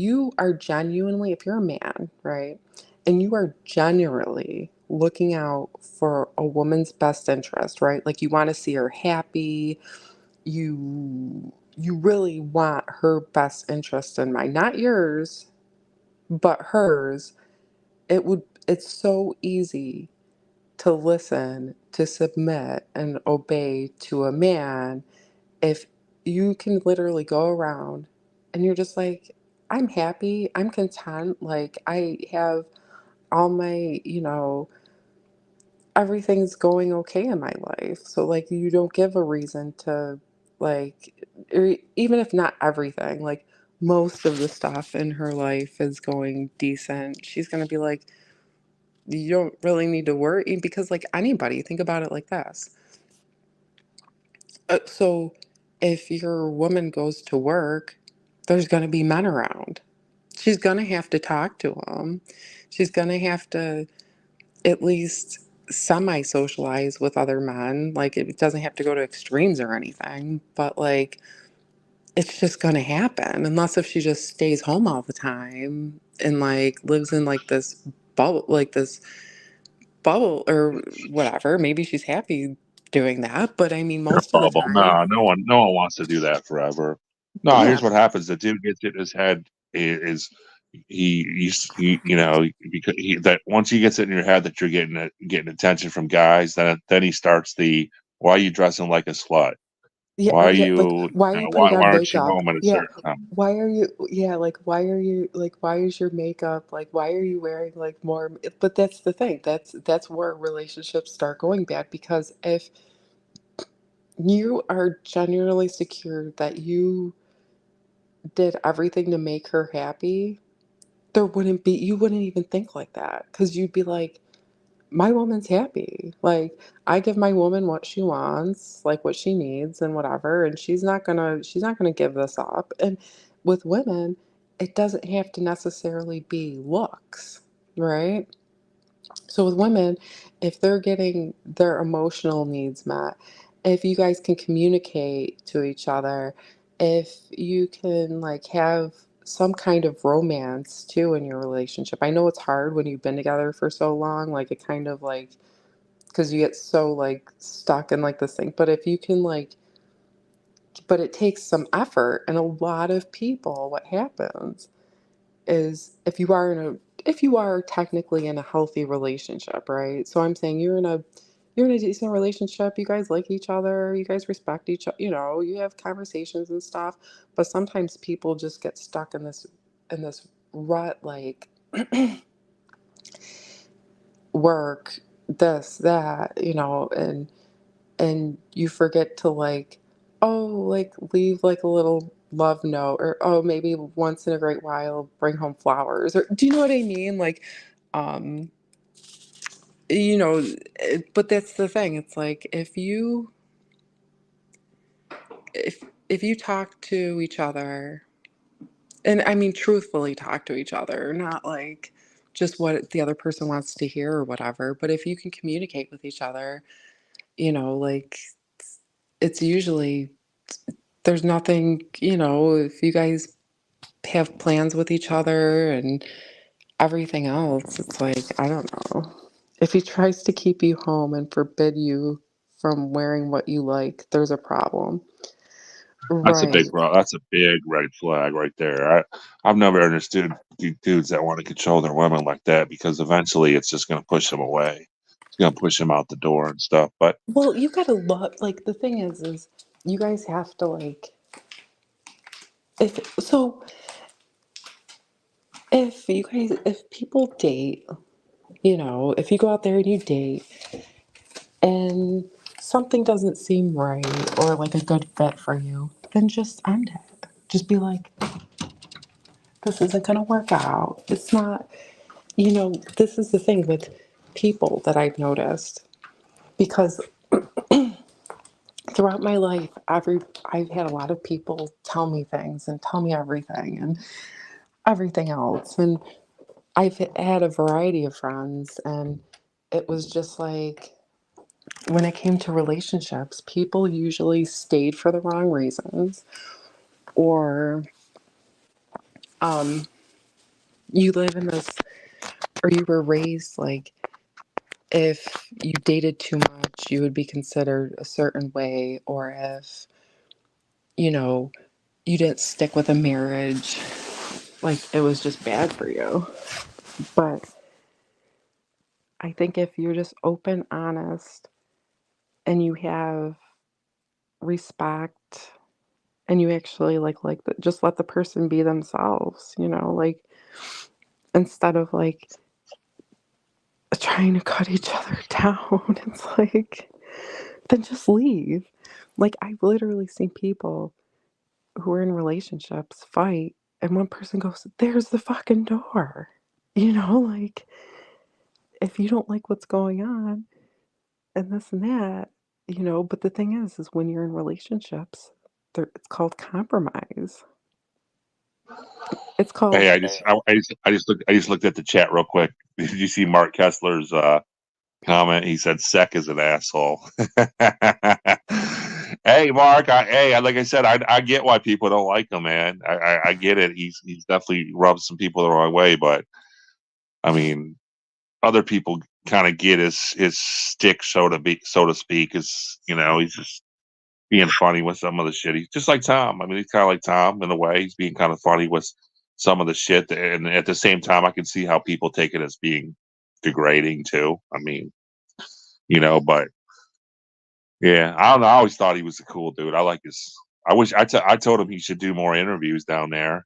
you're a man, right, and you are genuinely looking out for a woman's best interest, right? Like you want to see her happy, you really want her best interest in mind, not yours, but hers. It's so easy to listen, to submit and obey to a man if you can literally go around and you're just like, I'm happy, I'm content, like I have all my, everything's going okay in my life. So like you don't give a reason to like even if not everything, like most of the stuff in her life is going decent. She's going to be like, you don't really need to worry because like anybody, think about it like this. So if your woman goes to work, there's going to be men around. She's going to have to talk to them. She's going to have to at least semi socialize with other men. Like it doesn't have to go to extremes or anything, but like it's just going to happen unless if she just stays home all the time and like lives in like this bubble or whatever. Maybe she's happy doing that, but I mean, most of the Bubble. time, No, no one wants to do that forever. No, here's yeah. what happens: the dude gets it in his head is because that once he gets it in your head that you're getting attention from guys, then he starts why are you dressing like a slut? Yeah, Why are yeah, like you, why are you putting why on aren't you makeup? home at a Yeah, certain time? why are you, yeah, like why are you, like why is your makeup, like why are you wearing like more, but that's the thing. That's where relationships start going bad, because if you are genuinely secure that you did everything to make her happy, there wouldn't be, you wouldn't even think like that, because you'd be like, my woman's happy. Like, I give my woman what she wants, like what she needs and whatever, and she's not gonna give this up. And with women, it doesn't have to necessarily be looks, right? So with women, if they're getting their emotional needs met, if you guys can communicate to each other, if you can like have some kind of romance too in your relationship. I know it's hard when you've been together for so long, like it kind of like, because you get so like stuck in like this thing. But if you can like, but it takes some effort, and a lot of people, what happens is if you are technically in a healthy relationship, right? So I'm saying you're in a decent relationship, you guys like each other, you guys respect each other, you have conversations and stuff, but sometimes people just get stuck in this rut, like work, this, that, and you forget to like, oh, like leave like a little love note, or oh, maybe once in a great while bring home flowers, or do you know what I mean, like, um you know but that's the thing, it's like if you talk to each other, and I mean truthfully talk to each other, not like just what the other person wants to hear or whatever, but if you can communicate with each other, like it's usually, there's nothing, if you guys have plans with each other and everything else, it's like, I don't know. If he tries to keep you home and forbid you from wearing what you like, there's a problem. Right. That's a big red flag right there. I've never understood dudes that want to control their women like that, because eventually it's just going to push them away. It's going to push them out the door and stuff. But Well, you gotta love, like, the thing is you guys have to, like, if people date, if you go out there and you date and something doesn't seem right or like a good fit for you, then just end it. Just be like, this isn't going to work out. It's not, this is the thing with people that I've noticed, because throughout my life, I've had a lot of people tell me things and tell me everything and everything else. And I've had a variety of friends, and it was just like, when it came to relationships, people usually stayed for the wrong reasons, or um, you live in this, or you were raised like, if you dated too much, you would be considered a certain way, or if, you know, you didn't stick with a marriage, like it was just bad for you. But I think if you're just open, honest, and you have respect, and you actually just let the person be themselves, like, instead of like trying to cut each other down, it's like, then just leave. Like, I've literally seen people who are in relationships fight, and one person goes, there's the fucking door. Like, if you don't like what's going on and this and that, but the thing is when you're in relationships, it's called compromise. It's called, hey, I just looked at the chat real quick. Did you see Mark Kessler's comment? He said Sec is an asshole. Hey, Mark. Like I said, I get why people don't like him, man. I get it. He's definitely rubbed some people the wrong way, but I mean, other people kind of get his stick, so to speak. Is he's just being funny with some of the shit. He's just like Tom. I mean, he's kind of like Tom in a way. He's being kind of funny with some of the shit, and at the same time, I can see how people take it as being degrading too. I mean, but yeah, I don't know. I always thought he was a cool dude. I like his. I wish I told him he should do more interviews down there.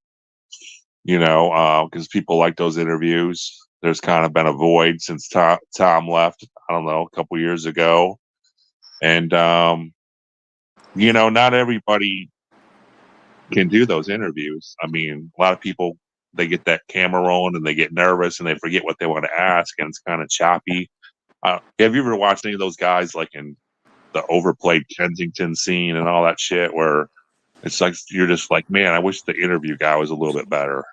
Because people like those interviews. There's kind of been a void since Tom left. I don't know, a couple years ago, and not everybody can do those interviews. I mean, a lot of people, they get that camera rolling and they get nervous and they forget what they want to ask, and it's kind of choppy. Have you ever watched any of those guys like in the overplayed Kensington scene and all that shit, where it's like you're just like, man, I wish the interview guy was a little bit better.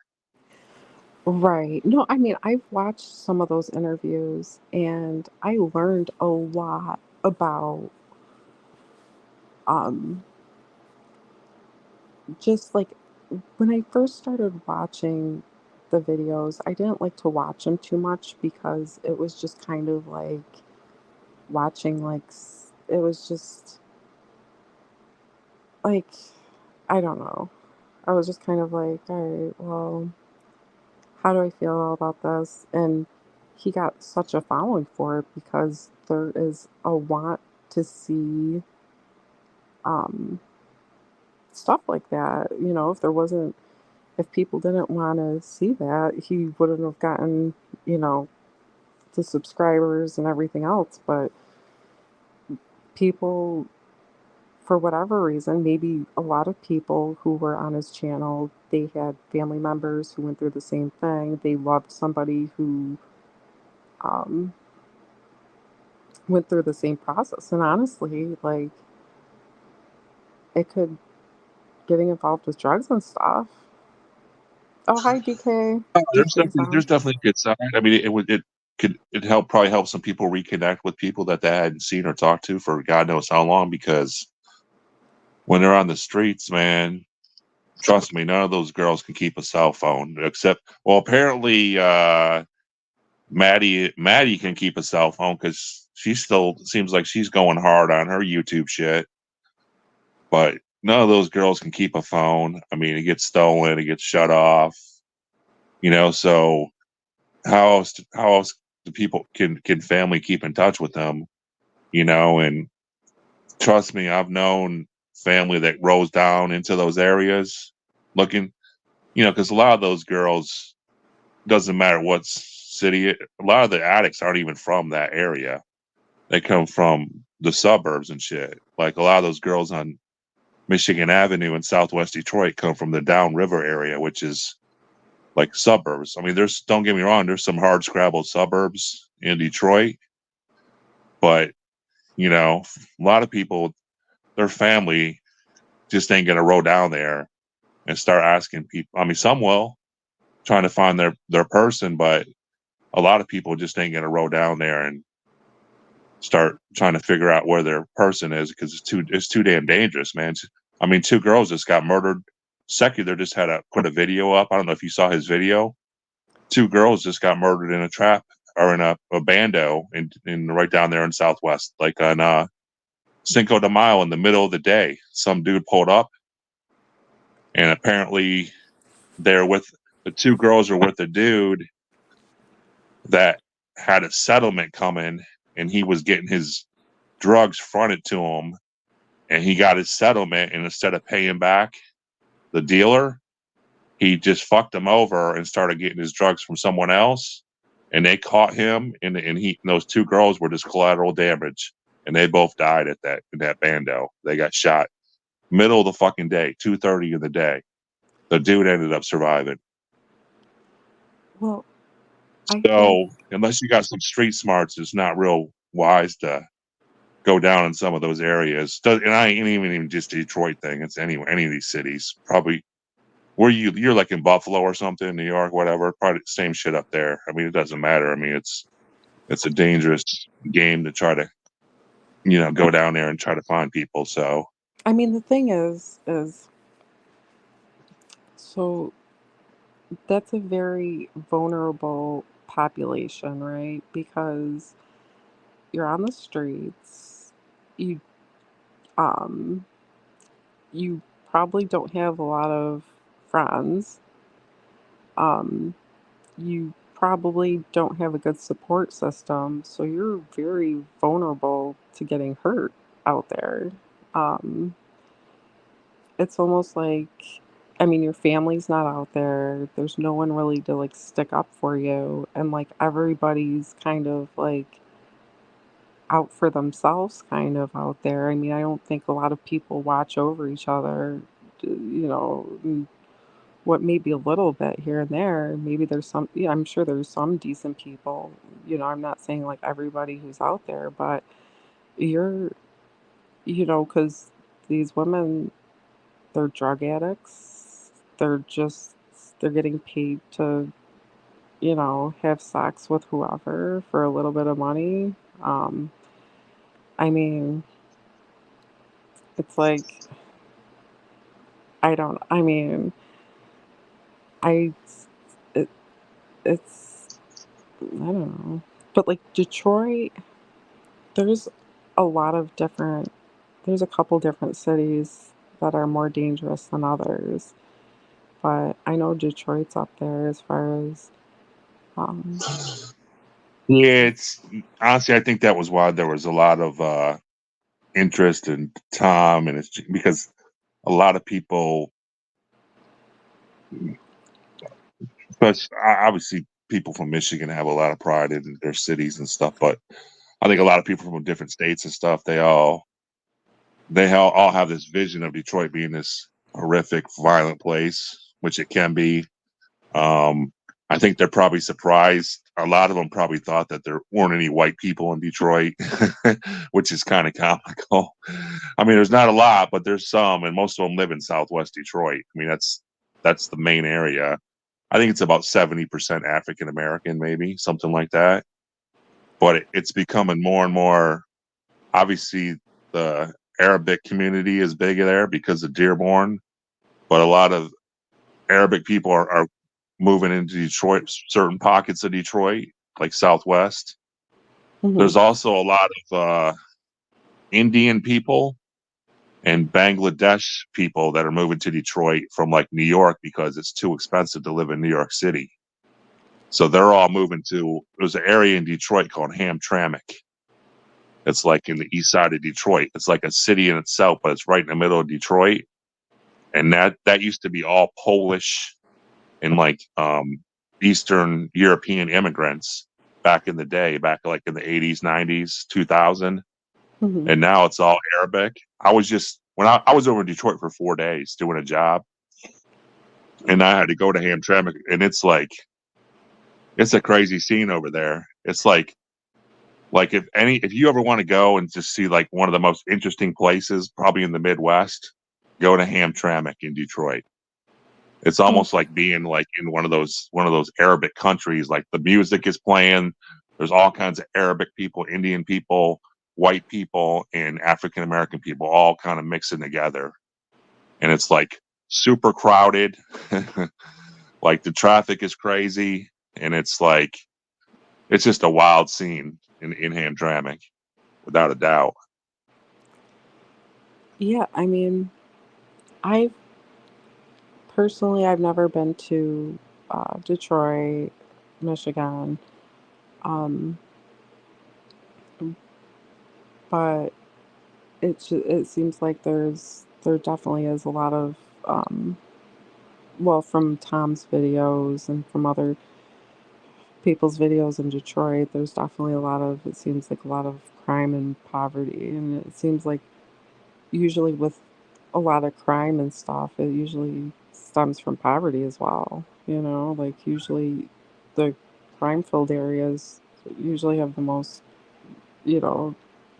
Right. No, I mean, I've watched some of those interviews and I learned a lot about um just like when I first started watching the videos, I didn't like to watch them too much because it was just kind of like watching it was just like I don't know. I was just kind of like, all right, well, how do I feel about this? And he got such a following for it because there is a want to see um, stuff like that. If people didn't want to see that, he wouldn't have gotten, you know, the subscribers and everything else. But people, for whatever reason, maybe a lot of people who were on his channel, they had family members who went through the same thing. They loved somebody who um, went through the same process. And honestly, like it could getting involved with drugs and stuff. Oh, hi, DK. DK's There's on. definitely a good side. I mean, it help probably help some people reconnect with people that they hadn't seen or talked to for God knows how long, because when they're on the streets, man, trust me, none of those girls can keep a cell phone except, well, apparently Maddie can keep a cell phone because she still seems like she's going hard on her YouTube shit. But none of those girls can keep a phone. I mean, it gets stolen, it gets shut off. So how else do people can family keep in touch with them? And trust me, I've known family that rolls down into those areas looking, because a lot of those girls, doesn't matter what city, a lot of the addicts aren't even from that area. They come from the suburbs and shit. Like a lot of those girls on Michigan Avenue in Southwest Detroit come from the downriver area, which is like suburbs. I mean, don't get me wrong, there's some hard scrabble suburbs in Detroit, but a lot of people, their family just ain't gonna roll down there and start asking people. I mean, some will, trying to find their person, but a lot of people just ain't gonna roll down there and start trying to figure out where their person is, because it's too damn dangerous, man. I mean, two girls just got murdered. Secular just had to put a video up. I don't know if you saw his video. Two girls just got murdered in a trap or in a bando in right down there in Southwest, like on Cinco de Mayo in the middle of the day. Some dude pulled up, and apparently they're with the two girls are with the dude that had a settlement coming, and he was getting his drugs fronted to him, and he got his settlement, and instead of paying back the dealer, he just fucked him over and started getting his drugs from someone else, and they caught him, and those two girls were just collateral damage, and they both died in that bando. They got shot middle of the fucking day, 2:30 in the day. The dude ended up surviving. Well, I have. So unless you got some street smarts, it's not real wise to go down in some of those areas. And I ain't even just Detroit thing. It's any of these cities. Probably where you're like in Buffalo or something, New York, whatever. Probably the same shit up there. I mean, it doesn't matter. I mean, it's a dangerous game to try to go down there and try to find people. So I mean, the thing is, so that's a very vulnerable population, right? Because you're on the streets, you um you probably don't have a lot of friends. you probably don't have a good support system, so you're very vulnerable to getting hurt out there. Um, it's almost like, I mean, your family's not out there. There's no one really to like stick up for you, and like everybody's kind of like out for themselves kind of out there. I mean, I don't think a lot of people watch over each other, what maybe a little bit here and there. Maybe there's some, yeah, I'm sure there's some decent people. I'm not saying like everybody who's out there, but you're, because these women, they're drug addicts. They're getting paid to, have sex with whoever for a little bit of money. Um, I mean, it's like, I mean, I, it, it's, I don't know. But like Detroit, there's a lot of different, there's a couple different cities that are more dangerous than others. But I know Detroit's up there as far as, um, Yeah, it's honestly, I think that was why there was a lot of interest in Tom, and it's because a lot of people, but obviously people from Michigan have a lot of pride in their cities and stuff. But I think a lot of people from different states and stuff, they all have this vision of Detroit being this horrific, violent place, which it can be. Um, I think they're probably surprised. A lot of them probably thought that there weren't any white people in Detroit, which is kind of comical. I mean, there's not a lot, but there's some, and most of them live in Southwest Detroit. I mean, that's the main area. I think it's about 70% African American, maybe something like that. But it's becoming more and more. Obviously, the Arabic community is big there because of Dearborn, but a lot of Arabic people are moving into Detroit, certain pockets of Detroit, like Southwest. mhm, There's also a lot of Indian people and Bangladesh people that are moving to Detroit from like New York because it's too expensive to live in New York City. So they're all moving to, there's an area in Detroit called Hamtramck. It's like in the east side of Detroit. It's like a city in itself, but it's right in the middle of Detroit. And that used to be all Polish and like Eastern European immigrants back in the day, back like in the 80s, 90s, 2000. mhm, And now it's all Arabic. I was just, when I was over in Detroit for 4 days doing a job, and I had to go to Hamtramck, and it's a crazy scene over there. It's like if you ever want to go and just see like one of the most interesting places, probably in the Midwest, go to Hamtramck in Detroit. It's oh, almost like being like in one of those Arabic countries. Like the music is playing. There's all kinds of Arabic people, Indian people, white people, and African American people all kind of mixing together. And it's like super crowded. Like the traffic is crazy. And it's just a wild scene in Hamtramck, without a doubt. yeah. I mean, I personally, I've never been to Detroit, Michigan, um, but it seems like there definitely is a lot of, um, well, from Tom's videos and from other people's videos in Detroit, there's definitely a lot of, it seems like a lot of crime and poverty, and it seems like usually with a lot of crime and stuff, it usually stems from poverty as well. Like usually the crime filled areas usually have the most,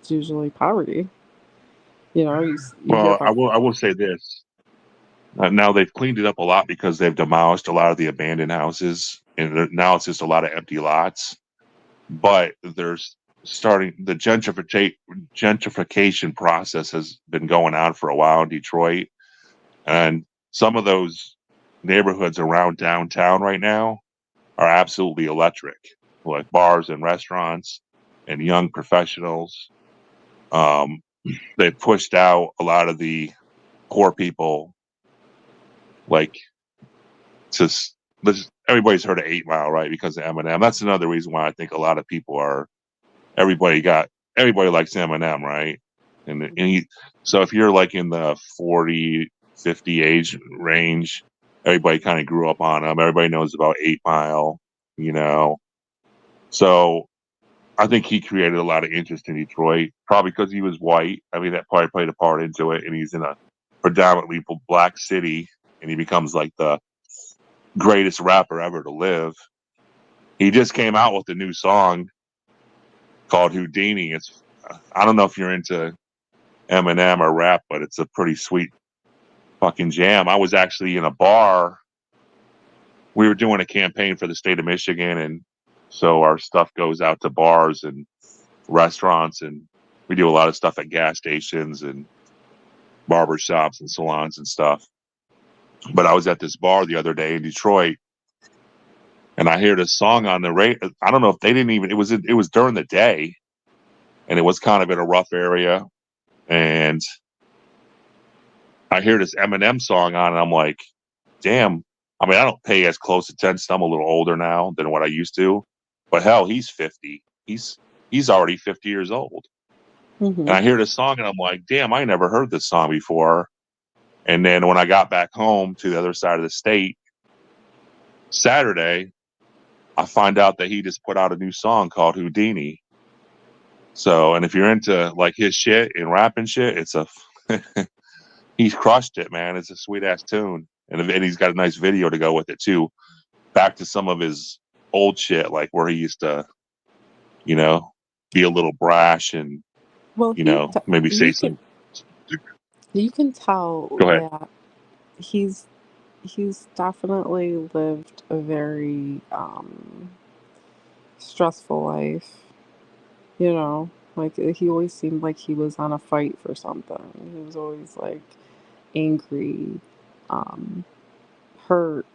it's usually poverty. You hear Well, I about, will I will say this. Now they've cleaned it up a lot because they've demolished a lot of the abandoned houses, and now it's just a lot of empty lots. But there's starting the gentrification process has been going on for a while in Detroit, and some of those neighborhoods around downtown right now are absolutely electric, like bars and restaurants and young professionals. Um, they pushed out a lot of the poor people, like to everybody's heard of 8 Mile, right? Because of Eminem. That's another reason why I think a lot of people are. Everybody likes Eminem, right? So if you're like in the 40, 50 age range, everybody kind of grew up on him. Everybody knows about 8 Mile, you know. So I think he created a lot of interest in Detroit, probably because he was white. I mean, that probably played a part into it. And he's in a predominantly black city, and he becomes like the greatest rapper ever to live. He just came out with a new song called Houdini. I don't know if you're into Eminem or rap, but it's a pretty sweet fucking jam. I was actually in a bar. We were doing a campaign for the state of Michigan, and so our stuff goes out to bars and restaurants, and we do a lot of stuff at gas stations and barber shops and salons and stuff. But I was at this bar the other day in Detroit, and I hear this song on the radio. I don't know if they didn't even. It was during the day, and it was kind of in a rough area, and I hear this Eminem song on, and I'm like, damn. I mean, I don't pay as close attention. I'm a little older now than what I used to, but hell, he's 50. He's already 50 years old. Mm-hmm. And I hear this song, and I'm like, damn, I never heard this song before. And then when I got back home to the other side of the state, Saturday, I find out that he just put out a new song called Houdini. So, and if you're into like his shit and rapping shit, he's crushed it, man. It's a sweet ass tune. And he's got a nice video to go with it too. Back to some of his old shit, like where he used to, be a little brash and, Well, maybe say some. you can tell Go ahead. that he's definitely lived a very stressful life. Like he always seemed like he was on a fight for something. He was always like angry, um, hurt.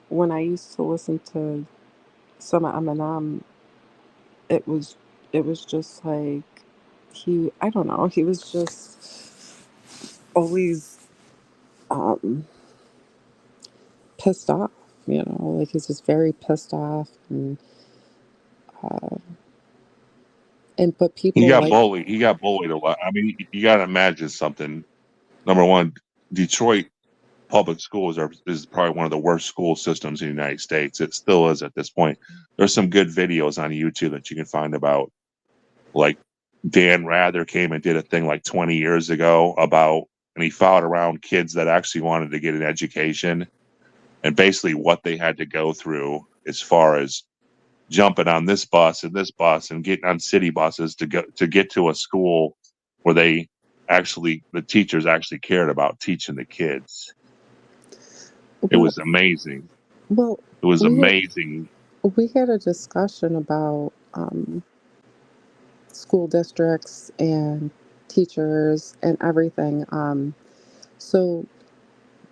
When I used to listen to some of Eminem, it was just like I don't know, he was just always um, pissed off. Like he's just very pissed off, uh, but He people got like. bullied. He got bullied a lot. I mean, you got to imagine something. Number one, Detroit public schools is probably one of the worst school systems in the United States. It still is at this point. There's some good videos on YouTube that you can find about, like, Dan Rather came and did a thing like 20 years ago and he followed around kids that actually wanted to get an education and basically what they had to go through as far as jumping on this bus and getting on city buses to get to a school where the teachers actually cared about teaching the kids. It Well, was amazing. well, It was we had, amazing. we had a discussion about school districts and teachers and everything. So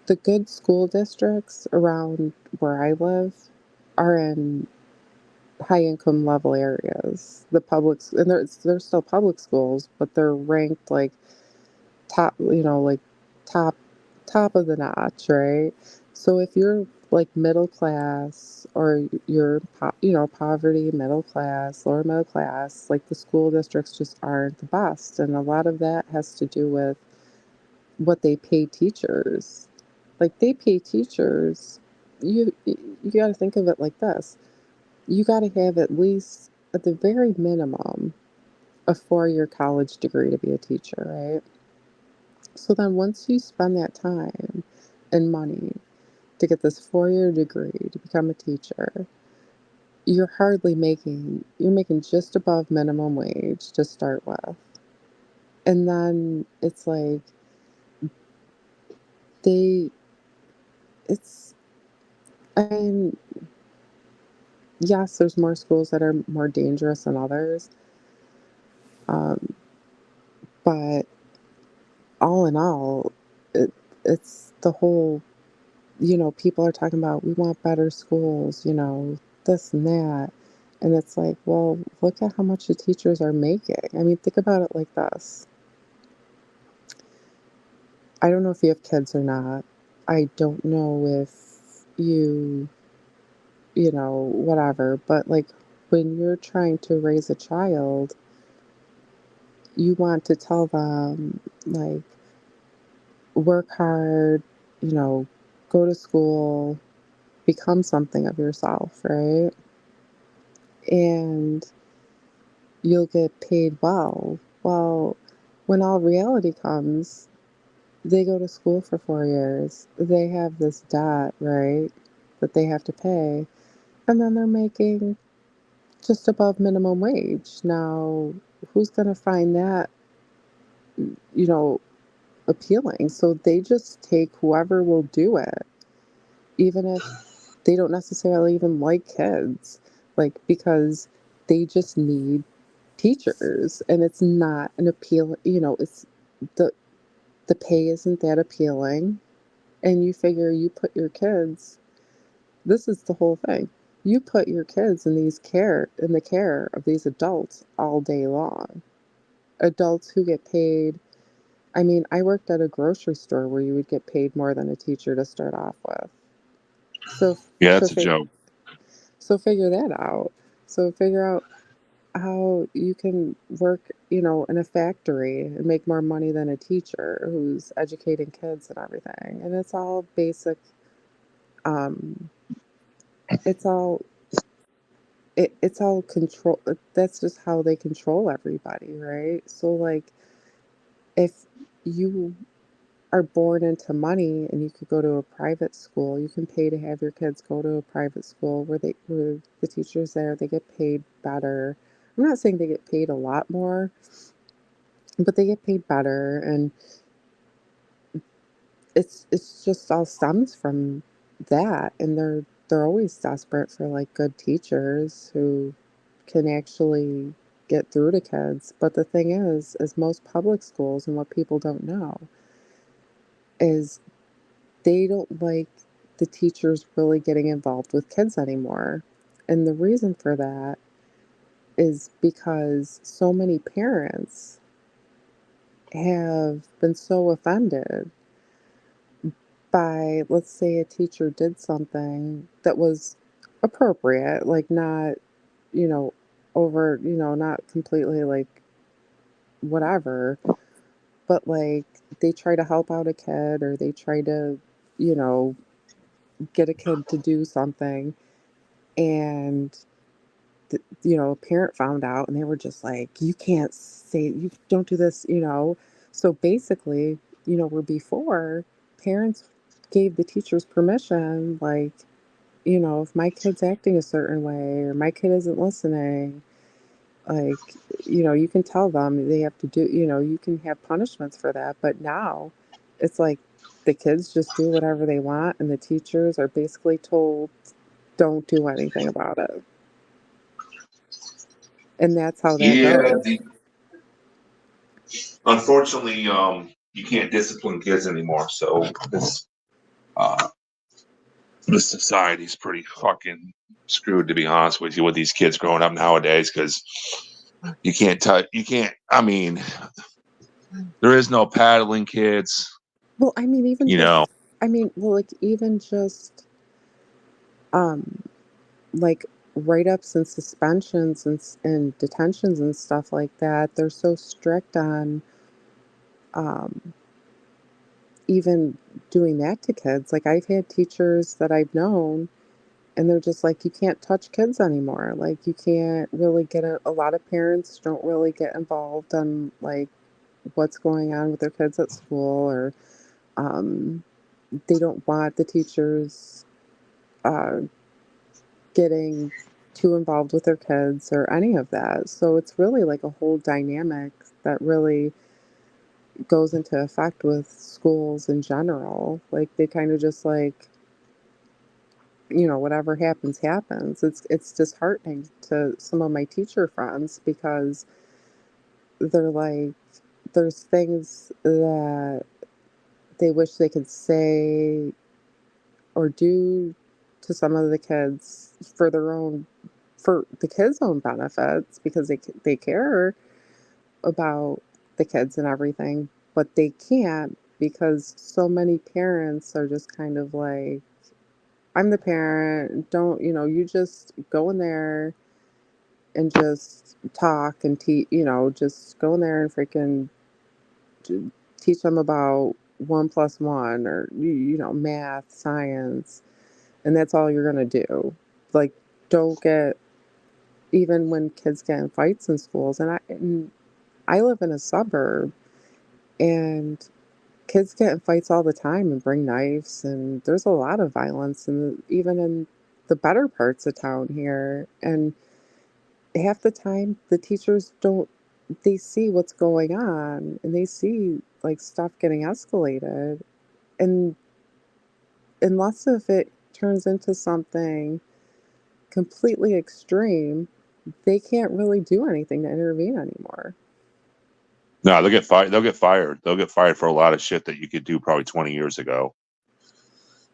the good school districts around where I live are in high income level areas. The public, and they're still public schools, but they're ranked like top, like top top of the notch, right? So if you're like middle class or you're poverty, middle class, lower middle class, like the school districts just aren't the best, and a lot of that has to do with what they pay teachers. Like they pay teachers, you got to think of it like this: you got to have at least, at the very minimum, a 4-year college degree to be a teacher, right? So then once you spend that time and money to get this 4-year degree to become a teacher, you're making just above minimum wage to start with. And then it's like they it's I mean, yes, there's more schools that are more dangerous than others. Um, but all in all, it's the whole, people are talking about we want better schools, this and that. And it's like, well, look at how much the teachers are making. I mean, think about it like this. I don't know if you have kids or not. I don't know if, you, whatever. But like when you're trying to raise a child, you want to tell them, like, work hard, you know, go to school, become something of yourself, right? And you'll get paid well. Well, when all reality comes, they go to school for 4 years. They have this debt, right, that they have to pay. And then they're making just above minimum wage. Now, who's going to find that, you know, appealing? So they just take whoever will do it, even if they don't necessarily even like kids, like, because they just need teachers. And it's not an appeal, it's the the pay isn't that appealing. And you figure you put your kids, this is the whole thing. You put your kids in the care of these adults all day long. Adults who get paid. I mean, I worked at a grocery store where you would get paid more than a teacher to start off with. So Yeah, so that's a fi- joke. so figure that out. So figure out how you can work, in a factory and make more money than a teacher who's educating kids and everything. And it's all basic. Um, it's all it's all control. That's just how they control everybody, right? So like, if you are born into money and you could go to a private school, you can pay to have your kids go to a private school where the teachers there, they get paid better. I'm not saying they get paid a lot more, but they get paid better. And it's just all stems from that. And they're always desperate for like good teachers who can actually get through to kids. But the thing is most public schools, and what people don't know is they don't like the teachers really getting involved with kids anymore. And the reason for that is because so many parents have been so offended by, let's say, a teacher did something that was appropriate, like not, you know, over, not completely like whatever, but like they try to help out a kid, or they try to, you know, get a kid to do something. And a parent found out, and they were just like, you can't say, you don't do this. So basically, where before parents gave the teachers permission, like, if my kid's acting a certain way or my kid isn't listening, like, you can tell them they have to do, you can have punishments for that. But now it's like the kids just do whatever they want, and the teachers are basically told, don't do anything about it. And that's how that Yeah, goes. unfortunately, you can't discipline kids anymore. So uh, this society's pretty fucking screwed, to be honest with you, with these kids growing up nowadays, because you can't touch, you can't. I mean, there is no paddling kids. Well, I mean, You know, like even just um like write-ups and suspensions and detentions and stuff like that. They're so strict on um even doing that to kids. Like, I've had teachers that I've known, and they're just like, you can't touch kids anymore. Like, you can't really get a lot of parents don't really get involved on like what's going on with their kids at school, or um, they don't want the teachers uh, getting too involved with their kids or any of that. So it's really like a whole dynamic that really goes into effect with schools in general. Like, they kind of just like, whatever happens happens. It's disheartening to some of my teacher friends, because they're like, there's things that they wish they could say or do to some of the kids for the kids' own benefits, because they care about the kids and everything, but they can't, because so many parents are just kind of like, I'm the parent. Don't, you just go in there and just talk and teach, just go in there and freaking teach them about 1 plus 1 or, math, science, and that's all you're going to do. Like, don't get, even when kids get in fights in schools, and I live in a suburb, and kids get in fights all the time and bring knives, and there's a lot of violence, and even in the better parts of town here. And half the time, the teachers don't. They see what's going on, and they see like stuff getting escalated, and unless if it turns into something completely extreme, they can't really do anything to intervene anymore. No, they'll get fired. They'll get fired. They'll get fired for a lot of shit that you could do probably 20 years ago.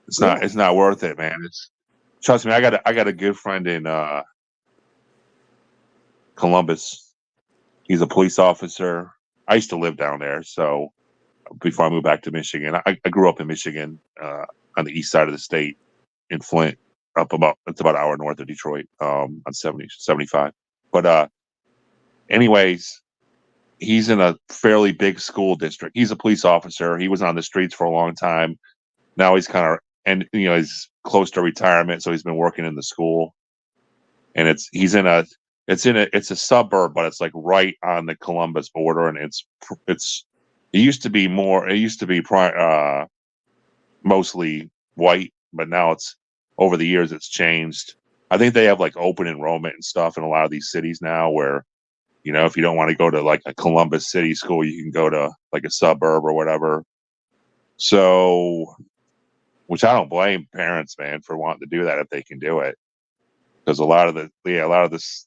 It's not. Yeah. It's not worth it, man. Trust me. I got a good friend in Columbus. He's a police officer. I used to live down there, so before I moved back to Michigan, I grew up in Michigan, on the east side of the state, in Flint, it's about an hour north of Detroit, on 75. But anyways, he's in a fairly big school district. He's a police officer. He was on the streets for a long time. Now he's kind of, and he's close to retirement, so he's been working in the school. And it's a suburb, but it's like right on the Columbus border, and it used to be mostly white, but now over the years it's changed. I think they have like open enrollment and stuff in a lot of these cities now, where if you don't want to go to like a Columbus City school, you can go to like a suburb or whatever. So, which I don't blame parents, man, for wanting to do that if they can do it, because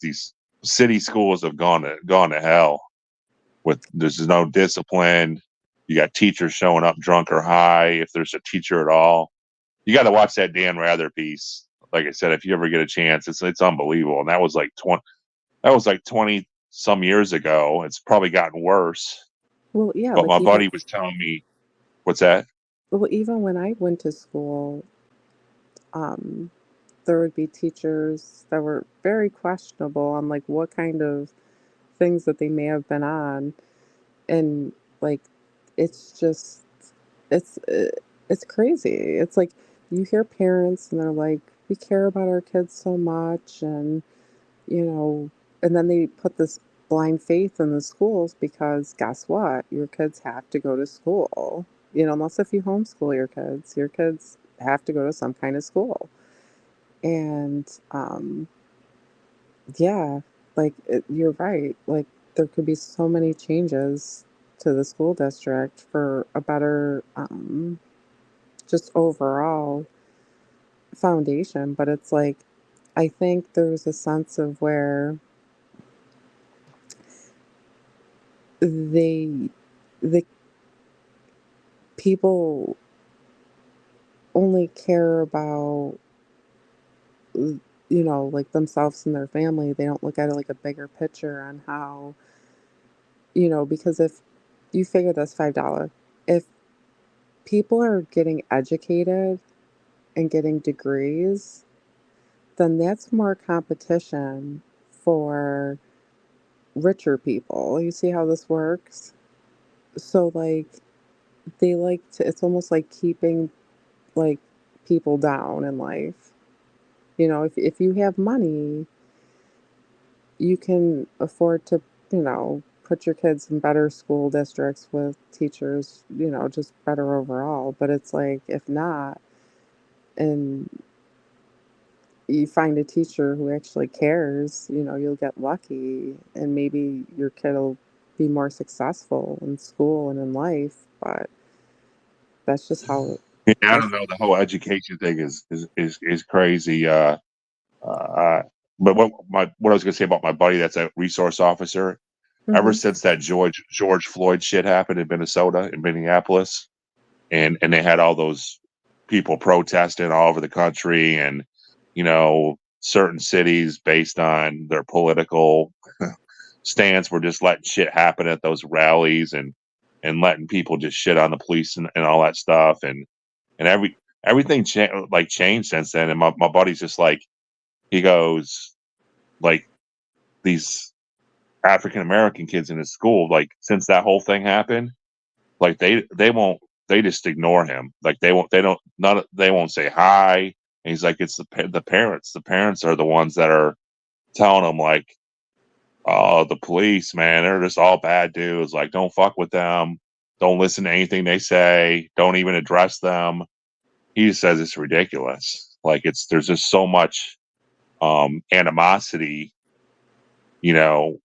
these city schools have gone to hell. There's no discipline. You got teachers showing up drunk or high, if there's a teacher at all. You got to watch that Dan Rather piece. Like I said, if you ever get a chance, it's unbelievable. And that was like 20 some years ago. It's probably gotten worse. Well, yeah, But like my even buddy was telling me, what's that? well, even when I went to school, um, there would be teachers that were very questionable on like what kind of things that they may have been on, and like it's just it's crazy. It's like you hear parents and they're like, we care about our kids so much, and you know, and then they put this blind faith in the schools because guess what? Your kids have to go to school. Unless if you homeschool your kids have to go to some kind of school. And yeah, like you're right. Like there could be so many changes to the school district for a better, just overall foundation. But it's like, I think there's a sense of where they the people only care about like themselves and their family. They don't look at it like a bigger picture on how, because if you figure this $5, if people are getting educated and getting degrees, then that's more competition for richer people. You see how this works? So like they like to, it's almost like keeping like people down in life. If you have money, you can afford to, put your kids in better school districts with teachers, just better overall. But it's like, if not, and you find a teacher who actually cares, you'll get lucky and maybe your kid will be more successful in school and in life. But that's just how, Yeah, I don't that's, know. The whole education thing is crazy. Uh, but what I was going to say about my buddy that's a resource officer, ever hmm since that George Floyd shit happened in Minnesota, in Minneapolis, and they had all those people protesting all over the country, and certain cities based on their political stance were just letting shit happen at those rallies, and letting people just shit on the police and all that stuff, and every everything changed since then. And my buddy's just like, he goes, like, these African American kids in his school, like, since that whole thing happened, like they just ignore him. Like they won't say hi. And he's like, it's the parents. The parents are the ones that are telling him, like, oh, the police, man, they're just all bad dudes. Like, don't fuck with them. Don't listen to anything they say. Don't even address them. He just says it's ridiculous. Like, there's just so much animosity, you know.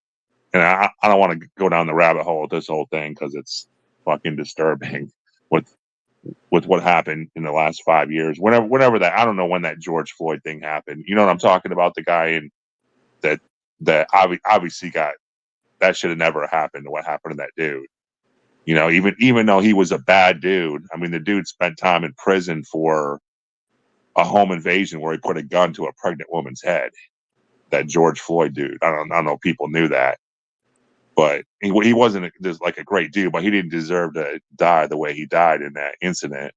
And I don't want to go down the rabbit hole with this whole thing because it's fucking disturbing with what happened in the last 5 years. Whenever that, I don't know when that George Floyd thing happened. You know what I'm talking about? The guy in that obviously got, that should have never happened. What happened to that dude? You know, even though he was a bad dude, I mean, the dude spent time in prison for a home invasion where he put a gun to a pregnant woman's head. That George Floyd dude. I don't know if people knew that, but he wasn't just like a great dude, but he didn't deserve to die the way he died in that incident.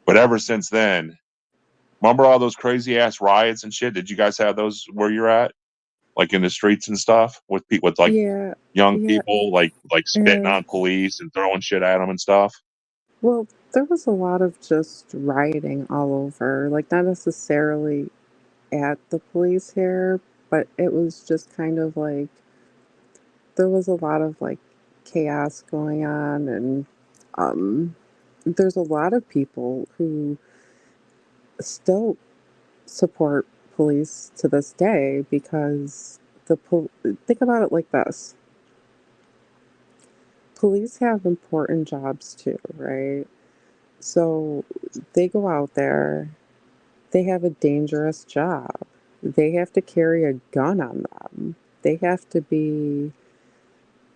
But ever since then, remember all those crazy ass riots and shit? Did you guys have those where you're at, like in the streets and stuff, with people, with like Yeah, young yeah, people, like spitting yeah. on police and throwing shit at them and stuff? Well, there was a lot of just rioting all over, like not necessarily at the police here, but it was just kind of like there was a lot of like chaos going on, and um, there's a lot of people who still support police to this day because think about it like this: police have important jobs too, right? So they go out there, they have a dangerous job. They have to carry a gun on them. They have to be,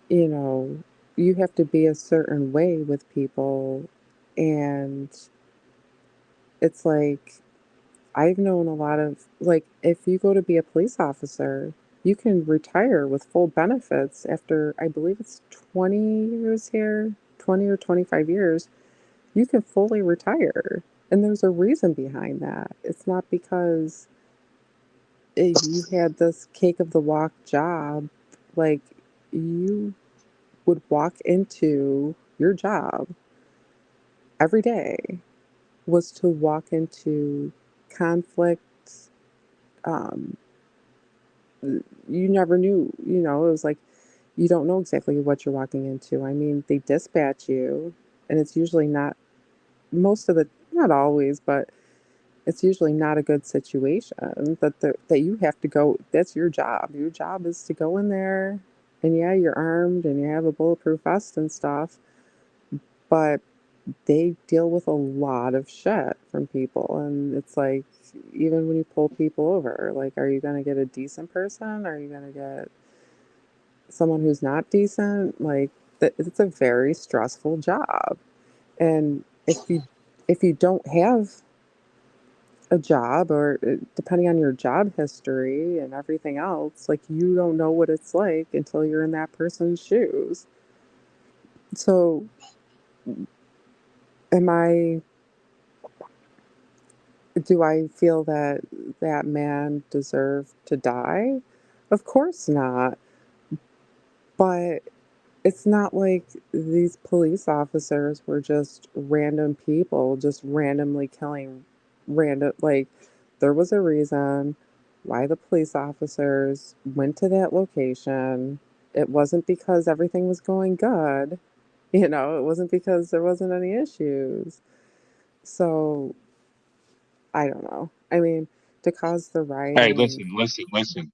you know, you have to be a certain way with people. And it's like, I've known a lot of, like, if you go to be a police officer, you can retire with full benefits after, I believe it's 20 years here, 20 or 25 years. You can fully retire. And there's a reason behind that. It's not because you had this cake of the walk job. Like, you would walk into your job every day was to walk into conflicts. Um, you never knew, it was like you don't know exactly what you're walking into. I mean, they dispatch you, and it's usually not most of the, not always, but it's usually not a good situation that you have to go. That's your job. Your job is to go in there, and yeah, you're armed and you have a bulletproof vest and stuff, but they deal with a lot of shit from people. And it's like, even when you pull people over, like, are you going to get a decent person? Are you going to get someone who's not decent? Like, it's a very stressful job. And if you don't have a job, or depending on your job history and everything else, like, you don't know what it's like until you're in that person's shoes. So am I do I feel that that man deserved to die? Of course not. But it's not like these police officers were just random people just randomly killing random, like, there was a reason why the police officers went to that location. It wasn't because everything was going good. It wasn't because there wasn't any issues. So I don't know. I mean, to cause the Hey, rioting and listen.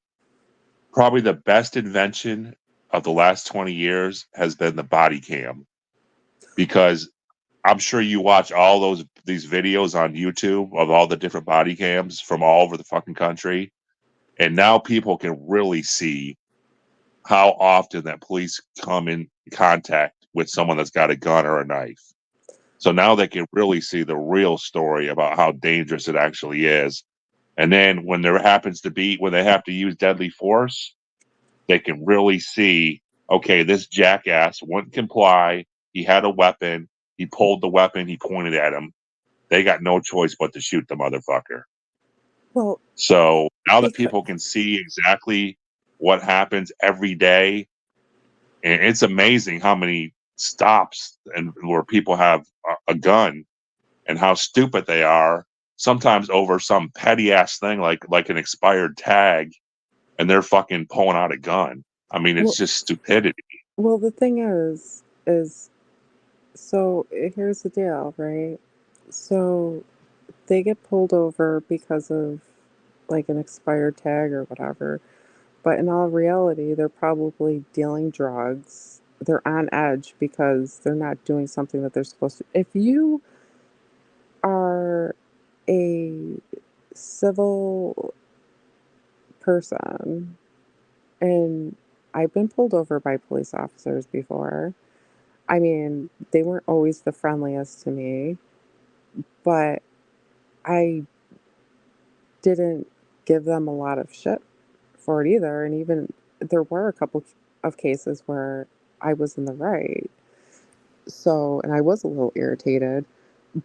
Probably the best invention of the last 20 years has been the body cam, because I'm sure you watch all these videos on YouTube of all the different body cams from all over the fucking country, and now people can really see how often that police come in contact with someone that's got a gun or a knife. So now they can really see the real story about how dangerous it actually is. And then when they have to use deadly force, they can really see, okay, this jackass wouldn't comply. He had a weapon. He pulled the weapon. He pointed at him. they got no choice but to shoot the motherfucker. Well, So now that because people can see exactly what happens every day, and it's amazing how many stops and where people have a gun and how stupid they are sometimes over some petty ass thing like an expired tag, and they're fucking pulling out a gun. I mean, it's well, just stupidity. well, the thing is so here's the deal, right? So they get pulled over because of like an expired tag or whatever. But in all reality, they're probably dealing drugs. They're on edge because they're not doing something that they're supposed to. If you are a civil person, and I've been pulled over by police officers before. I mean, they weren't always the friendliest to me, but I didn't give them a lot of shit for it either. And even there were a couple of cases where I was in the right. So, and I was a little irritated,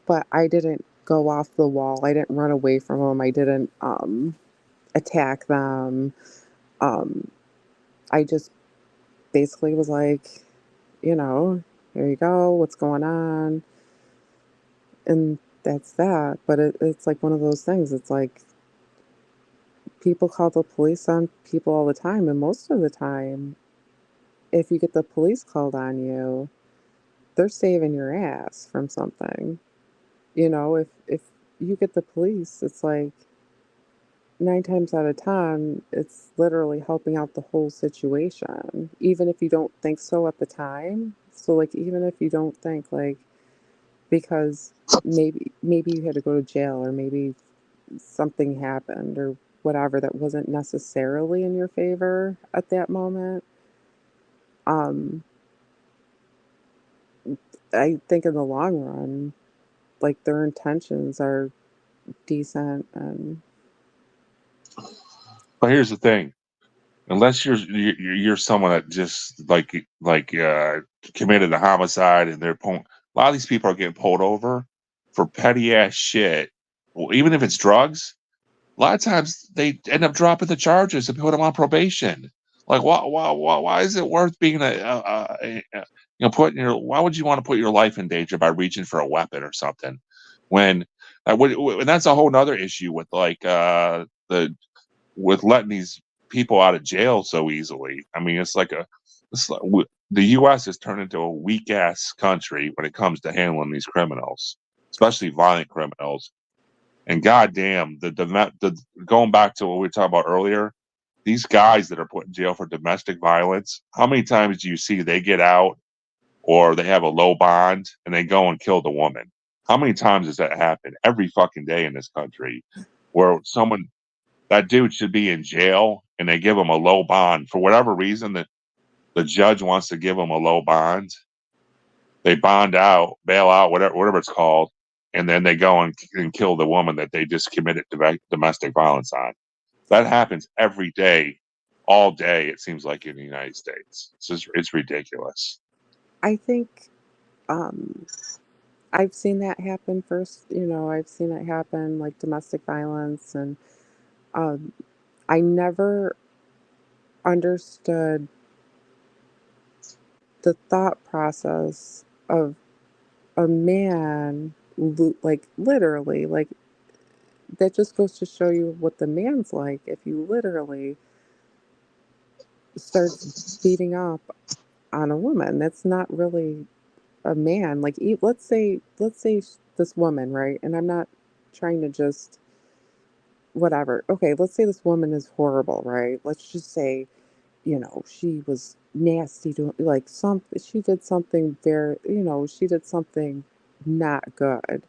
but I didn't go off the wall. I didn't run away from them. I didn't attack them. Um, I just basically was like, you know, here you go. What's going on? And that's that. But it's like one of those things. It's like people call the police on people all the time. And most of the time, if you get the police called on you, they're saving your ass from something. You know, if you get the police, it's like 9 times out of 10, it's literally helping out the whole situation, even if you don't think so at the time. So, like, even if you don't think, like, because maybe you had to go to jail or maybe something happened or whatever that wasn't necessarily in your favor at that moment. Um, I think in the long run, like their intentions are decent and But here's the thing: unless you're someone that just committed a homicide and a lot of these people are getting pulled over for petty ass shit. Well, even if it's drugs, a lot of times they end up dropping the charges and put them on probation. Like, why is it worth being putting why would you want to put your life in danger by reaching for a weapon or something? When and that's a whole nother issue with the with letting these people out of jail so easily. I mean, the U.S. has turned into a weak ass country when it comes to handling these criminals, especially violent criminals. And goddamn, the going back to what we were talking about earlier, these guys that are put in jail for domestic violence, how many times do you see they get out or they have a low bond and they go and kill the woman? How many times does that happen? Every fucking day in this country, where that dude should be in jail and they give him a low bond for whatever reason that the judge wants to give him a low bond. They bond out, bail out, whatever it's called, and then they go and kill the woman that they just committed domestic violence on. That happens every day, all day. It seems like in the United States, it's ridiculous. I think um I've seen that happen first, you know, I've seen it happen like domestic violence and um I never understood the thought process of a man like literally like that just goes to show you what the man's like if you literally starts beating up on a woman. That's not really a man. Like let's say this woman, right? And I'm not trying to just whatever. Okay, let's say this woman is horrible, right? Let's just say, you know, she was nasty to like some she did something very, you know, she did something not good.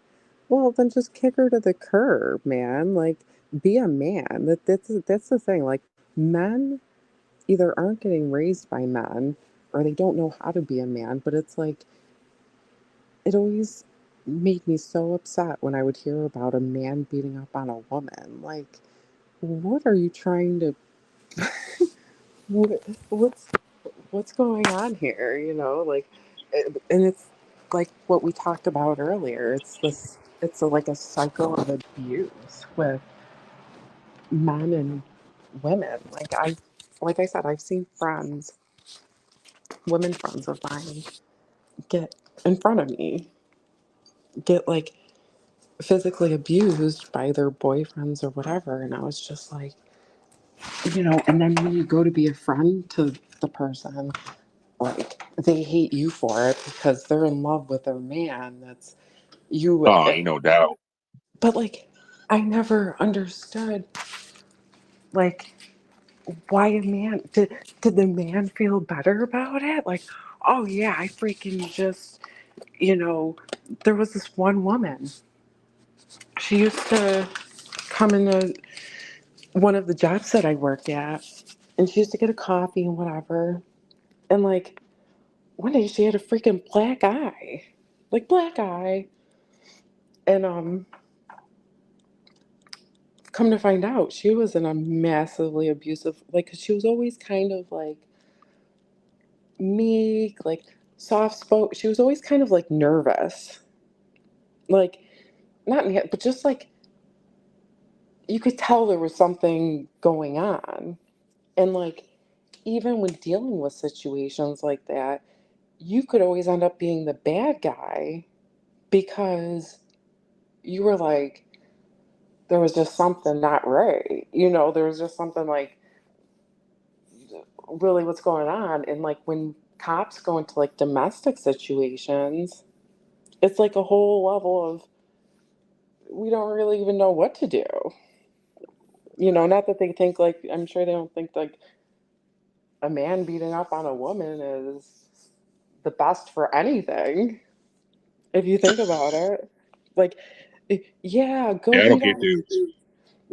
Well, then just kick her to the curb, man. Like be a man. That's the thing. Like men either aren't getting raised by men or they don't know how to be a man, but it's like it always made me so upset when I would hear about a man beating up on a woman. Like, what are you trying to? what, what's what's going on here? You know, like, and it's like what we talked about earlier. Like a cycle of abuse with men and women. Like I said, I've seen friends, women friends of mine, get in front of me, get like physically abused by their boyfriends or whatever. And I was just like, and then when you go to be a friend to the person, like they hate you for it because they're in love with their man. That's you. Oh, ain't no doubt. But like, I never understood, like, why a man did the man feel better about it? Like, oh yeah, I freaking just, you know, there was this one woman. She used to come into one of the jobs that I worked at, and she used to get a coffee and whatever. And like one day she had a freaking black eye, like black eye, and come to find out, she was in a massively abusive, like, 'cause she was always kind of like meek, like soft spoke. She was always kind of like nervous, like not yet, but just like you could tell there was something going on. And like even when dealing with situations like that, you could always end up being the bad guy because you were like, there was just something not right. There was just something like really what's going on. And like when cops go into like domestic situations, it's like a whole level of we don't really even know what to do. Not that they think like I'm sure they don't think like a man beating up on a woman is the best for anything. If you think about it, like, yeah, Yeah, I don't get dudes.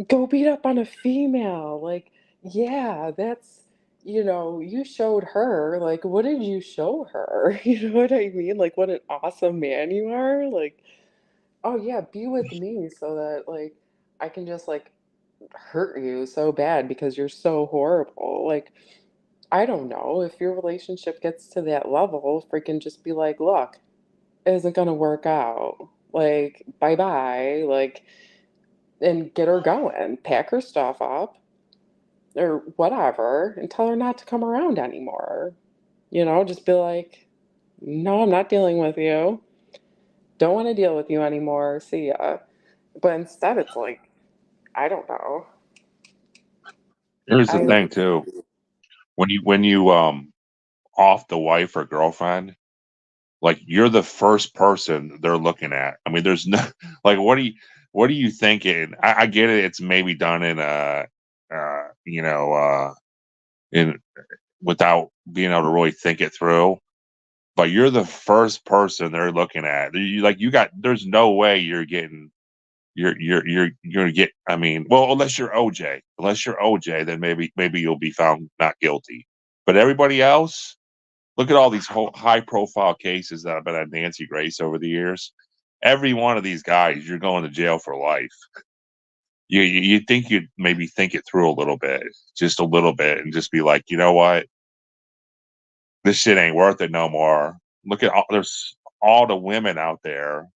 go beat up on a female. Like, yeah, that's you showed her. Like, what did you show her? You know what I mean? Like, what an awesome man you are. Like, oh yeah, be with me so that like I can just like hurt you so bad because you're so horrible. Like, I don't know if your relationship gets to that level, freaking just be like, look, it isn't gonna work out. Like, bye bye. Like, and get her going. Pack her stuff up or whatever and tell her not to come around anymore. Just be like, no, I'm not dealing with you. Don't want to deal with you anymore. See ya. But instead, it's like, I don't know. Here's the I thing too. When you off the wife or girlfriend, like you're the first person they're looking at. I mean, there's no like what are you thinking? I get it. It's maybe done in in without being able to really think it through. But you're the first person they're looking at. You got. There's no way you're getting. You're gonna get. I mean, well, unless you're OJ. Unless you're OJ, then maybe you'll be found not guilty. But everybody else, look at all these high profile cases that have been at Nancy Grace over the years. Every one of these guys, you're going to jail for life. You think you'd maybe think it through a little bit, just a little bit, and just be like, you know what, this shit ain't worth it no more. Look at there's all the women out there.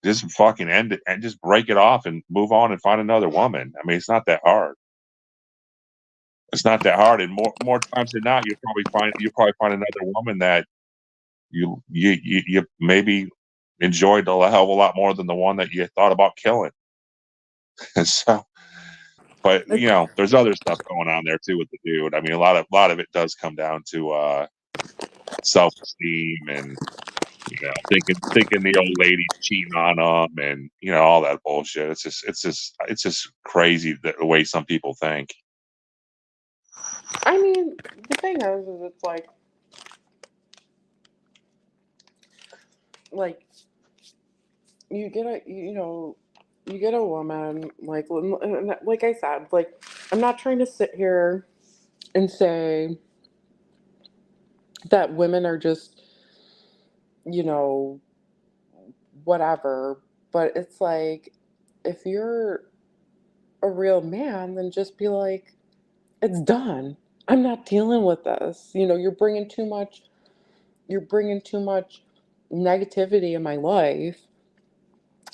Just fucking end it and just break it off and move on and find another woman. I mean, it's not that hard. It's not that hard, and more times than not, you'll probably find another woman that you maybe enjoyed a hell of a lot more than the one that you thought about killing. And so, but there's other stuff going on there too with the dude. I mean, a lot of it does come down to self esteem and thinking the old lady's cheating on him and all that bullshit. It's just crazy the way some people think. I mean, the thing is it's like you get a woman like I said, like I'm not trying to sit here and say that women are just you know whatever, but it's like if you're a real man, then just be like, it's done. I'm not dealing with this. You're bringing too much negativity in my life.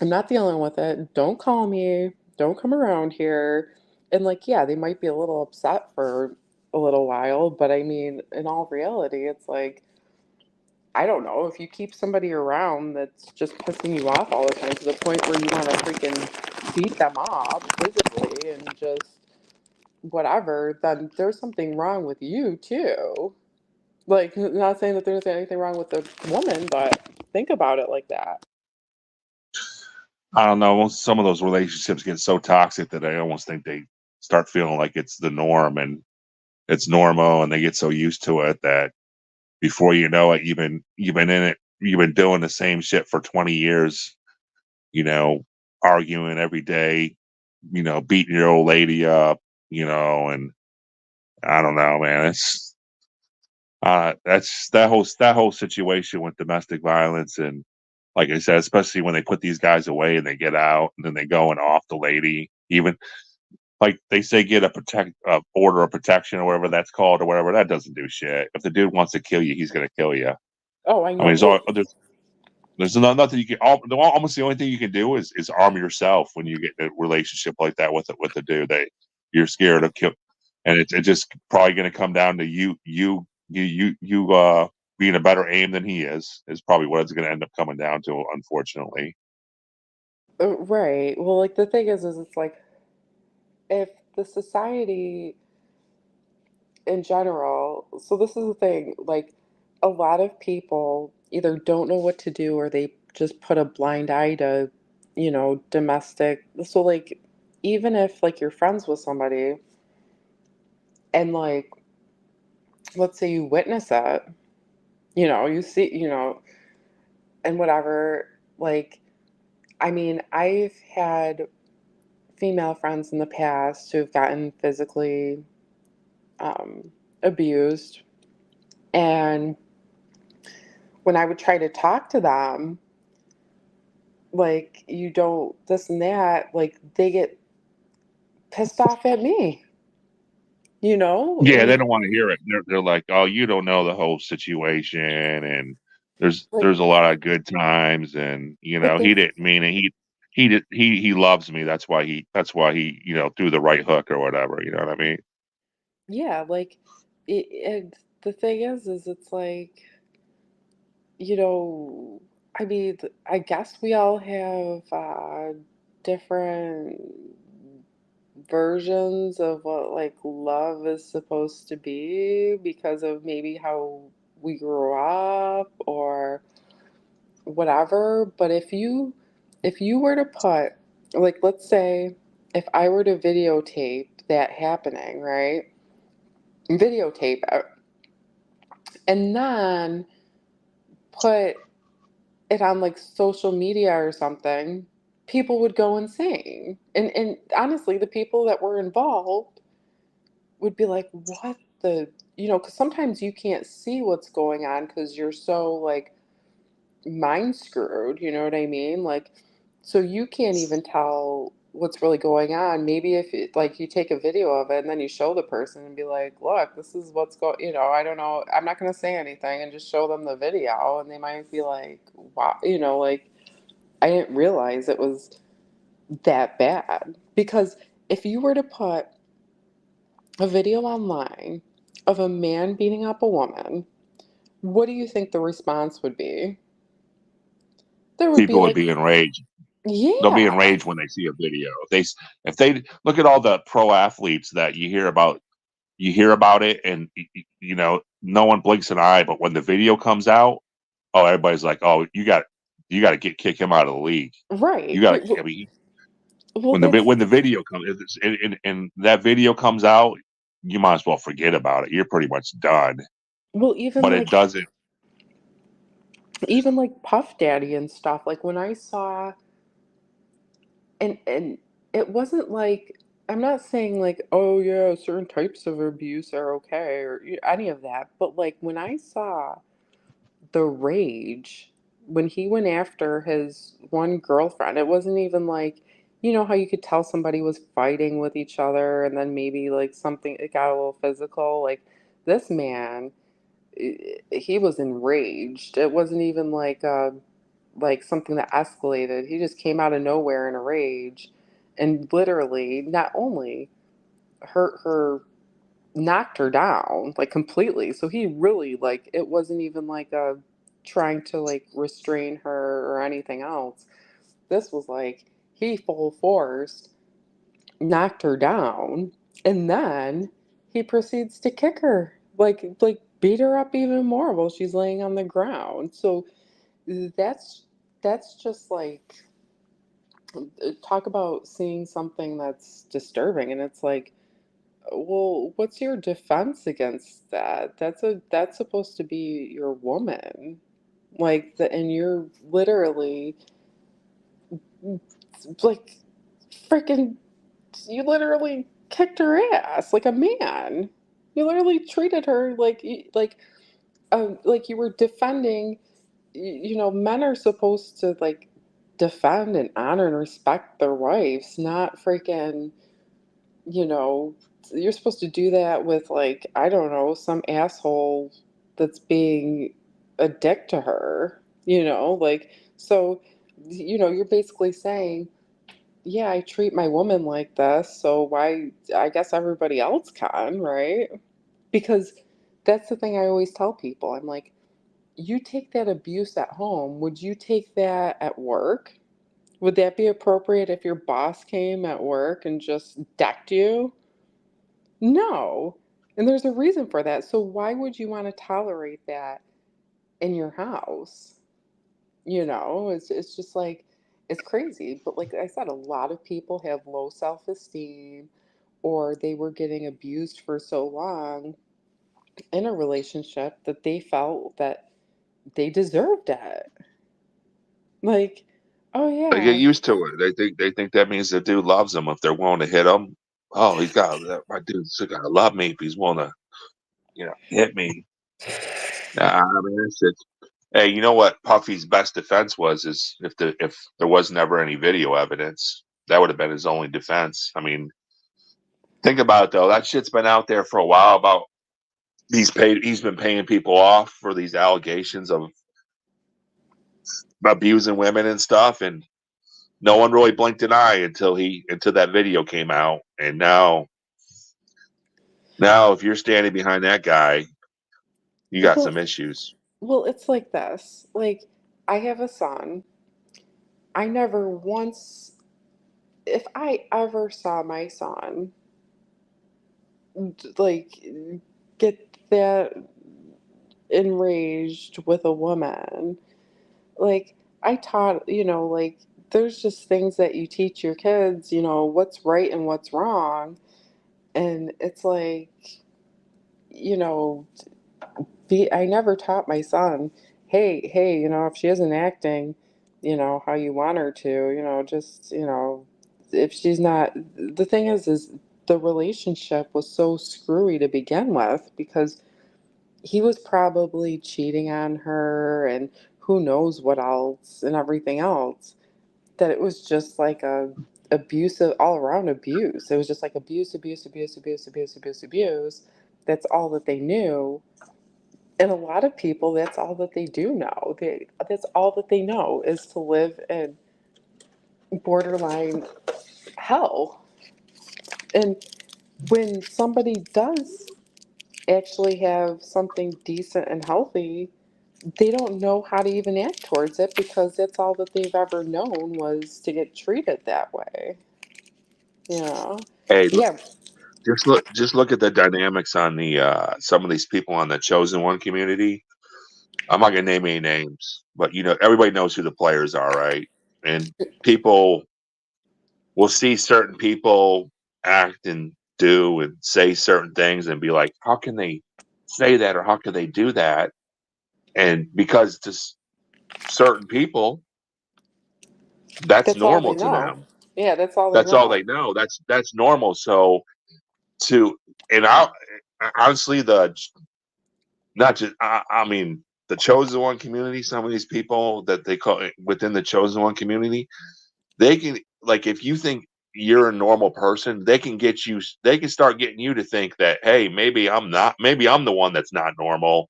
I'm not dealing with it. Don't call me. Don't come around here. And like, yeah, they might be a little upset for a little while, but I mean, in all reality, it's like, I don't know, if you keep somebody around that's just pissing you off all the time to the point where you want to freaking beat them up physically and just whatever, then there's something wrong with you too. Like, not saying that there's anything wrong with the woman, but think about it like that. I don't know. Some of those relationships get so toxic that I almost think they start feeling like it's the norm and it's normal, and they get so used to it that before you know it, you've been in it, you've been doing the same shit for 20 years. You know, arguing every day. Beating your old lady up. And I don't know, man. That's that whole situation with domestic violence, and like I said, especially when they put these guys away and they get out and then they go and off the lady, even like they say, get a order of protection or whatever that's called or whatever. That doesn't do shit. If the dude wants to kill you, he's gonna kill you. Oh, I I mean, know. Well, there's nothing you can. Almost the only thing you can do is arm yourself when you get in a relationship like that with a dude. You're scared of kill, and it's just probably going to come down to you being a better aim than he is probably what it's going to end up coming down to, unfortunately. right. Well, like the thing is it's like if the society in general, so this is the thing, like a lot of people either don't know what to do or they just put a blind eye to, domestic. So like even if like you're friends with somebody and like let's say you witness it, you see, and whatever, like I mean, I've had female friends in the past who've gotten physically abused. And when I would try to talk to them, like, you don't, this and that, like, they get pissed off at me, Yeah, And they it's don't want to hear it. They're like, oh, you don't know the whole situation, and there's like, there's a lot of good times, and but he the, didn't mean it. He loves me. That's why he threw the right hook or whatever. You know what I mean? yeah, like, the thing is it's like, you know, I mean, I guess we all have different versions of what like love is supposed to be because of maybe how we grew up or whatever. But if you were to put like let's say if I were to videotape that happening, right? Videotape it and then put it on like social media or something, people would go insane. And honestly, the people that were involved would be like, what the, because sometimes you can't see what's going on because you're so like mind screwed, you know what I mean? Like, so you can't even tell what's really going on. Maybe if like you take a video of it and then you show the person and be like, look, this is what's going, I don't know, I'm not going to say anything and just show them the video and they might be like, wow, like I didn't realize it was that bad. Because if you were to put a video online of a man beating up a woman, what do you think the response would be? There would be People would like, be enraged. They'll be yeah, enraged when they see a video. If they look at all the pro athletes that you hear about it, and no one blinks an eye. But when the video comes out, oh, everybody's like, oh, you got to kick him out of the league. You right. got to. I mean, Well, when the that's when the video comes, and that video comes out, you might as well forget about it. You're pretty much done. well, But it doesn't. even like Puff Daddy and stuff. Like when I saw, and it wasn't like I'm not saying like, oh yeah, certain types of abuse are okay or any of that. But like when I saw the rage when he went after his one girlfriend. It wasn't even like, how you could tell somebody was fighting with each other and then maybe like something, it got a little physical. Like this man, he was enraged. It wasn't even like something that escalated. He just came out of nowhere in a rage and literally not only hurt her, knocked her down like completely. So he really like it wasn't even like a trying to like restrain her or anything else. This was like he full force knocked her down and then he proceeds to kick her like beat her up even more while she's laying on the ground. So that's that's just like talk about seeing something that's disturbing and it's like well what's your defense against that? That's supposed to be your woman like the and you're literally like freaking you literally kicked her ass like a man. You literally treated her like you were defending. You know, men are supposed to like defend and honor and respect their wives, not freaking. You know, you're supposed to do that with like I don't know some asshole that's being a dick to her. You know, like so. You know, you're basically saying yeah, I treat my woman like this, so why I guess everybody else can, right? Because that's the thing I always tell people. I'm like, you take that abuse at home, would you take that at work? Would that be appropriate if your boss came at work and just decked you? No. And there's a reason for that. So why would you want to tolerate that in your house? You know, it's just like it's crazy. But like I said, a lot of people have low self-esteem or they were getting abused for so long in a relationship that they felt that they deserved it. Like, oh They get yeah. used to it. They think that means the dude loves them if they're willing to hit him. Oh, he's got my dude's gotta love me if he's willing to, hit me. Nah, I mean, it's hey, you know what Puffy's best defense was is if there was never any video evidence, that would have been his only defense. I mean, think about it though. That shit's been out there for a while about he's been paying people off for these allegations of abusing women and stuff, and no one really blinked an eye until that video came out. And now if you're standing behind that guy, you got Well, some issues. well, it's like this. Like, I have a son. I never once, if I ever saw my son, like, get that enraged with a woman, like, I taught, like, there's just things that you teach your kids, what's right and what's wrong. And it's like, you know, I never taught my son, hey, if she isn't acting, how you want her to, just, if she's not, the thing is the relationship was so screwy to begin with because he was probably cheating on her and who knows what else and everything else that it was just like a abusive all around abuse. It was just like abuse. That's all that they knew. And a lot of people, that's all that they do know. That's all that they know is to live in borderline hell. And when somebody does actually have something decent and healthy, they don't know how to even act towards it because that's all that they've ever known was to get treated that way. Yeah. Hey, Yeah. just look at the dynamics on the some of these people on the chosen one community. I'm not gonna name any names, but everybody knows who the players are, right? And people will see certain people act and do and say certain things and be like, how can they say that or how can they do that? And because to certain people, that's That's all they normal to know. them. Yeah, that's all they That's all know. they know. That's normal. So to and I honestly the not just I mean the chosen one community, some of these people that they call within the chosen one community, they can like if you think you're a normal person, they can start getting you to think that hey, maybe I'm not, maybe I'm the one that's not normal.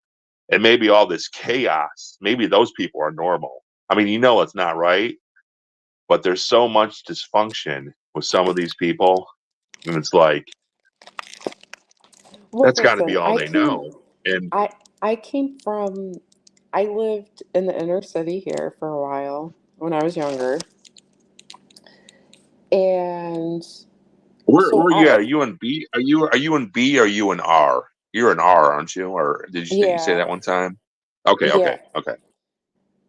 and maybe all this chaos, maybe those people are normal. I mean, it's not right, but there's so much dysfunction with some of these people, and it's like Well, that's got to be listen, all they know. And I I came from I lived in the inner city here for a while when I was younger. And where so are you I at? Are you in B? Are you in B? Or are you in R? You're in R, aren't you? Or did you say yeah, that one time? Okay, yeah. okay, okay.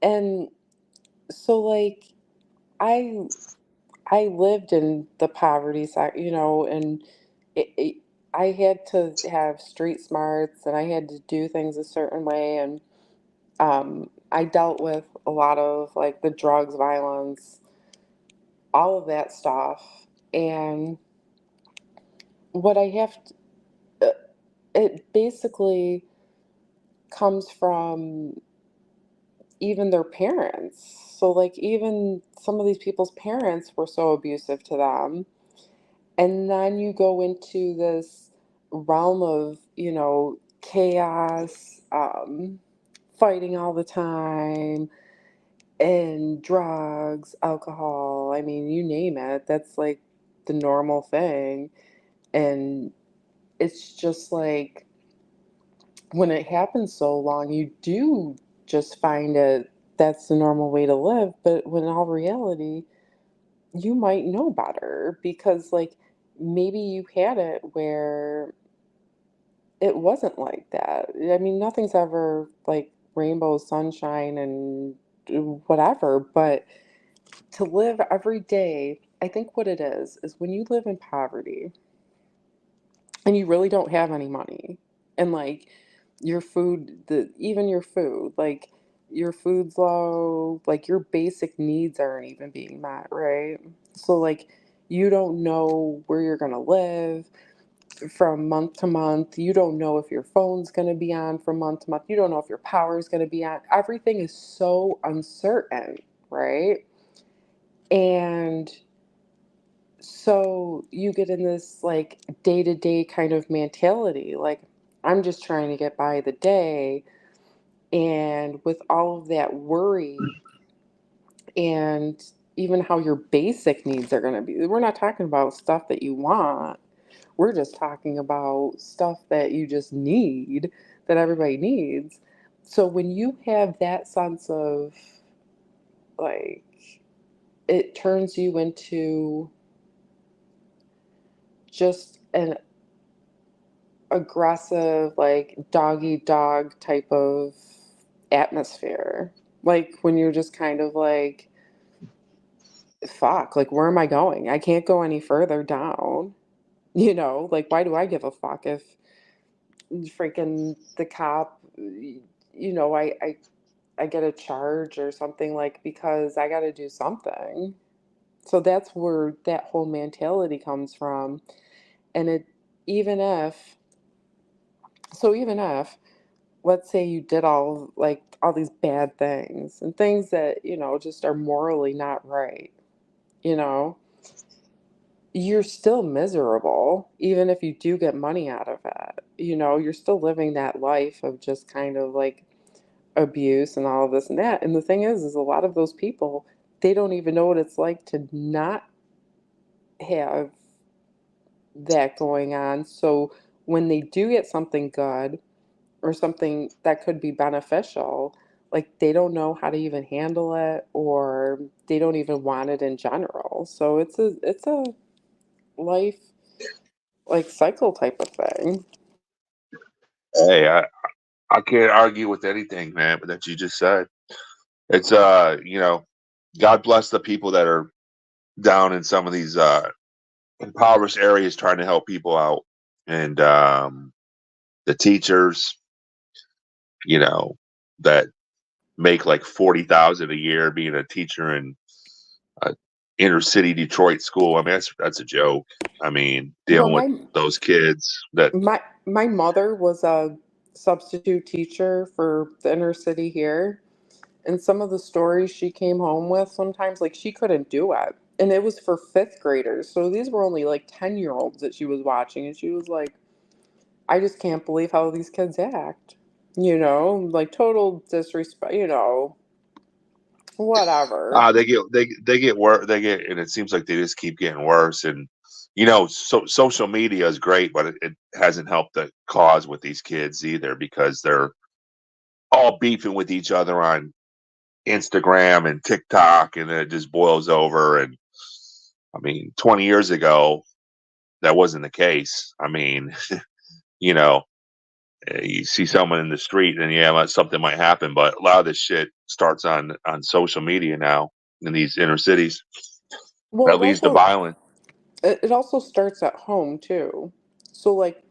And so like I I lived in the poverty side, and it, I had to have street smarts and I had to do things a certain way. And I dealt with a lot of like the drugs, violence, all of that stuff. And what I have to, it basically comes from even their parents. So, like, even some of these people's parents were so abusive to them. And then you go into this realm of, chaos, fighting all the time, and drugs, alcohol. I mean, you name it. That's like the normal thing. And it's just like when it happens so long, you do just find it that's the normal way to live. But when in all reality, you might know better because, like, maybe you had it where it wasn't like that. I mean, nothing's ever like rainbow sunshine and whatever, but to live every day, I think what it is when you live in poverty and you really don't have any money and like your food, even your food, like your food's low, like your basic needs aren't even being met, right? So like you don't know where you're going to live from month to month. You don't know if your phone's going to be on from month to month. You don't know if your power is going to be on. Everything is so uncertain, right? And so you get in this like day to day kind of mentality. Like, I'm just trying to get by the day. And with all of that worry and even how your basic needs are going to be, we're not talking about stuff that you want. We're just talking about stuff that you just need, that everybody needs. So when you have that sense of like, it turns you into just an aggressive, like dog eat dog type of atmosphere. Like when you're just kind of like, fuck, like where am I going? I can't go any further down. Like why do I give a fuck if freaking the cop, I get a charge or something, like, because I got to do something. So that's where that whole mentality comes from. And even if, even if, let's say you did all these bad things and things that, just are morally not right, you know, you're still miserable, even if you do get money out of it. You're still living that life of just kind of like abuse and all of this and that. And the thing is a lot of those people, they don't even know what it's like to not have that going on. So when they do get something good or something that could be beneficial, like they don't know how to even handle it, or they don't even want it in general. So it's a life like cycle type of thing. Hey, I can't argue with anything, man, but that you just said. It's God bless the people that are down in some of these impoverished areas trying to help people out, and the teachers, you know, that make like 40,000 a year being a teacher in a inner city Detroit school. I mean, that's a joke. I mean, Well, dealing with those kids that my mother was a substitute teacher for the inner city here, and some of the stories she came home with sometimes, like, she couldn't do it, and it was for fifth graders. So these were only like 10-year-olds that she was watching, and she was like, I just can't believe how these kids act. like total disrespect, whatever. They get worse. And it seems like they just keep getting worse. And social media is great, but it hasn't helped the cause with these kids either, because they're all beefing with each other on Instagram and TikTok, and then it just boils over. And I mean, 20 years ago, that wasn't the case. I mean, you know, you see someone in the street, and yeah, something might happen, but a lot of this shit starts on social media now in these inner cities. Well, That leads to violence. it also starts at home too. So like,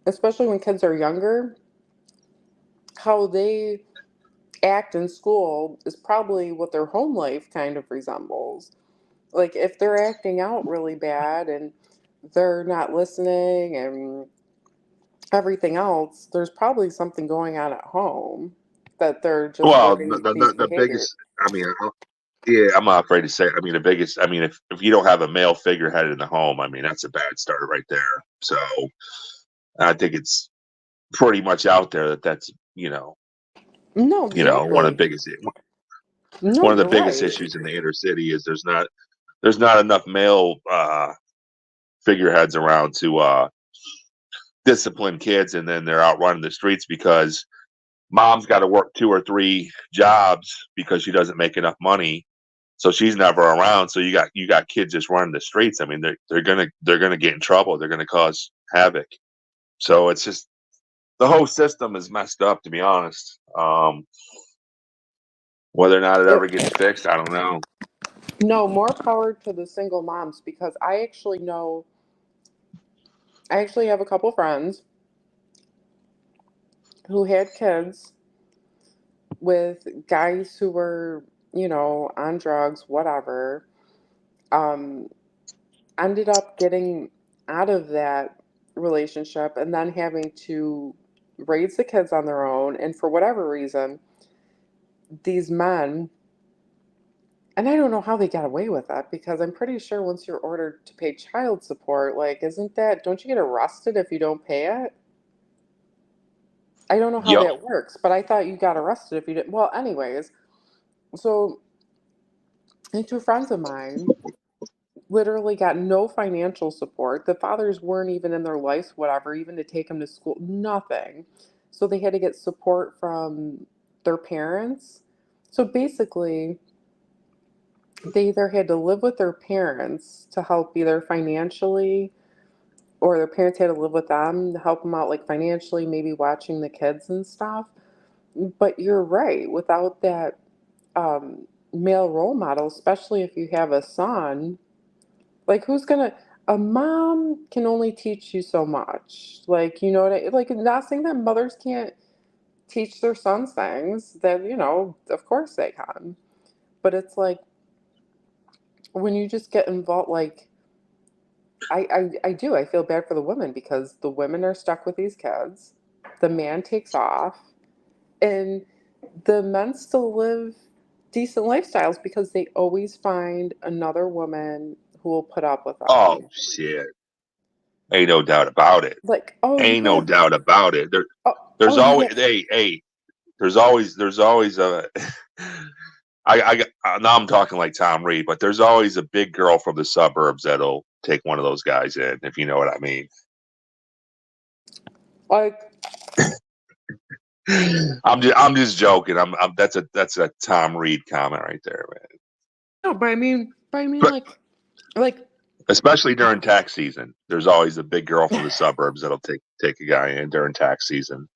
especially when kids are younger, how they act in school is probably what their home life kind of resembles. Like if they're acting out really bad and they're not listening and everything else, there's probably something going on at home that they're just Well, learning these the behaviors. biggest, I mean, yeah, I'm not afraid to say. I mean, the biggest. I mean, if you don't have a male figurehead in the home, I mean, that's a bad start right there. So I think it's pretty much out there that that's No, one of the exactly. biggest No, one of the you're biggest right. issues in the inner city is there's not enough male figureheads around to discipline kids, and then they're out running the streets because mom's got to work 2 or 3 jobs because she doesn't make enough money, so she's never around. So you got kids just running the streets. I mean, they're gonna get in trouble. They're gonna cause havoc. So it's just the whole system is messed up, to be honest. Whether or not it ever gets fixed, I don't know. No, more power to the single moms because I actually have a couple friends who had kids with guys who were, on drugs, whatever. Um, Ended up getting out of that relationship and then having to raise the kids on their own. And for whatever reason, these men, and I don't know how they got away with that because I'm pretty sure once you're ordered to pay child support, like, don't you get arrested if you don't pay it? I don't know how Yep. that works, but I thought you got arrested if you didn't. Well, anyways, so and two friends of mine literally got no financial support. The fathers weren't even in their lives, whatever, even to take them to school, nothing. So they had to get support from their parents. So basically, they either had to live with their parents to help either financially, or their parents had to live with them to help them out, like financially, maybe watching the kids and stuff. But you're right, without that male role model, especially if you have a son, like a mom can only teach you so much. Like, you know what like not saying that mothers can't teach their sons things that, of course they can. But it's like when you just get involved, like I do, I feel bad for the women because the women are stuck with these kids. The man takes off and the men still live decent lifestyles because they always find another woman who will put up with Oh them. shit. Ain't no doubt about it. Like, oh, you Ain't no have, doubt about it. oh, There's oh, you always have, hey, there's always a now I'm talking like Tom Reed, but there's always a big girl from the suburbs that'll take one of those guys in, if you know what I mean. like, I'm just joking. That's a Tom Reed comment right there, man. no, but I mean, But like, especially during tax season, there's always a big girl from the suburbs that'll take a guy in during tax season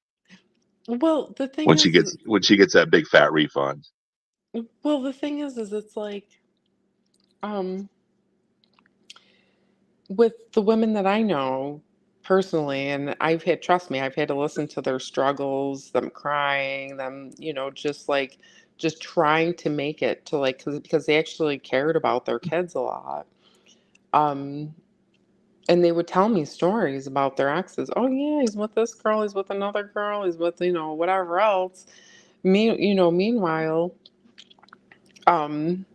well, the thing when she is, gets when she gets that big fat refund. is it's like, um, with the women that I know personally, and trust me, I've had to listen to their struggles, them crying, them, just trying to make it to like, because they actually cared about their kids a lot. Um, and they would tell me stories about their exes. Oh yeah, he's with this girl, he's with another girl, he's with, whatever else. Meanwhile, um,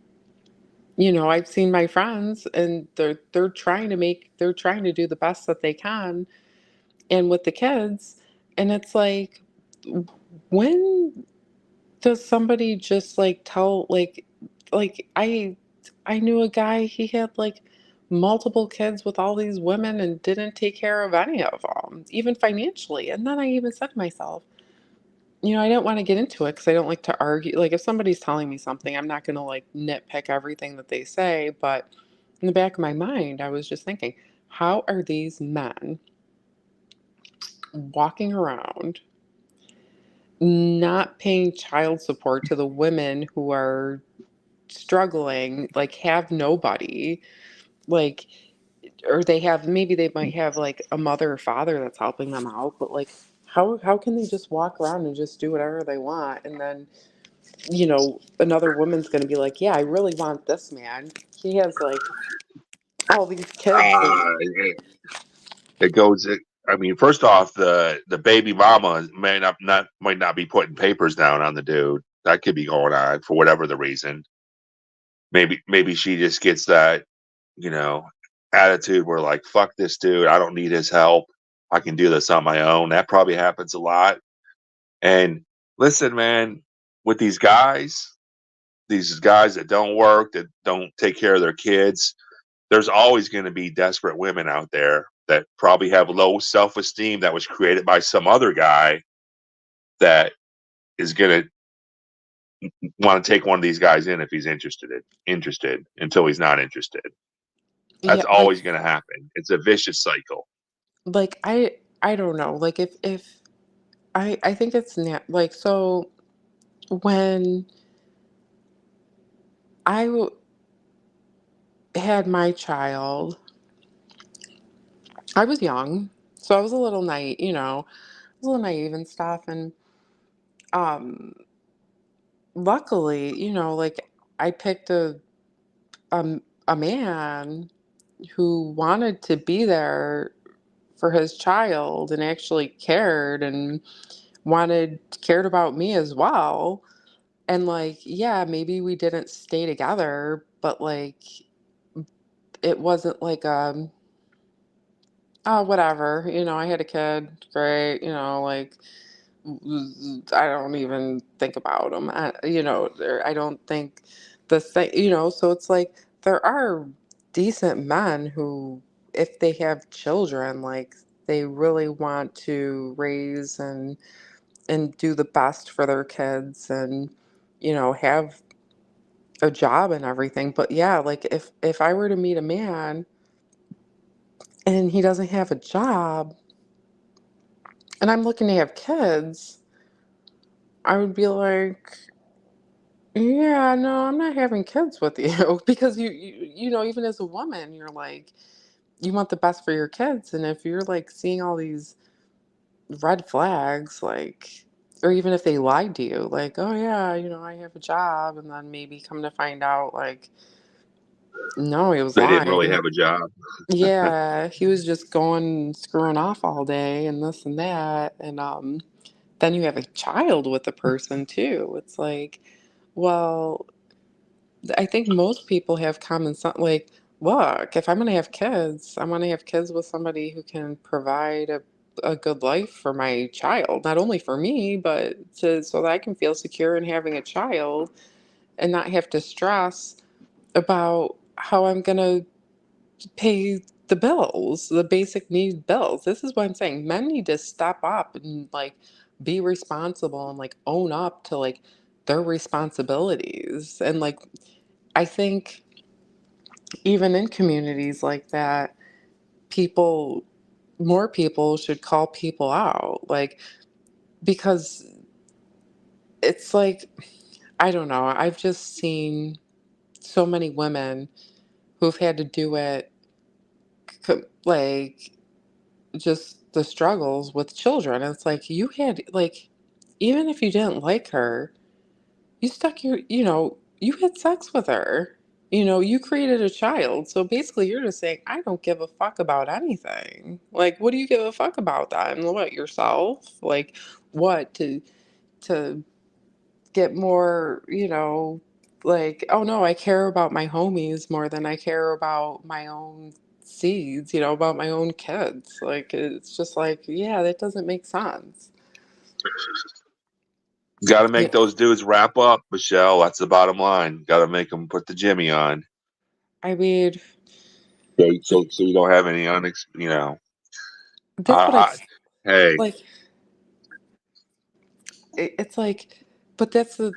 I've seen my friends and they're trying to do the best that they can and with the kids, and it's like when does somebody just like tell like I knew a guy, he had like multiple kids with all these women and didn't take care of any of them, even financially. And then I even said to myself, I didn't want to get into it because I don't like to argue. Like, if somebody's telling me something, I'm not going to like nitpick everything that they say. But in the back of my mind, I was just thinking, how are these men walking around not paying child support to the women who are struggling, like have nobody, like, or they have, maybe they might have like a mother or father that's helping them out, but like, how can they just walk around and just do whatever they want? And then, another woman's going to be like, yeah, I really want this man. He has like all these kids. Uh, it, it goes. I mean, first off, the baby mama might not be putting papers down on the dude. That could be going on for whatever the reason. Maybe she just gets that, you know, attitude where like, fuck this dude, I don't need his help. I can do this on my own. That probably happens a lot. And listen, man, with these guys that don't work, that don't take care of their kids, there's always going to be desperate women out there that probably have low self-esteem that was created by some other guy that is going to want to take one of these guys in if he's interested until he's not interested. Yeah, That's always going to happen. It's a vicious cycle. like I don't know. Like, if I think it's not like, so when had my child, I was young, so I was a little naive, I was a little naive and stuff. And um, luckily, like, I picked a man who wanted to be there for his child and actually cared and cared about me as well. And like, yeah, maybe we didn't stay together, but like, it wasn't like oh, whatever, I had a kid, great, like, I don't even think about them. I don't think the thing, so it's like, there are decent men who, if they have children, like, they really want to raise and do the best for their kids and, have a job and everything. But yeah, like, if I were to meet a man and he doesn't have a job and I'm looking to have kids, I would be like, yeah, no, I'm not having kids with you because even as a woman, you're like, you want the best for your kids. And if you're like seeing all these red flags, like, or even if they lied to you, like, oh yeah, I have a job, and then maybe come to find out, like, no, he was They didn't really lying. have a job. Yeah, he was just going screwing off all day and this and that. And then you have a child with the person too. It's like, well, I think most people have common sense. Like, look, if I'm going to have kids, I want to have kids with somebody who can provide a good life for my child, not only for me, but so that I can feel secure in having a child and not have to stress about how I'm going to pay the bills, the basic need bills. This is what I'm saying. Men need to step up and like be responsible and like own up to like their responsibilities. And like, I think even in communities like that, people, more people should call people out. Like, because it's like, I don't know, I've just seen so many women who've had to do it, like, just the struggles with children. It's like, you had, like, even if you didn't like her, you stuck you had sex with her. You created a child. So basically, you're just saying, I don't give a fuck about anything. Like, what do you give a fuck about that? And what, yourself? Like, what, to get more, like, oh no, I care about my homies more than I care about my own seeds, about my own kids. Like, it's just like, yeah, that doesn't make sense. Got to Yeah, make those dudes wrap up, Michelle. That's the bottom line. Got to make them put the Jimmy on, I mean, so you don't have any you know. that's what I hey, like. It's like, but that's the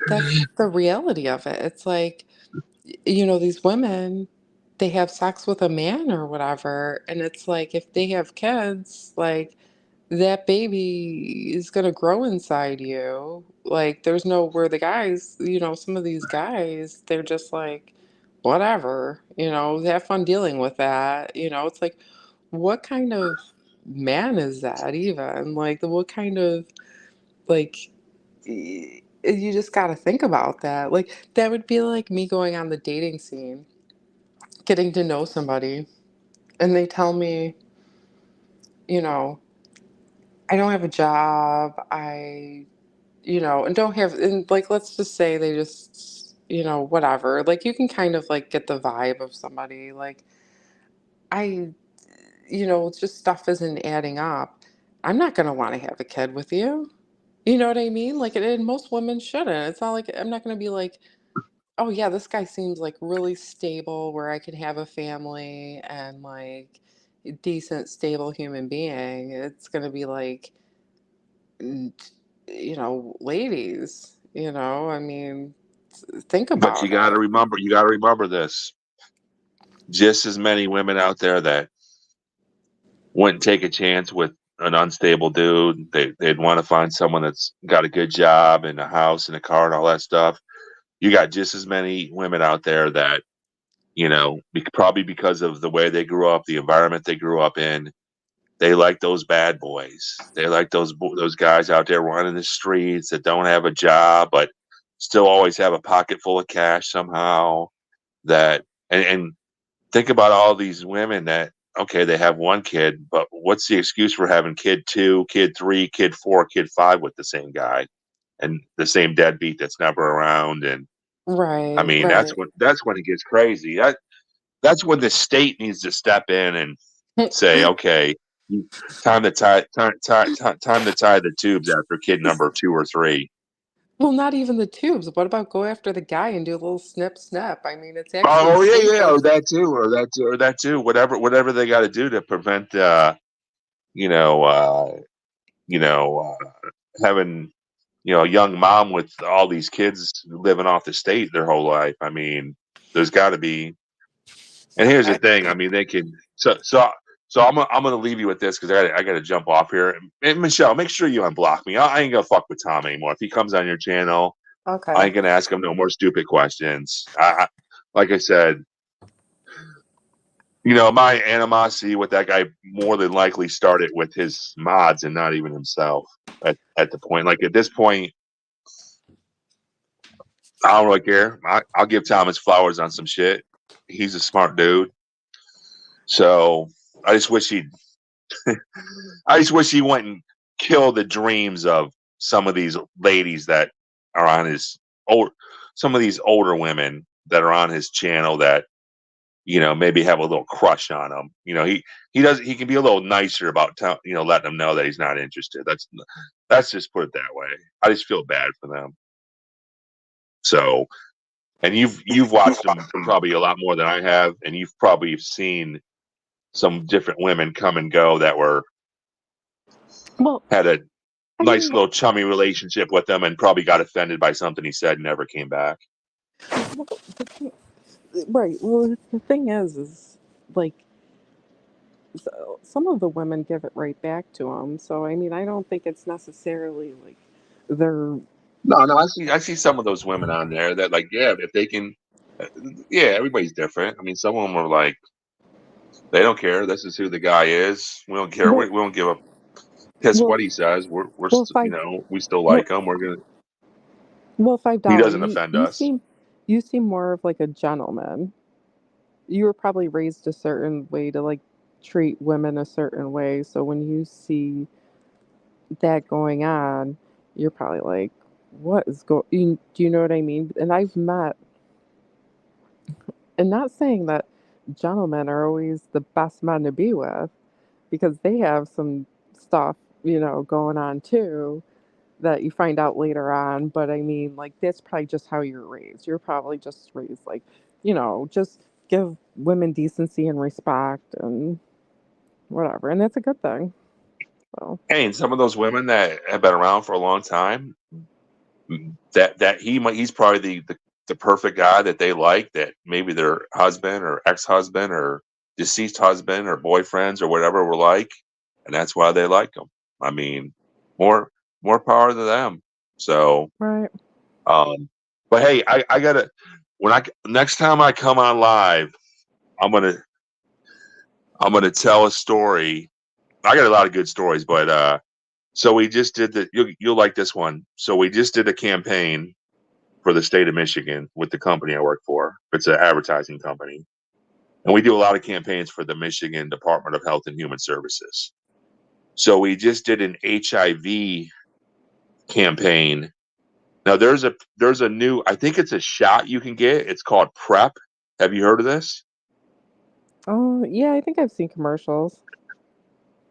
reality of it. It's like, these women, they have sex with a man or whatever, and it's like if they have kids, like that baby is gonna grow inside you. Like there's no where the guys, some of these guys, they're just like, whatever, have fun dealing with that. It's like, what kind of man is that even? Like, what kind of like you just got to think about that. Like that would be like me going on the dating scene, getting to know somebody, and they tell me, you know, I don't have a job. And don't have, and like, let's just say they just, whatever. Like, you can kind of like get the vibe of somebody. Like, I, it's just stuff isn't adding up. I'm not going to want to have a kid with you. You know what I mean? Like, and most women shouldn't. It's not like I'm not going to be like, oh yeah, this guy seems like really stable where I can have a family and like a decent, stable human being. It's gonna be like, mm, ladies, I mean, think but about it. you got to remember this. Just as many women out there that wouldn't take a chance with an unstable dude. They'd want to find someone that's got a good job and a house and a car and all that stuff. You got just as many women out there that probably because of the way they grew up, the environment they grew up in, they like those bad boys. They like those guys out there running the streets that don't have a job but still always have a pocket full of cash somehow. That and think about all these women that okay, they have one kid, but what's the excuse for having kid two, kid three, kid four, kid five with the same guy and the same deadbeat that's never around? And I Right, mean, right. that's when it gets crazy. That's when the state needs to step in and say, okay, time to tie the tubes after kid number two or three. Well, not even the tubes. What about go after the guy and do a little snip snip? I mean, it's actually Oh yeah, safer. or that too. Whatever they got to do to prevent, you know, uh, having a young mom with all these kids living off the state their whole life. I mean, there's got to be. And here's the I, thing. I mean, they can. So I'm gonna leave you with this because I gotta jump off here. And Michelle, make sure you unblock me. I ain't gonna fuck with Tom anymore. If he comes on your channel, I okay. ain't gonna ask him no more stupid questions. Like I said, my animosity with that guy more than likely started with his mods and not even himself. At the point, like at this point, I don't really care. I'll give Thomas flowers on some shit. He's a smart dude. So I just wish he'd. I just wish he went and killed the dreams of some of these ladies that are on his old. Some of these older women that are on his channel that maybe have a little crush on him. He does. He can be a little nicer about letting them know that he's not interested. That's just put it that way. I just feel bad for them. So, and you've watched them probably a lot more than I have, and you've probably seen some different women come and go that Well, had a I nice mean, little chummy relationship with him and probably got offended by something he said and never came back. well, right. Well, the thing is like so some of the women give it right back to them. So I mean, I don't think it's necessarily like they're No, I see some of those women on there that like, yeah, if they can, uh, yeah, everybody's different. I mean, some of them are like, they don't care. This is who the guy is. We don't care. We well, don't give a piss well, what he says. well, five, we still well, like him. We're gonna. well, He $5. doesn't You offend you us. seem you seem more of like a gentleman. You were probably raised a certain way to like treat women a certain way. So when you see that going on, you're probably like, what is going? Do you know what I mean? And I've met, and not saying that gentlemen are always the best men to be with, because they have some stuff, going on too. that you find out later on. But I mean, like, that's probably just how you're raised. You're probably just raised like, just give women decency and respect and whatever, and that's a good thing. So Hey, and some of those women that have been around for a long time, he's probably the perfect guy that they like, that maybe their husband or ex-husband or deceased husband or boyfriends or whatever were like, and that's why they like them. I mean, more more power to them. So, right. um, but hey, I gotta, when I next time I come on live, I'm gonna I'm gonna tell a story. I got a lot of good stories, but so we just did you'll like this one. So we just did a campaign for the state of Michigan with the company I work for. It's an advertising company. And we do a lot of campaigns for the Michigan Department of Health and Human Services. So we just did an HIV campaign. Now there's a new, I think it's a shot you can get. It's called PrEP. Have you heard of this? Oh, yeah, I think I've seen commercials.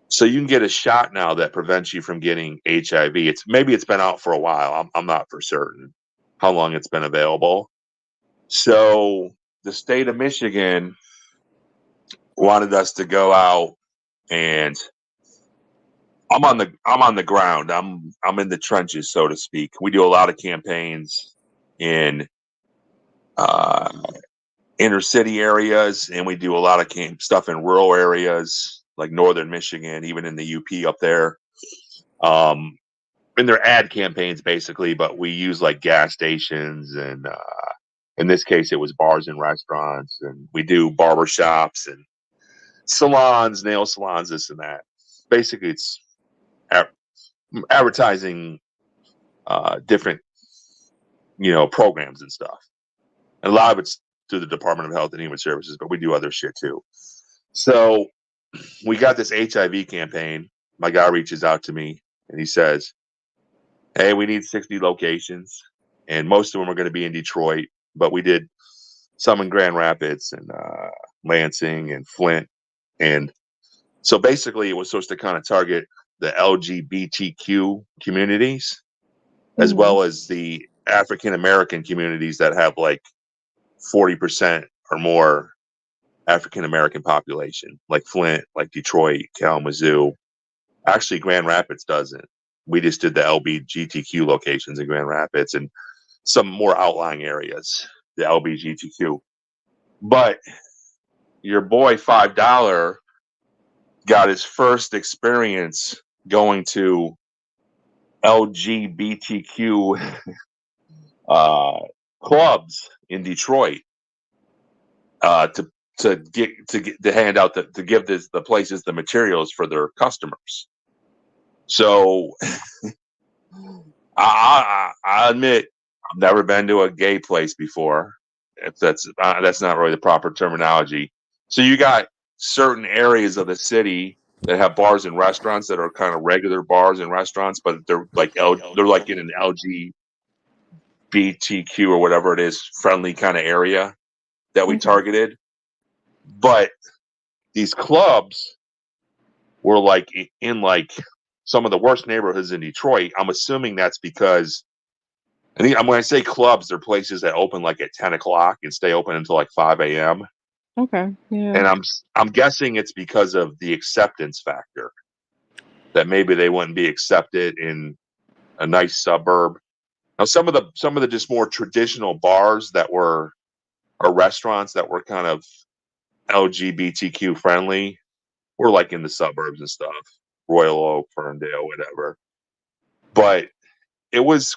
So you can get a shot now that prevents you from getting HIV. It's been out for a while. I'm not for certain how long it's been available. So the state of Michigan wanted us to go out, and I'm on the ground. I'm in the trenches, so to speak. We do a lot of campaigns in uh, inner city areas, and we do a lot of stuff in rural areas like northern Michigan, even in the UP up there. And they're ad campaigns basically, but we use like gas stations and in this case it was bars and restaurants, and we do barber shops and salons, nail salons, this and that. Basically, it's advertising different, programs and stuff. And a lot of it's through the Department of Health and Human Services, but we do other shit too. So we got this HIV campaign. My guy reaches out to me and he says, "Hey, we need 60 locations, and most of them are going to be in Detroit, but we did some in Grand Rapids and Lansing and Flint, and so basically, it was supposed to kind of target the LGBTQ communities as Hmm. well as the African American communities that have like 40% or more African American population, like Flint, like Detroit, Kalamazoo. Actually, Grand Rapids doesn't. We just did the LBGTQ locations in Grand Rapids and some more outlying areas, the LBGTQ. But your boy $5 got his first experience going to LGBTQ uh, clubs in Detroit to to hand out to give the places the materials for their customers. So I admit I've never been to a gay place before. If that's not really the proper terminology. So you got certain areas of the city that have bars and restaurants that are kind of regular bars and restaurants, but they're like in an LGBTQ or whatever it is friendly kind of area that we Okay. targeted. But these clubs were like in like some of the worst neighborhoods in Detroit. I'm assuming that's because when I say clubs, they're places that open like at 10 o'clock and stay open until like 5 a.m. Okay. Yeah. And I'm guessing it's because of the acceptance factor, that maybe they wouldn't be accepted in a nice suburb. Now some of the just more traditional bars that were or restaurants that were kind of LGBTQ friendly were like in the suburbs and stuff, Royal Oak, Ferndale, whatever. But it was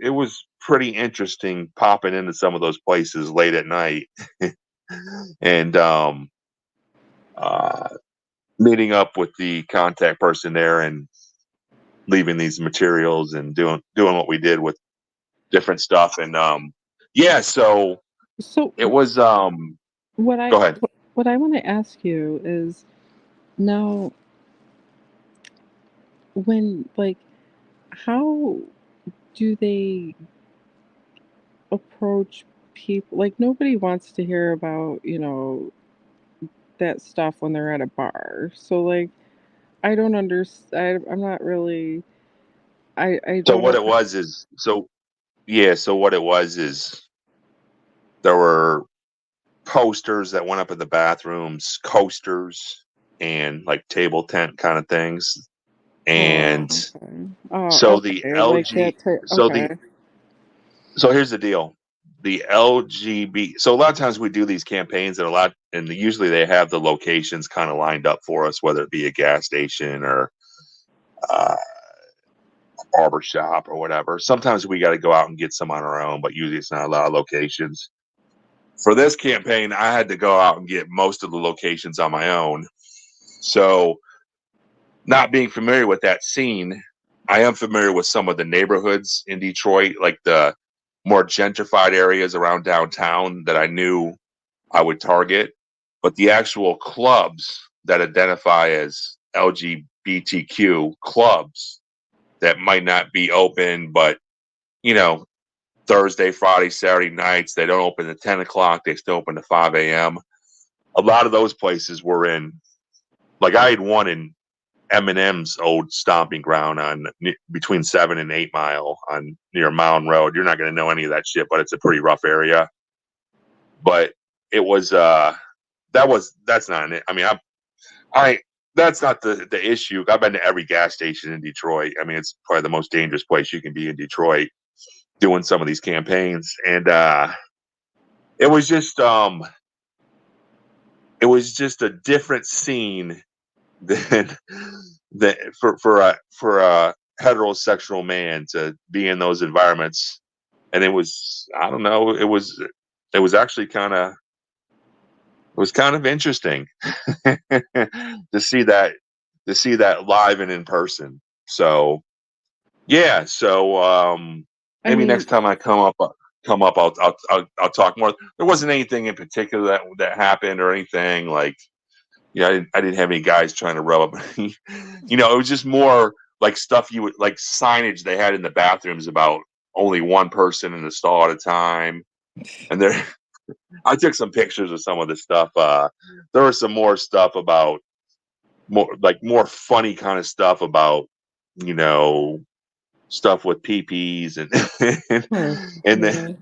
it was pretty interesting popping into some of those places late at night and uh, meeting up with the contact person there and leaving these materials and doing what we did with different stuff. And yeah, so So it was what I go ahead. what I want to ask you is now, when, like, how do they approach people? Like, nobody wants to hear about, that stuff when they're at a bar. So, like, I don't understand. I'm not really. I So don't what know. it was is so what it was is there were posters that went up in the bathrooms, coasters, and like table tent kind of things. Oh, And okay. Oh, so the okay. Like LG, that. so Okay. the so here's the deal. The LGB. So a lot of times we do these campaigns, and usually they have the locations kind of lined up for us, whether it be a gas station or uh, a barber shop or whatever. Sometimes we got to go out and get some on our own, but usually it's not a lot of locations. For this campaign, I had to go out and get most of the locations on my own. So, not being familiar with that scene, I am familiar with some of the neighborhoods in Detroit, like the more gentrified areas around downtown that I knew I would target. But the actual clubs that identify as LGBTQ clubs that might not be open, but you know, Thursday, Friday, Saturday nights, they don't open at 10 o'clock, they still open to 5 a.m. A lot of those places were in, like I had one in Eminem's old stomping ground on between 7 and 8 Mile on near Mound Road. You're not going to know any of that shit, but it's a pretty rough area. But it was that's not it. I mean, I that's not the issue. I've been to every gas station in Detroit. I mean, it's probably the most dangerous place you can be in Detroit doing some of these campaigns, and it was just a different scene than for a heterosexual man to be in those environments. And it was, I don't know, it was actually kind of interesting to see that live and in person. So yeah, so I maybe mean, next time I come up, I'll talk more. There wasn't anything in particular that happened or anything like. Yeah, I didn't have any guys trying to rub up. It was just more like stuff you would like signage they had in the bathrooms about only one person in the stall at a time. And there, I took some pictures of some of the stuff. There was some more stuff about more funny kind of stuff about you know stuff with PPs and and then yeah.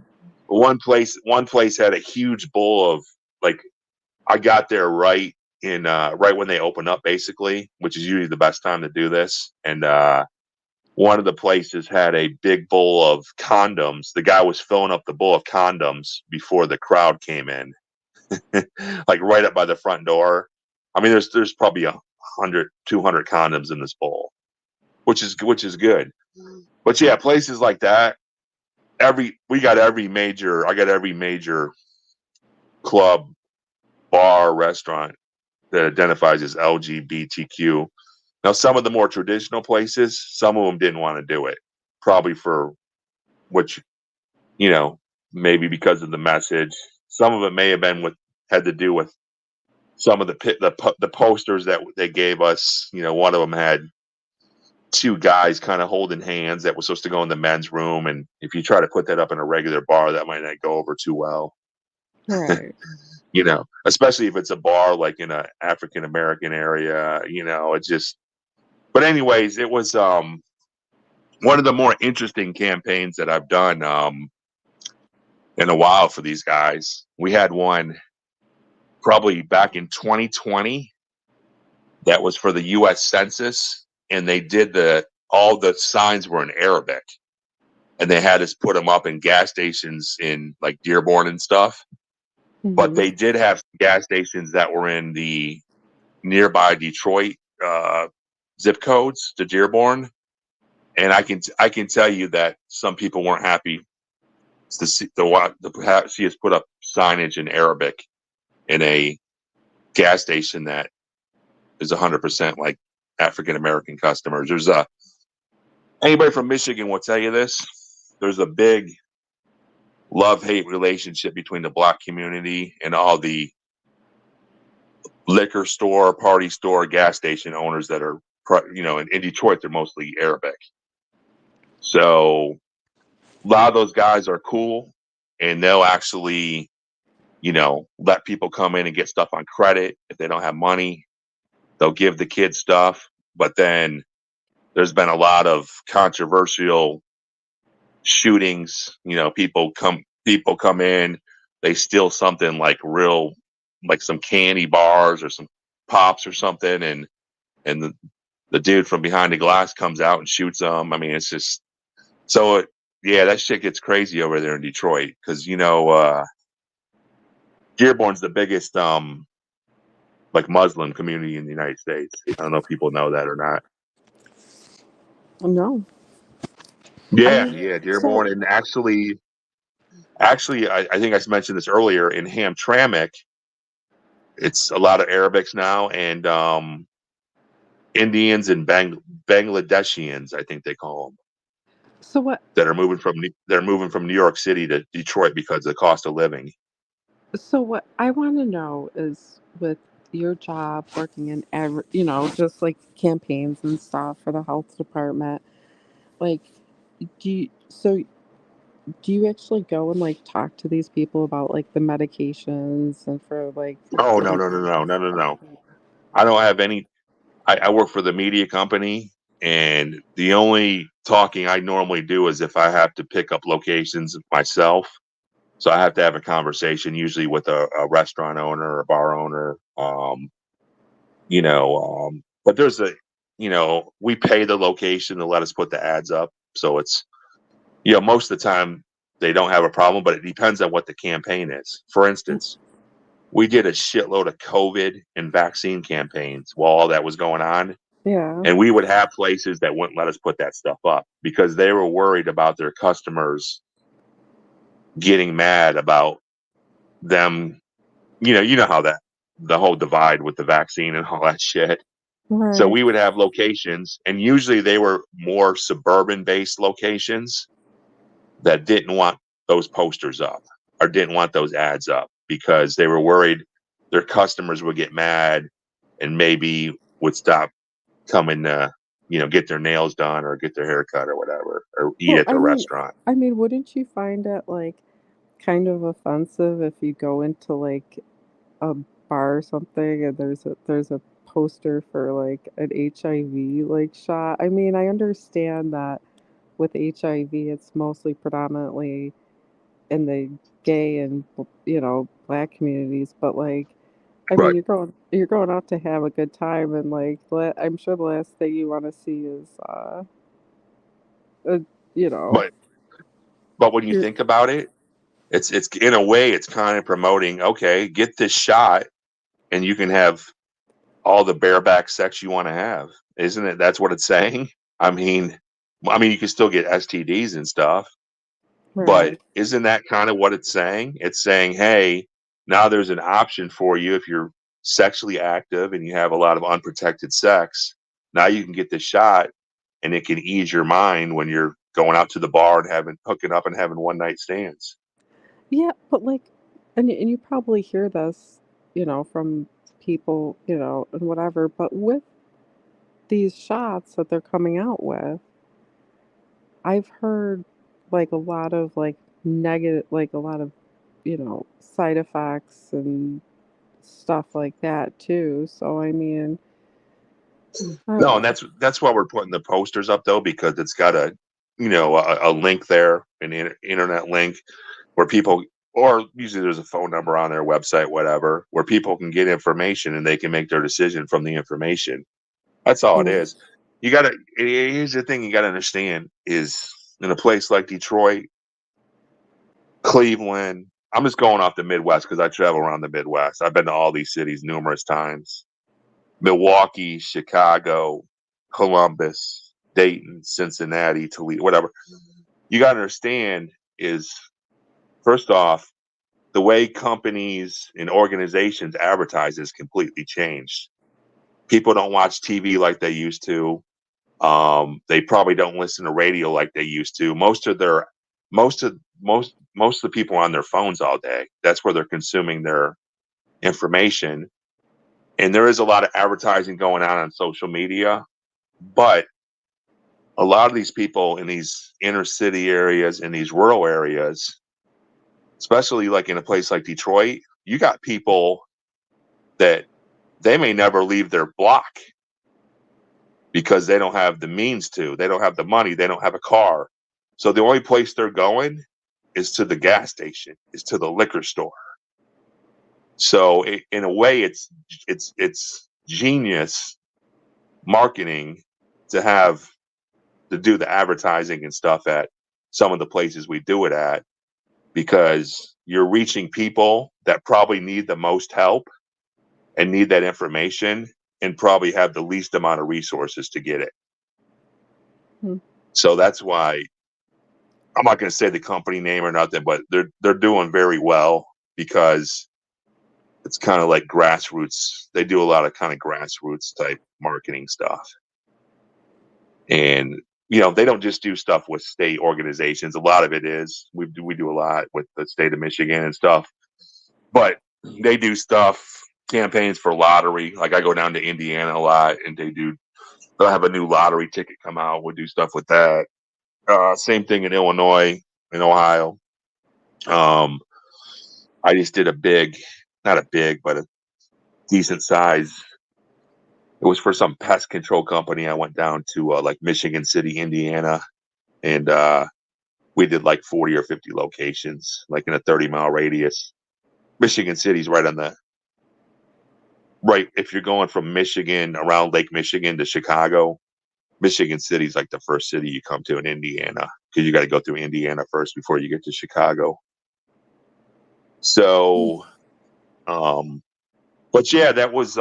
one place had a huge bowl of like I got there right when they open up, basically, which is usually the best time to do this. And one of the places had a big bowl of condoms. The guy was filling up the bowl of condoms before the crowd came in, like right up by the front door. I mean, there's probably 100, 200 condoms in this bowl, which is good. But yeah, places like that. I got every major club, bar, restaurant that identifies as LGBTQ. Now, some of the more traditional places, some of them didn't want to do it, probably for which, maybe because of the message. Some of it may have been had to do with some of the posters that they gave us. One of them had two guys kind of holding hands that was supposed to go in the men's room, and if you try to put that up in a regular bar, that might not go over too well. Right. Especially if it's a bar like in a African American area. It just. But anyways, it was one of the more interesting campaigns that I've done in a while for these guys. We had one probably back in 2020 that was for the U.S. Census, and they did all the signs were in Arabic, and they had us put them up in gas stations in like Dearborn and stuff. But Hmm. they did have gas stations that were in the nearby Detroit zip codes to Dearborn, and I can tell you that some people weren't happy to see us put up signage in Arabic in a gas station that is 100% like African American customers. There's anybody from Michigan will tell you this. There's a big love-hate relationship between the black community and all the liquor store, party store, gas station owners that are, in Detroit, they're mostly Arabic. So a lot of those guys are cool, and they'll actually, let people come in and get stuff on credit if they don't have money. They'll give the kids stuff, but then there's been a lot of controversial shootings. People come in, they steal something like some candy bars or some pops or something, and the dude from behind the glass comes out and shoots them. I mean, it's just so yeah, that shit gets crazy over there in Detroit because Dearborn's the biggest like Muslim community in the United States. I don't know if people know that or not. No. I Yeah, mean, yeah, so Dearborn, and actually, I think I mentioned this earlier in Hamtramck. It's a lot of Arabics now, and Indians and Bangladeshians, I think they call them, so what that are moving from New York City to Detroit because of the cost of living. so what I want to know is with your job working in just like campaigns and stuff for the health department, like do you actually go and like talk to these people about like the medications and for like Oh no, getting no, no, no, no, no, no. okay. I don't have any. I work for the media company, and the only talking I normally do is if I have to pick up locations myself. So I have to have a conversation, usually with a restaurant owner or a bar owner. But we pay the location to let us put the ads up. So it's, most of the time they don't have a problem, but it depends on what the campaign is. For instance, we did a shitload of COVID and vaccine campaigns while all that was going on. Yeah. And we would have places that wouldn't let us put that stuff up because they were worried about their customers getting mad about them. You know how that the whole divide with the vaccine and all that shit. So Right. we would have locations, and usually they were more suburban based locations that didn't want those posters up or didn't want those ads up because they were worried their customers would get mad and maybe would stop coming to, get their nails done or get their hair cut or whatever, or eat Well, at the restaurant. wouldn't you find it like kind of offensive if you go into like a bar or something and there's a poster for like an HIV like shot? I mean, I understand that with HIV it's mostly predominantly in the gay and black communities, but like I mean, Right. you're going out to have a good time, and like I'm sure the last thing you want to see is uh you know But when you you're think about it, it's in a way it's kind of promoting, okay, get this shot and you can have all the bareback sex you want to have. Isn't it? That's what it's saying. I mean, you can still get STDs and stuff, but right. isn't that kind of what it's saying? It's saying, hey, now there's an option for you if you're sexually active and you have a lot of unprotected sex. Now you can get this shot and it can ease your mind when you're going out to the bar and hooking up and having one night stands. Yeah, but like, and you probably hear this, from people, and whatever. But with these shots that they're coming out with, I've heard like a lot of like negative, like a lot of, side effects and stuff like that too. So I mean, I don't No, and know. that's why we're putting the posters up though, because it's got a link there, an internet link where people, or usually there's a phone number on their website, whatever, where people can get information and they can make their decision from the information. That's all it Mm. is. You gotta Here's the thing you gotta understand is in a place like Detroit, Cleveland, I'm just going off the Midwest because I travel around the Midwest. I've been to all these cities numerous times. Milwaukee, Chicago, Columbus, Dayton, Cincinnati, Toledo, whatever. You got to understand is, first off, the way companies and organizations advertise has completely changed. People don't watch TV like they used to. They probably don't listen to radio like they used to. Most of the people are on their phones all day. That's where they're consuming their information. And there is a lot of advertising going on social media, but a lot of these people in these inner city areas, in these rural areas, especially like in a place like Detroit, you got people that they may never leave their block. because they don't have the means to. They don't have the money. They don't have a car. So the only place they're going is to the gas station, is to the liquor store. So in a way, it's genius marketing to do the advertising and stuff at some of the places we do it at, because you're reaching people that probably need the most help and need that information and probably have the least amount of resources to get it. So that's why I'm not going to say the company name or nothing, but they're doing very well because it's kind of like grassroots. They do a lot of kind of grassroots type marketing stuff. And they don't just do stuff with state organizations. A lot of it is we do a lot with the state of Michigan and stuff, but they do campaigns for lottery. Like I go down to Indiana a lot, and they'll have a new lottery ticket come out. We'll do stuff with that. Same thing in Illinois, in Ohio. I just did not a big, but a decent size. It was for some pest control company. I went down to like Michigan City, Indiana, and we did like 40 or 50 locations, like in a 30-mile radius. Michigan City's right if you're going from Michigan around Lake Michigan to Chicago, Michigan City's like the first city you come to in Indiana, because you got to go through Indiana first before you get to Chicago. So, but yeah, that was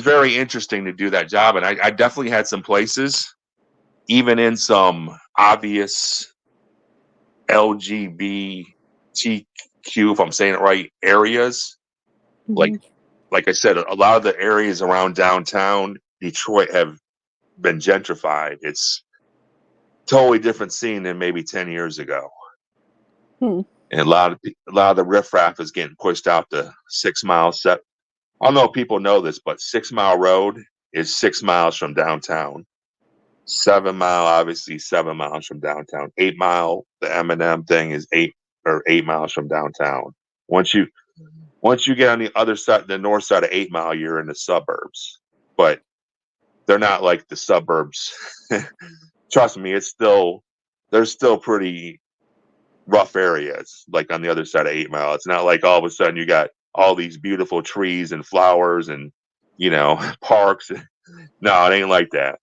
very interesting to do that job. And I definitely had some places, even in some obvious LGBTQ, if I'm saying it right, areas. Like I said, a lot of the areas around downtown Detroit have been gentrified. It's totally different scene than maybe 10 years ago. And a lot of the riffraff is getting pushed out to 6 miles. I don't know if people know this, but 6 Mile Road is 6 miles from downtown. 7 Mile, obviously 7 miles from downtown. 8 Mile, the M&M thing, is 8 miles from downtown. Once you get on the other side, the north side of 8 Mile, you're in the suburbs. But they're not like the suburbs. Trust me, there's still pretty rough areas, like on the other side of 8 Mile. It's not like all of a sudden you got all these beautiful trees and flowers and parks. No, it ain't like that.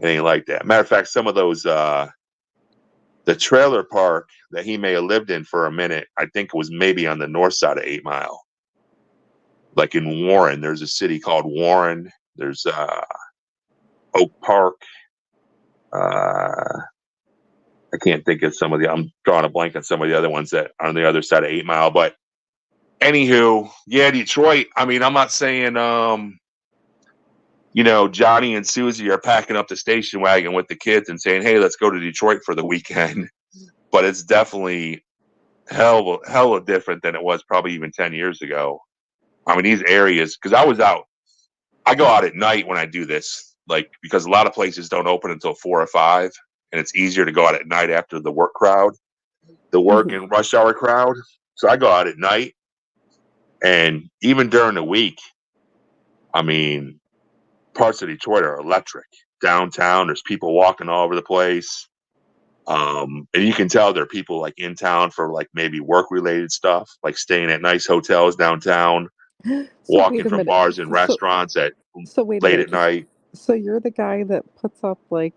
It ain't like that. Matter of fact, some of those the trailer park that he may have lived in for a minute, I think it was maybe on the north side of 8 Mile. Like in Warren, there's a city called Warren. There's Oak Park. I can't think of I'm drawing a blank on some of the other ones that are on the other side of 8 Mile. But anywho, yeah, Detroit. I mean, I'm not saying Johnny and Susie are packing up the station wagon with the kids and saying, "Hey, let's go to Detroit for the weekend." But it's definitely hella different than it was probably even 10 years ago. I mean, these areas, because I go out at night when I do this, like, because a lot of places don't open until 4 or 5, and it's easier to go out at night after the work and rush hour crowd. So I go out at night, and even during the week, I mean, parts of Detroit are electric. Downtown, there's people walking all over the place. And you can tell there are people like in town for like maybe work related stuff, like staying at nice hotels downtown, walking from bars and restaurants late at night. So you're the guy that puts up like,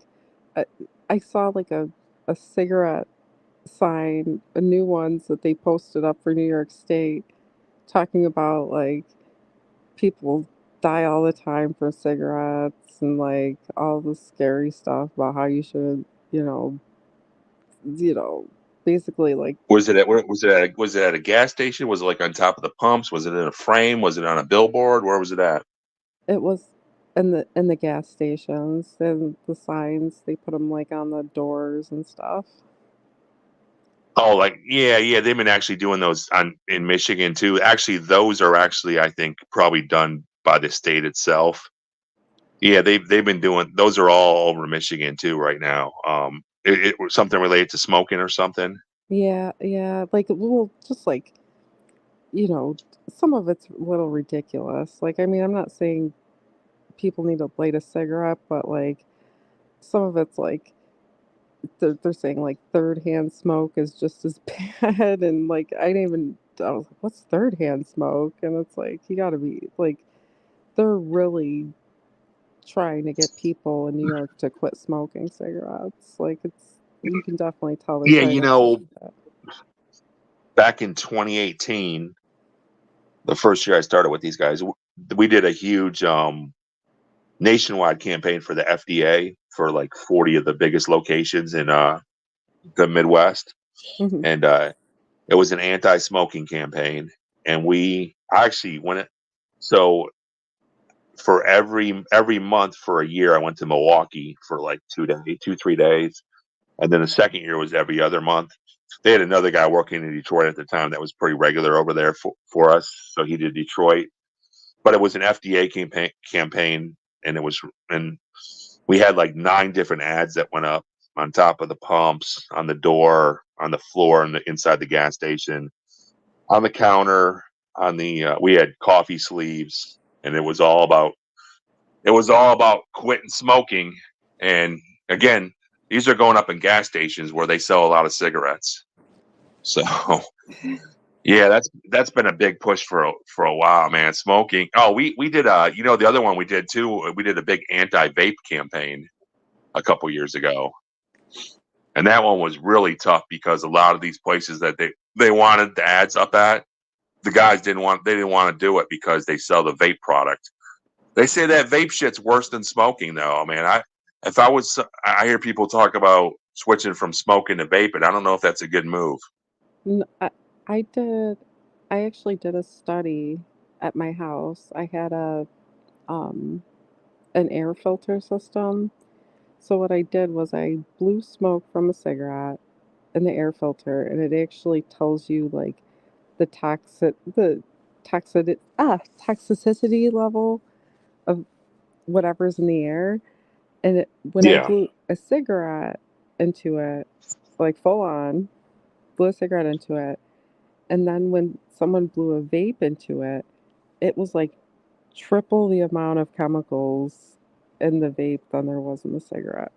I saw like a cigarette sign, new ones that they posted up for New York State, talking about like people die all the time from cigarettes and like all the scary stuff about how you should, you know, you know, basically like Was it at a gas station? Was it like on top of the pumps? Was it in a frame? Was it on a billboard? Where was it at? it was in the gas stations and the signs they put them like on the doors and stuff. Oh, like yeah, they've been actually doing those in Michigan too. Actually, those are actually, I think, probably done by the state itself. Yeah, they've been doing those are all over Michigan too right now. It was something related to smoking or something. Yeah, like well, just like you know, some of it's a little ridiculous. Like I mean, I'm not saying people need to light a cigarette, but like some of it's like they're saying like third hand smoke is just as bad, and like I was like, what's third hand smoke? And it's like you got to be like they're really trying to get people in New York to quit smoking cigarettes. Like you can definitely tell they're Yeah, trying to push that. back in 2018, the first year I started with these guys, we did a huge nationwide campaign for the FDA for like 40 of the biggest locations in the Midwest, Hmm. and it was an anti-smoking campaign. And we actually went it. So for every month for a year, I went to Milwaukee for like 3 days, and then the second year was every other month. They had another guy working in Detroit at the time that was pretty regular over there for us, so he did Detroit. But it was an FDA campaign, and and we had like 9 different ads that went up on top of the pumps, on the door, on the floor, and inside the gas station, on the counter, on the we had coffee sleeves, and it was all about quitting smoking. And again, these are going up in gas stations where they sell a lot of cigarettes. So yeah, that's been a big push for a while, man. Smoking. Oh, we did the other one we did too. We did a big anti-vape campaign a couple years ago, and that one was really tough because a lot of these places that they wanted the ads up at, the guys didn't want to do it because they sell the vape product. They say that vape shit's worse than smoking, though. Man, I hear people talk about switching from smoking to vaping. I don't know if that's a good move. N- I, I did. I actually did a study at my house. I had um an air filter system. So what I did was I blew smoke from a cigarette in the air filter, and it actually tells you like the toxicity level of whatever's in the air. And when I Yeah, blew a cigarette into it, like full on, blew a cigarette into it, and then when someone blew a vape into it, it was like triple the amount of chemicals in the vape than there was in the cigarette.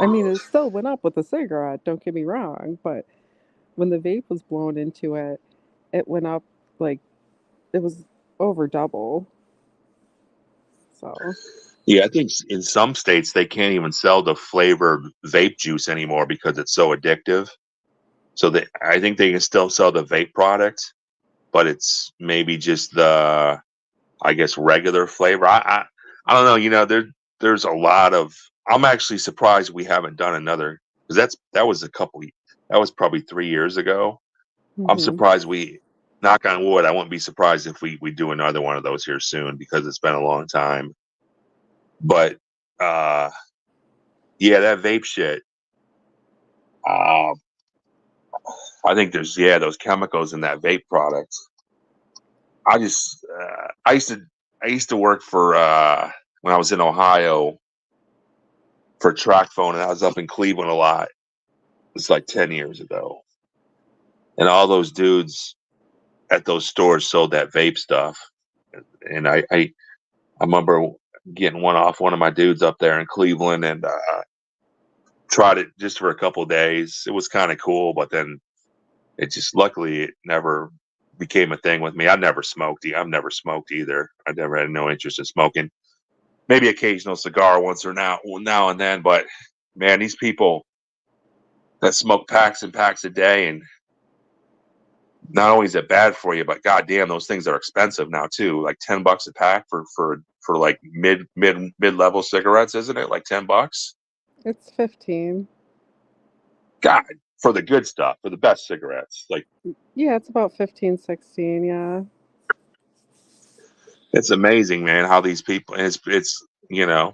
I mean, it still went up with the cigarette, don't get me wrong, but when the vape was blown into it, it went up like it was over double. So, yeah. I think in some states they can't even sell the flavored vape juice anymore because it's so addictive. So I think they can still sell the vape product, but it's maybe just the, I guess, regular flavor. I don't know. There's a lot of. I'm actually surprised we haven't done another, because that was probably 3 years ago. I'm hmm. surprised we, knock on wood, I wouldn't be surprised if we do another one of those here soon, because it's been a long time. But uh, yeah, that vape shit. Uh, I think there's, yeah, those chemicals in that vape product. I just I used to work for when I was in Ohio for track phone, and I was up in Cleveland a lot. It's like 10 years ago, and all those dudes at those stores sold that vape stuff, and I remember getting one off one of my dudes up there in Cleveland, and tried it just for a couple of days. It was kind of cool, but then it just, luckily, it never became a thing with me. I've never smoked. I've never smoked either. I never had no interest in smoking. Maybe occasional cigar once or now and then, but man, these people that smoke packs and packs a day, and not only is it bad for you, but goddamn, those things are expensive now too. Like $10 a pack for like mid level cigarettes, isn't it? Like $10. It's 15. God, for the good stuff, for the best cigarettes. Like, Yeah, it's about 15, 16. Yeah. it's amazing, man, how these people. It's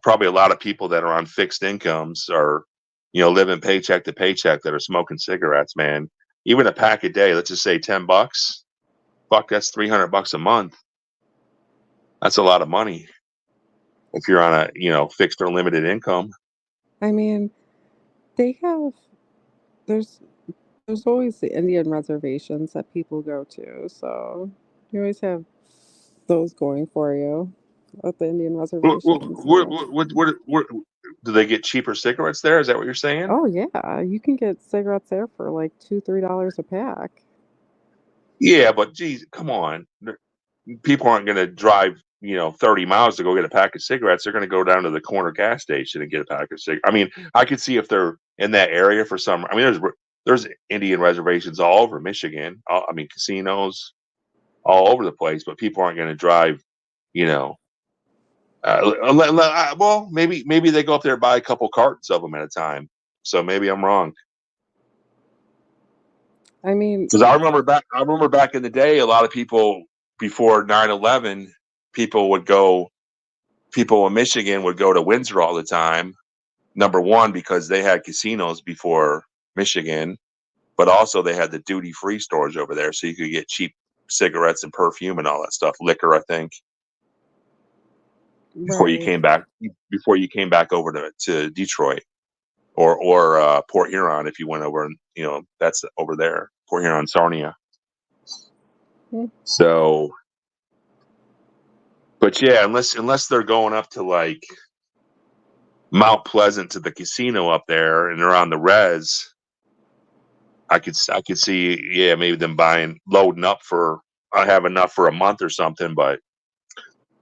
probably a lot of people that are on fixed incomes, or living paycheck to paycheck, that are smoking cigarettes, man. Even a pack a day, let's just say $10. Fuck, that's $300 a month. That's a lot of money if you're on a fixed or limited income. I mean, they have there's there's always the Indian reservations that people go to, so you always have those going for you. at the Indian What, reservation what, and what, stuff. what, do they get cheaper cigarettes there? Is that what you're saying? Oh yeah, you can get cigarettes there for like $2, $3 a pack. Yeah, but geez, come on. People aren't going to drive, 30 miles to go get a pack of cigarettes. They're going to go down to the corner gas station and get a pack of cigarettes. I mean, I could see if they're in that area for some. I mean, there's Indian reservations all over Michigan. I mean, casinos all over the place, but people aren't going to drive, you know. Well, maybe they go up there and buy a couple cartons of them at a time. So maybe I'm wrong. I mean, Because I remember back in the day, a lot of people before 9/11, people would go. People in Michigan would go to Windsor all the time. Number one, because they had casinos before Michigan, but also they had the duty free stores over there, so you could get cheap cigarettes and perfume and all that stuff, liquor, I think, before you right. came back before you came back over to Detroit or Port Huron if you went over and that's over there, Port Huron, Sarnia. Hmm. So, but yeah, unless they're going up to like Mount Pleasant to the casino up there and they're on the res, I could see, yeah, maybe them loading up for I have enough for a month or something, but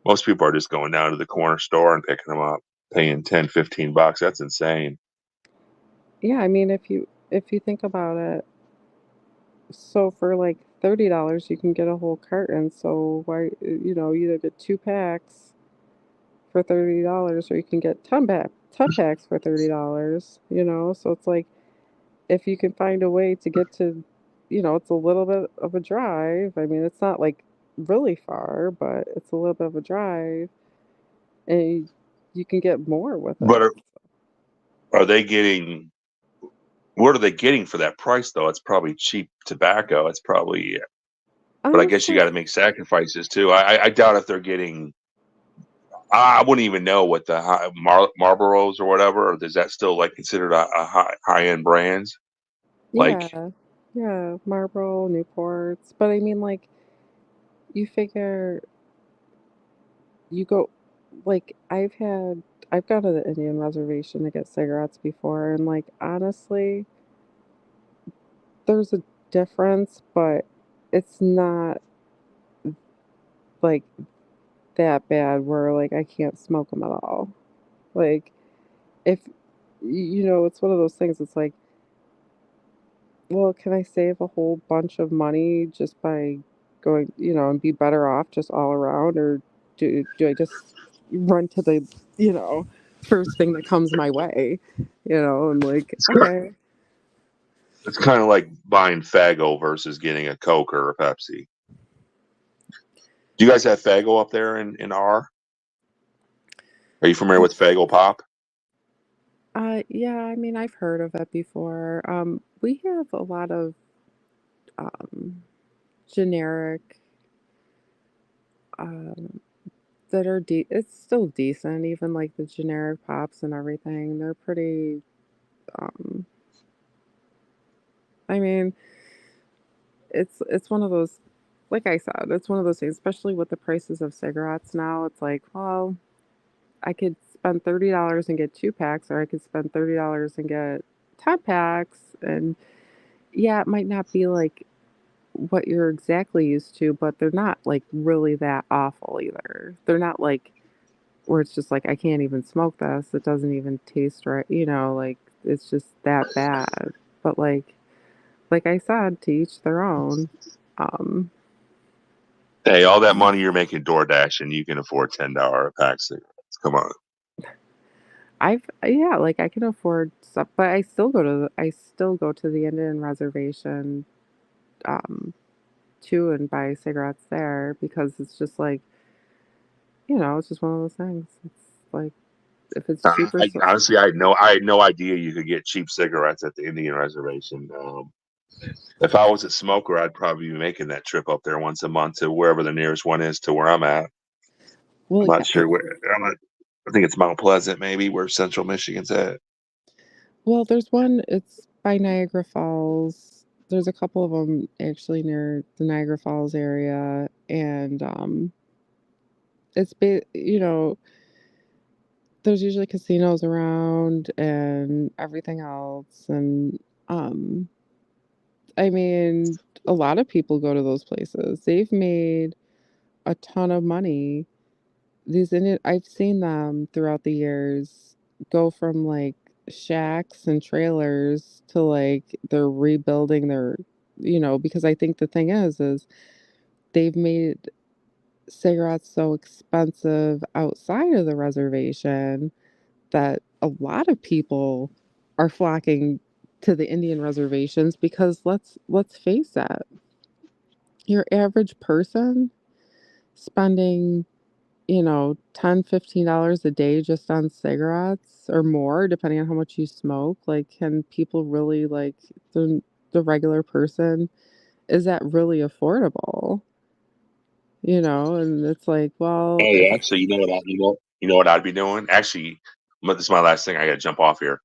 most people are just going down to the corner store and picking them up, paying 10, $15. That's insane. Yeah, I mean, if you think about it, so for like $30 you can get a whole carton. So why, you either get 2 packs for $30 or you can get 10 packs for $30. So it's like if you can find a way to get to, it's a little bit of a drive. I mean, it's not like really far, but it's a little bit of a drive, and you can get more with But it. are they getting what are they getting for that price though? It's probably cheap tobacco. It's probably, but I guess you Honestly, got to make sacrifices too. I doubt if they're getting. I wouldn't even know what the Marlboros or whatever. Or is that still like considered a high end brands? Like, yeah, yeah, Marlboro, Newports, but I mean, like, you figure you go, like, I've gone to the Indian reservation to get cigarettes before, and like, honestly, there's a difference, but it's not like that bad where like I can't smoke them at all. Like, if it's one of those things. It's like, well, can I save a whole bunch of money just by going, and be better off just all around, or do I just run to the, you know, first thing that comes my way, and like, it's kind okay. it's kind of like buying Fago versus getting a Coke or a Pepsi. Do you guys have Fago up there in R? Are you familiar with Fago Pop? Yeah, I mean, I've heard of it before. We have a lot of um generic um that are it's still decent, even like the generic pops and everything. They're pretty um I mean, it's one of those, like I said, it's one of those things, especially with the prices of cigarettes now. It's like, well, I could spend $30 and get 2 packs, or I could spend $30 and get 10 packs. And yeah, it might not be like what you're exactly used to, but they're not like really that awful either. They're not like where it's just like I can't even smoke this. It doesn't even taste right, like it's just that bad. But like I said, to each their own. Um Hey, all that money you're making DoorDash and you can afford $10 a pack cigarettes. Come on. yeah, like I can afford stuff, but I still go to the Indian reservation um too and buy cigarettes there because it's just like, it's just one of those things. It's like if it's cheaper, so Honestly, I had no idea you could get cheap cigarettes at the Indian reservation. If I was a smoker, I'd probably be making that trip up there once a month to wherever the nearest one is to where I'm at. well, I'm not yeah. sure where. I think it's Mount Pleasant, maybe where Central Michigan's at. Well, there's one, it's by Niagara Falls. There's a couple of them actually near the Niagara Falls area, and you know, there's usually casinos around and everything else, and um I mean, a lot of people go to those places. They've made a ton of money. I've seen them throughout the years go from like shacks and trailers to like they're rebuilding because I think the thing is they've made cigarettes so expensive outside of the reservation that a lot of people are flocking to the Indian reservations because let's face it, your average person spending, $10-15 a day just on cigarettes or more, depending on how much you smoke, like, can people really, like, the regular person, is that really affordable? And it's like, well, Hey, if actually, you know what I'd be doing? Actually, this is my last thing. I got to jump off here.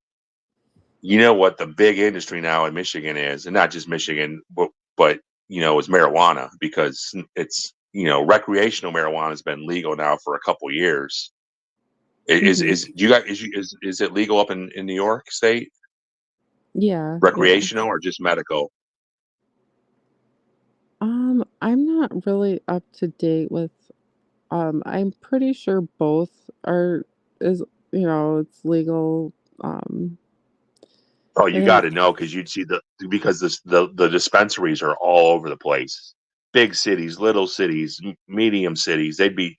You know what the big industry now in Michigan is, and not just Michigan, but is marijuana, because it's recreational marijuana has been legal now for a couple years. mhm, Do you guys is it legal up in New York State? yeah, yeah. Recreational or just medical? I'm not really up to date with, I'm pretty sure both is, it's legal, um, Oh, I you got think, to know, because you'd see because the dispensaries are all over the place. Big cities, little cities, medium cities. They'd be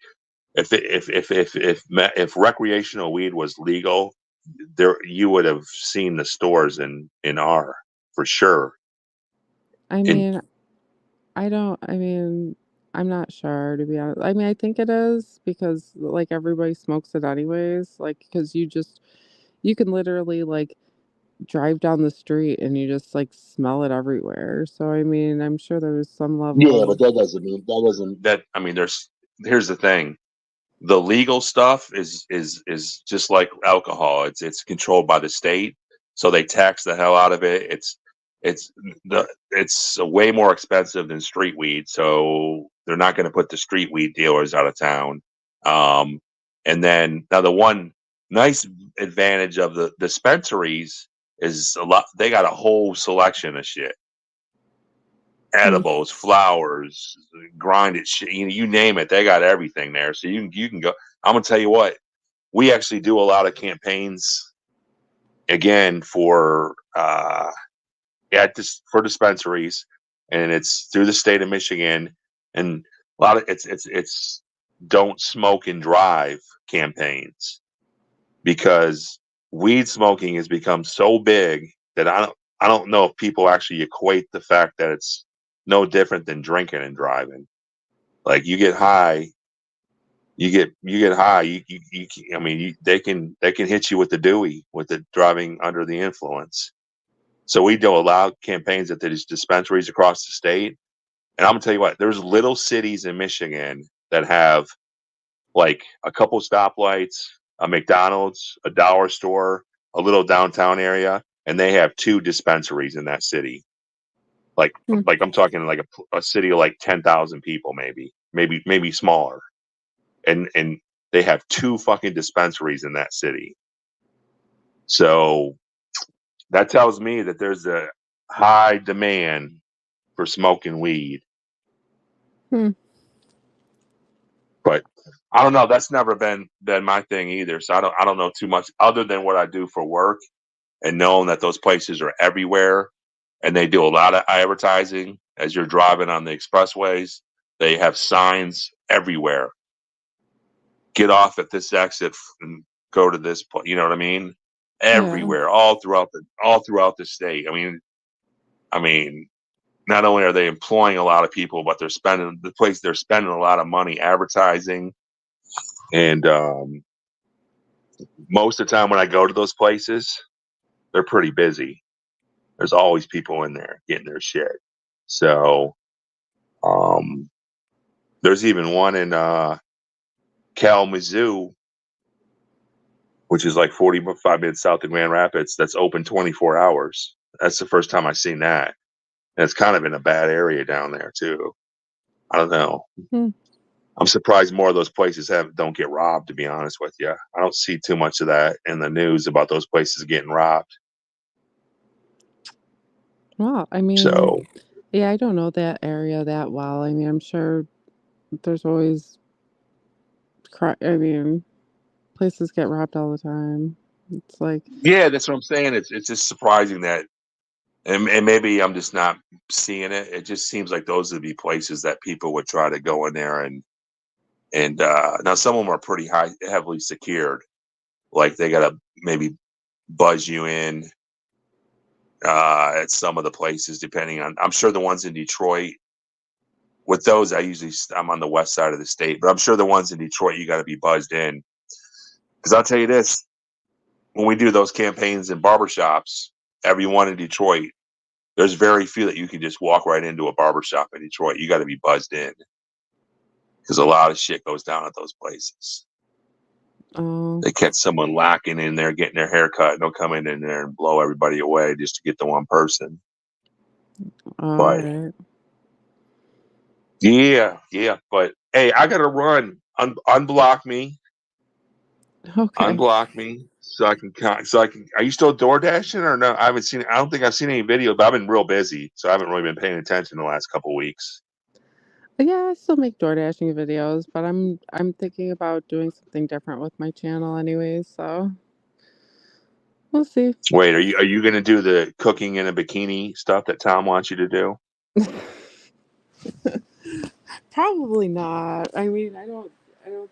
if recreational weed was legal, there you would have seen the stores in R for sure. I And mean, I mean, I'm not sure, to be honest. I mean, I think it is because like everybody smokes it anyways, like because you can literally like drive down the street and you just like smell it everywhere. So I mean, I'm sure there's some level yeah, but of that I mean, here's the thing. The legal stuff is just like alcohol. It's controlled by the state, so they tax the hell out of it. It's it's way more expensive than street weed, so they're not going to put the street weed dealers out of town. And then now the one nice advantage of the dispensaries is a lot. They got a whole selection of shit: hmm, edibles, flowers, grinded shit. You name it, they got everything there. So you can go. I'm gonna tell you what, we actually do a lot of campaigns again for dispensaries, and it's through the state of Michigan, and a lot of it's don't smoke and drive campaigns, because weed smoking has become so big that I don't know if people actually equate the fact that it's no different than drinking and driving. Like, you get high. I mean, they can hit you with the Dewey with the driving under the influence. So we do allow campaigns at these dispensaries across the state. And I'm gonna tell you what, there's little cities in Michigan that have like a couple stoplights, a McDonald's, a dollar store, a little downtown area, and they have two dispensaries in that city. Like hmm. like I'm talking like a city of like 10,000 people, maybe smaller, and they have two fucking dispensaries in that city. So that tells me that there's a high demand for smoking weed. Hmm. But I don't know. That's never been my thing either. So I don't know too much other than what I do for work, and knowing that those places are everywhere, and they do a lot of advertising as you're driving on the expressways. They have signs everywhere. Get off at this exit and go to this place. You know what I mean? Yeah. Everywhere, all throughout the state. I mean, not only are they employing a lot of people, but they're spending a lot of money advertising. And most of the time when I go to those places, they're pretty busy. There's always people in there getting their shit. So um, there's even one in Kalamazoo, which is like 45 minutes south of Grand Rapids, that's open 24 hours. That's the first time I've seen that. And it's kind of in a bad area down there too. I don't know. Hmm. I'm surprised more of those places don't get robbed, to be honest with you. I don't see too much of that in the news about those places getting robbed. Well, I mean, So yeah, I don't know that area that well. I mean, I'm sure there's always I mean, places get robbed all the time. It's like, yeah, that's what I'm saying. It's just surprising that, and maybe I'm just not seeing it. It just seems like those would be places that people would try to go in there and now some of them are pretty heavily secured. Like they gotta maybe buzz you in at some of the places, depending on. I'm sure the ones in Detroit. With those, I'm on the west side of the state, but I'm sure the ones in Detroit you got to be buzzed in. Because I'll tell you this: when we do those campaigns in barbershops, everyone in Detroit, there's very few that you can just walk right into a barbershop in Detroit. You got to be buzzed in because a lot of shit goes down at those places. oh, They catch someone lacking in there, getting their hair cut, and they'll come in there and blow everybody away just to get the one person. all But right. yeah. But hey, I gotta run. Unblock me. Okay. Unblock me so I can. Are you still door dashing or no? I haven't seen. I don't think I've seen any videos, but I've been real busy, so I haven't really been paying attention the last couple weeks. Yeah, I still make door dashing videos, but I'm thinking about doing something different with my channel anyways, so we'll see. Wait, are you gonna do the cooking in a bikini stuff that Tom wants you to do? Probably not. I mean, I don't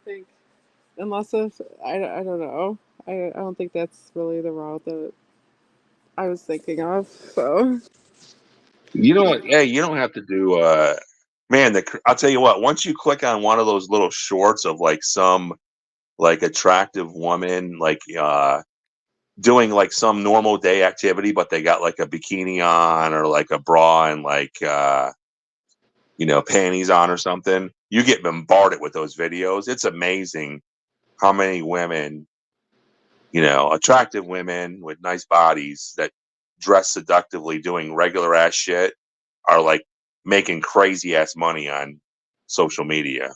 think unless if I don't know. I don't think that's really the route that I was thinking of. So, You know what? Hey, you don't have to do. Man, I'll tell you what. Once you click on one of those little shorts of like some like attractive woman, like doing like some normal day activity, but they got like a bikini on or like a bra and like panties on or something, you get bombarded with those videos. It's amazing how many women, attractive women with nice bodies that dress seductively doing regular ass shit are like making crazy ass money on social media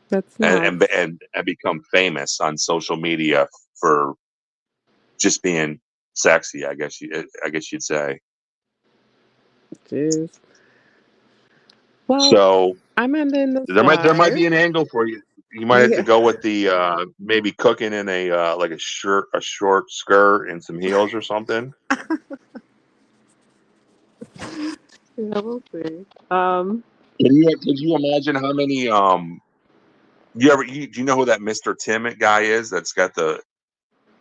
that's and nuts. and become famous on social media for just being sexy, I guess you'd say. Jeez. Well, So I'm ending this there might be live. an angle for you. You might have to Yeah. go with the maybe cooking in a like a short skirt and some heels or something. Yeah, we'll see. Could you imagine how many do you know who that Mr. Tim guy is that's got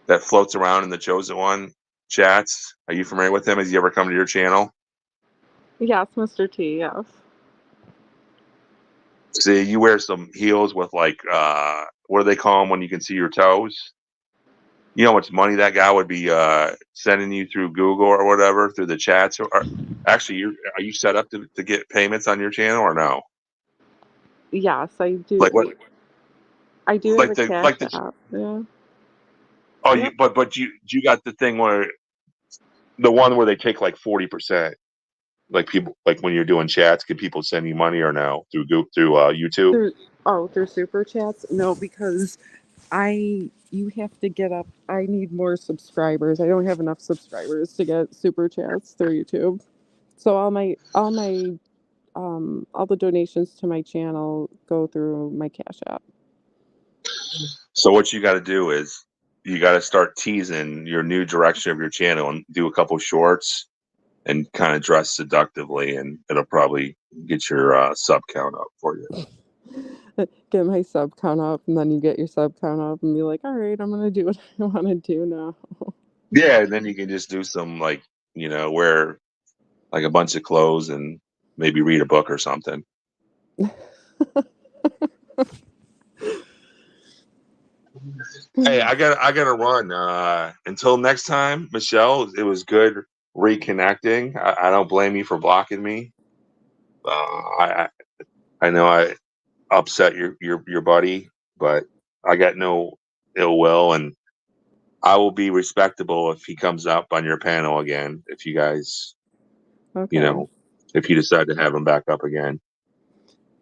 that floats around in the Chosen One chats? Are you familiar with him? Has he ever come to your channel? Yes, Mr. T, yes. See, you wear some heels with like what do they call them when you can see your toes? You know how much money that guy would be sending you through Google or whatever through the chats? Actually, are you set up to get payments on your channel or no? Yes, I Like what? do. I do have Like a the cash like the app. Yeah. oh you Yep. but you got the thing where the one where they take like 40%. Like people like when you're doing chats, can people send you money or no through YouTube? Through super chats? No, because you have to get up. I need more subscribers. I don't have enough subscribers to get super chats through YouTube. So all the donations to my channel go through my cash app. So what you got to do is you got to start teasing your new direction of your channel and do a couple shorts and kind of dress seductively, and it'll probably get your sub count up for you. Get my sub count up, and then you get your sub count up, and be like, all right, I'm gonna do what I want to do now. Yeah, and then you can just do some like wear like a bunch of clothes and maybe read a book or something. Hey, I gotta run. Until next time, Michelle. It was good reconnecting. I don't blame you for blocking me. I know I upset your buddy, but I got no ill will, and I will be respectable if he comes up on your panel again. If you guys, Okay. if you decide to have him back up again.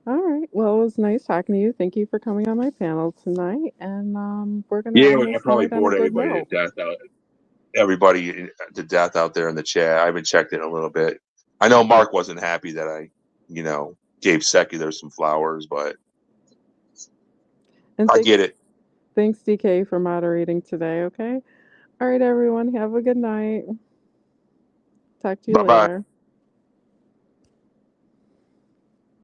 All right. Well, it was nice talking to you. Thank you for coming on my panel tonight. And we're going to Yeah, end I this probably night on a bored good everybody to note. death out. Everybody to death out there in the chat. I haven't checked it in a little bit. I know Mark wasn't happy that I, gave Secular some flowers, but And I get it. thanks, DK, for moderating today, okay? All right, everyone. Have a good night. Talk to you Bye bye. later.